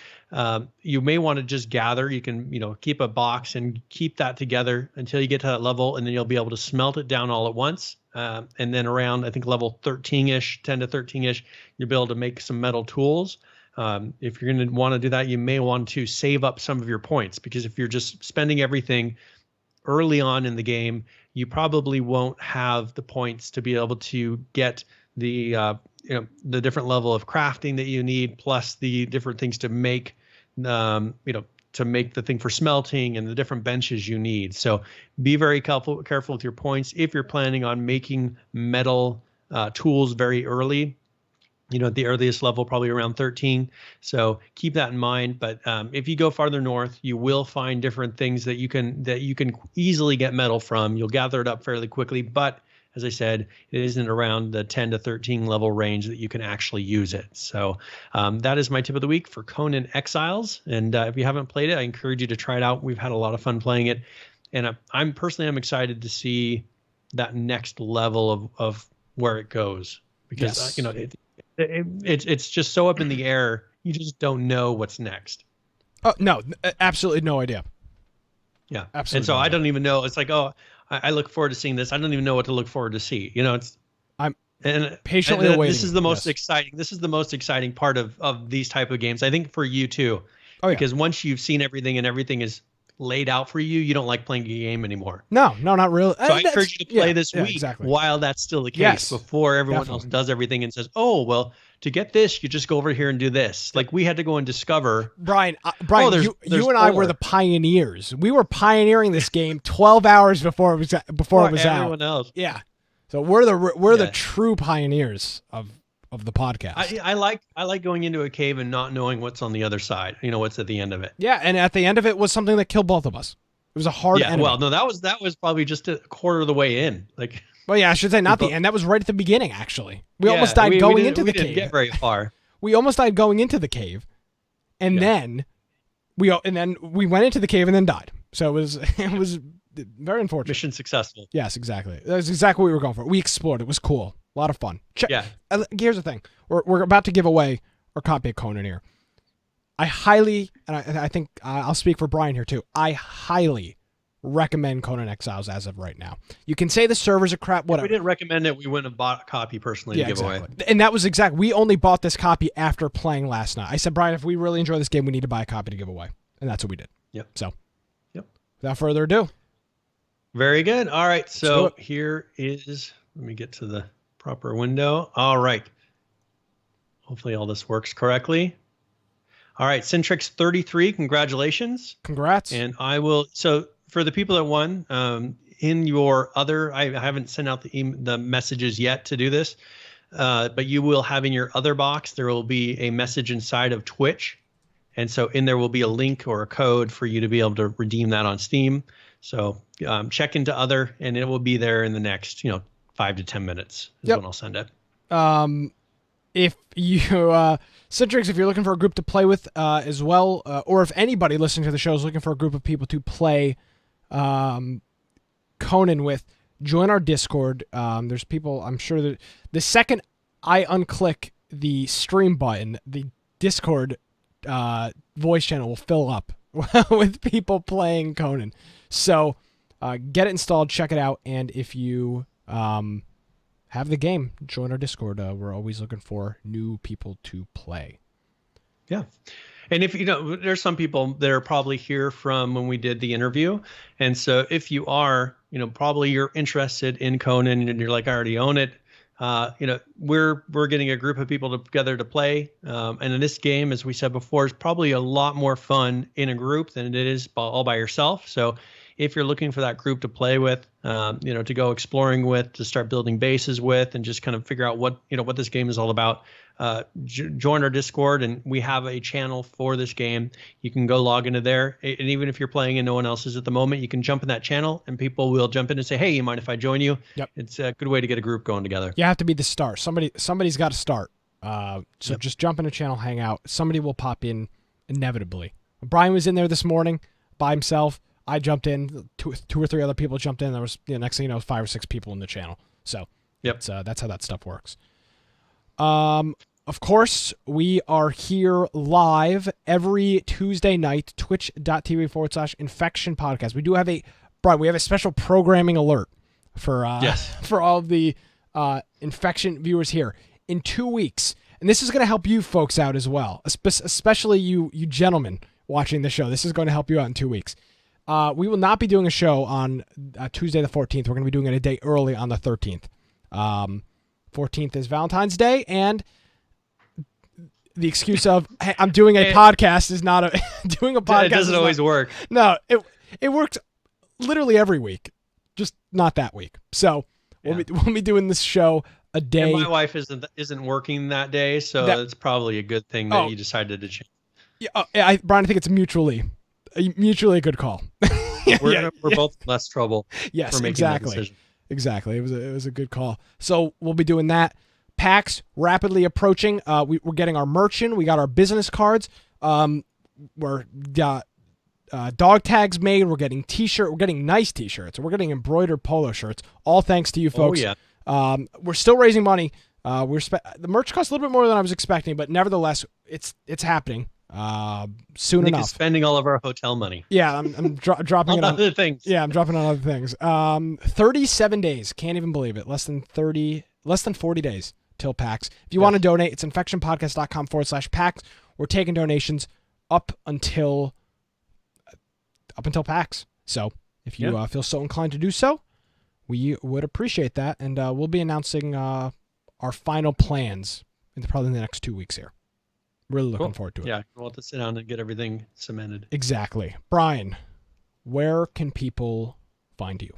you may want to just gather. You can, keep a box and keep that together until you get to that level, and then you'll be able to smelt it down all at once. And then around, I think, level 13-ish, 10 to 13-ish, you'll be able to make some metal tools. If you're going to want to do that, you may want to save up some of your points, because if you're just spending everything early on in the game, you probably won't have the points to be able to get the different level of crafting that you need, plus the different things to make, to make the thing for smelting and the different benches you need. So be very careful with your points. If you're planning on making metal tools very early, at the earliest level, probably around 13. So keep that in mind. But if you go farther north, you will find different things that you can easily get metal from. You'll gather it up fairly quickly. But as I said, it isn't around the 10 to 13 level range that you can actually use it. So that is my tip of the week for Conan Exiles. And if you haven't played it, I encourage you to try it out. We've had a lot of fun playing it. And I'm excited to see that next level of where it goes. Because, Yes. It's just so up in the air. You just don't know what's next. Oh, no, absolutely no idea. Yeah. Absolutely. And so no I idea. don't even know. It's like, I look forward to seeing this. I don't even know what to look forward to see. I'm patiently awaiting. This is the most exciting. This is the most exciting part of these type of games. I think for you too. Oh, yeah. Because once you've seen everything and everything is laid out for you, you don't like playing a game anymore. No, not really. So I encourage you to play this week exactly. while that's still the case, Yes, before everyone definitely. else does everything and says, oh, well, to get this, you just go over here and do this. Like we had to go and discover. Brian, there's you and I were more. the pioneers. We were pioneering this game 12 hours before it was out. Everyone else. Yeah. So we're the Yeah. true pioneers of the podcast. I like going into a cave and not knowing what's on the other side. What's at the end of it. Yeah, and at the end of it was something that killed both of us. It was a hard enemy. Well, no, that was probably just a quarter of the way in. Like, well, yeah, I should say not the end. That was right at the beginning. Actually, we almost died going into the we didn't cave. get very far. We almost died going into the cave, and then we went into the cave and then died. So it was very unfortunate. Mission successful. Yes, exactly. That's exactly what we were going for. We explored. It was cool. A lot of fun. Yeah. Here's the thing. We're about to give away our copy of Conan here. I highly, and I think I'll speak for Brian here too, I highly recommend Conan Exiles as of right now. You can say the servers are crap, whatever. We didn't recommend it. We wouldn't have bought a copy personally to give away. And that was exactly. We only bought this copy after playing last night. I said, Brian, if we really enjoy this game, we need to buy a copy to give away. And that's what we did. Yep. So, yep. Without further ado. Very good. All right. So here is, let me get to the proper window. All right. Hopefully all this works correctly. All right. Centrix 33. Congratulations. Congrats. And I will, so for the people that won, in your other, I haven't sent out the messages yet to do this, but you will have in your other box, there will be a message inside of Twitch. And so in there will be a link or a code for you to be able to redeem that on Steam. So check into other, and it will be there in the next, 5 to 10 minutes is when I'll send it. If you, Citrix, if you're looking for a group to play with as well, or if anybody listening to the show is looking for a group of people to play Conan with, join our Discord. There's people, I'm sure that the second I unclick the stream button, the Discord voice channel will fill up with people playing Conan. So get it installed, check it out, and if you have the game, join our Discord. We're always looking for new people to play. Yeah. And if there's some people that are probably here from when we did the interview. And so if you are, probably you're interested in Conan and you're like, I already own it. We're getting a group of people together to play. And in this game, as we said before, is probably a lot more fun in a group than it is all by yourself. So if you're looking for that group to play with, to go exploring with, to start building bases with, and just kind of figure out what this game is all about, join our Discord, and we have a channel for this game. You can go log into there, and even if you're playing and no one else is at the moment, you can jump in that channel, and people will jump in and say, hey, you mind if I join you? Yep. It's a good way to get a group going together. You have to be the start. Somebody's got to start. So just jump in a channel, hang out. Somebody will pop in inevitably. Brian was in there this morning by himself. I jumped in. Two or three other people jumped in. There was next thing you know, 5 or 6 people in the channel. So that's how that stuff works. Of course, we are here live every Tuesday night, twitch.tv/infection podcast. We do have we have a special programming alert for all of the infection viewers here in 2 weeks. And this is going to help you folks out as well, especially you gentlemen watching the show. This is going to help you out in 2 weeks. We will not be doing a show on Tuesday the 14th. We're going to be doing it a day early on the 13th. 14th is Valentine's Day, and the excuse of, hey, I'm doing a podcast is not a doing a podcast. It doesn't always work. No, it works literally every week, just not that week. So we'll be doing this show a day. And my wife isn't working that day, so it's probably a good thing that you decided to change. Yeah, Brian, I think it's mutually a good call. We're both in less trouble. Yes, for making that decision. Exactly. It was a good call. So we'll be doing that. PAX rapidly approaching. We're getting our merch in. We got our business cards. We're got dog tags made. We're getting t-shirt. We're getting nice t-shirts. We're getting embroidered polo shirts. All thanks to you folks. Oh yeah. We're still raising money. The merch costs a little bit more than I was expecting, but nevertheless, it's happening. Soon enough. Nick is spending all of our hotel money. Yeah, I'm dropping it on other things. Yeah, I'm dropping on other things. 37 days. Can't even believe it. Less than 40 days till PAX. If you want to donate, it's infectionpodcast.com/PAX. We're taking donations up until PAX. So if you feel so inclined to do so, we would appreciate that. And we'll be announcing our final plans probably in the next 2 weeks here. Really looking forward to it. Yeah, we'll have to sit down and get everything cemented. Exactly. Brian, where can people find you?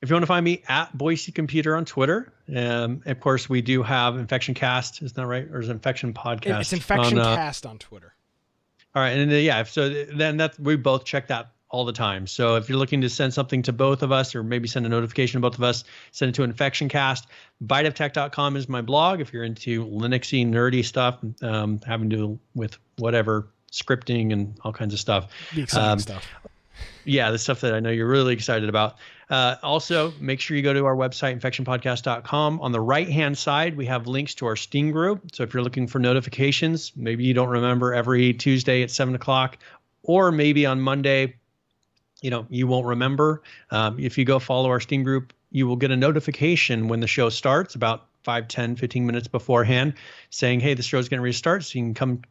If you want to find me at Boise Computer on Twitter, of course we do have Infection Cast, isn't that right? Or is it Infection Podcast? It's Infection Cast on Twitter. All right, and so then we both check that all the time. So if you're looking to send something to both of us, or maybe send a notification to both of us, send it to Infection Cast. Biteoftech.com is my blog. If you're into Linuxy nerdy stuff, having to do with whatever scripting and all kinds of stuff. The exciting stuff. Yeah, the stuff that I know you're really excited about. Also, make sure you go to our website, infectionpodcast.com. On the right-hand side, we have links to our Steam group. So if you're looking for notifications, maybe you don't remember every Tuesday at 7 o'clock, or maybe on Monday, you won't remember. If you go follow our Steam group, you will get a notification when the show starts about 5, 10, 15 minutes beforehand saying, hey, the show's going to restart. So you can come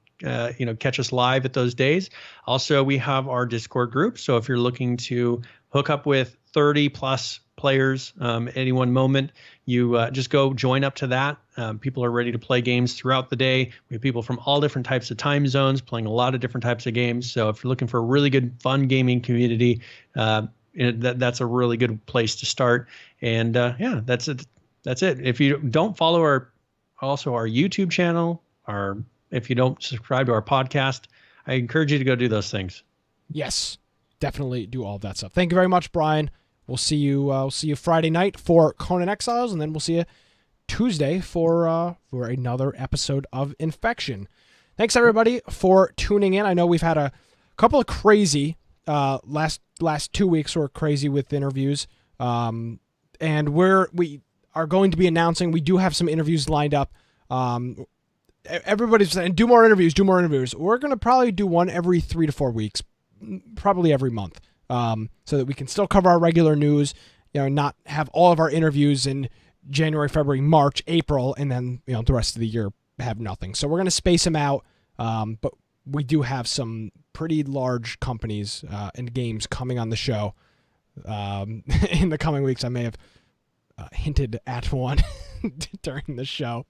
catch us live at those days. Also, we have our Discord group. So if you're looking to hook up with 30 plus players at any one moment, you just go join up to that. People are ready to play games throughout the day. We have people from all different types of time zones playing a lot of different types of games. So if you're looking for a really good, fun gaming community, that's a really good place to start. And that's it. That's it. If you don't follow our YouTube channel, if you don't subscribe to our podcast, I encourage you to go do those things. Yes, definitely do all of that stuff. Thank you very much, Brian. We'll see you Friday night for Conan Exiles, and then we'll see you Tuesday for another episode of Infection. Thanks everybody for tuning in. I know we've had a couple of crazy last 2 weeks were crazy with interviews, and we are going to be announcing. We do have some interviews lined up. Everybody's saying do more interviews. We're going to probably do one every 3 to 4 weeks, probably every month, so that we can still cover our regular news, not have all of our interviews in January, February, March, April, and then the rest of the year have nothing. So we're going to space them out, but we do have some pretty large companies and games coming on the show in the coming weeks. I may have hinted at one during the show.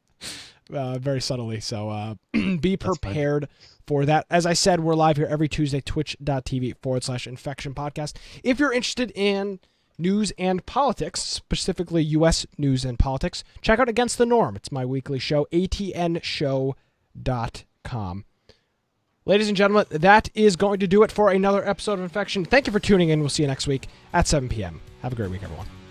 Very subtly, so be prepared for that. As I said, we're live here every Tuesday, twitch.tv/Infection Podcast. If you're interested in news and politics, specifically U.S. news and politics, check out Against the Norm. It's my weekly show, atnshow.com. Ladies and gentlemen, that is going to do it for another episode of Infection. Thank you for tuning in. We'll see you next week at 7 p.m. Have a great week, everyone.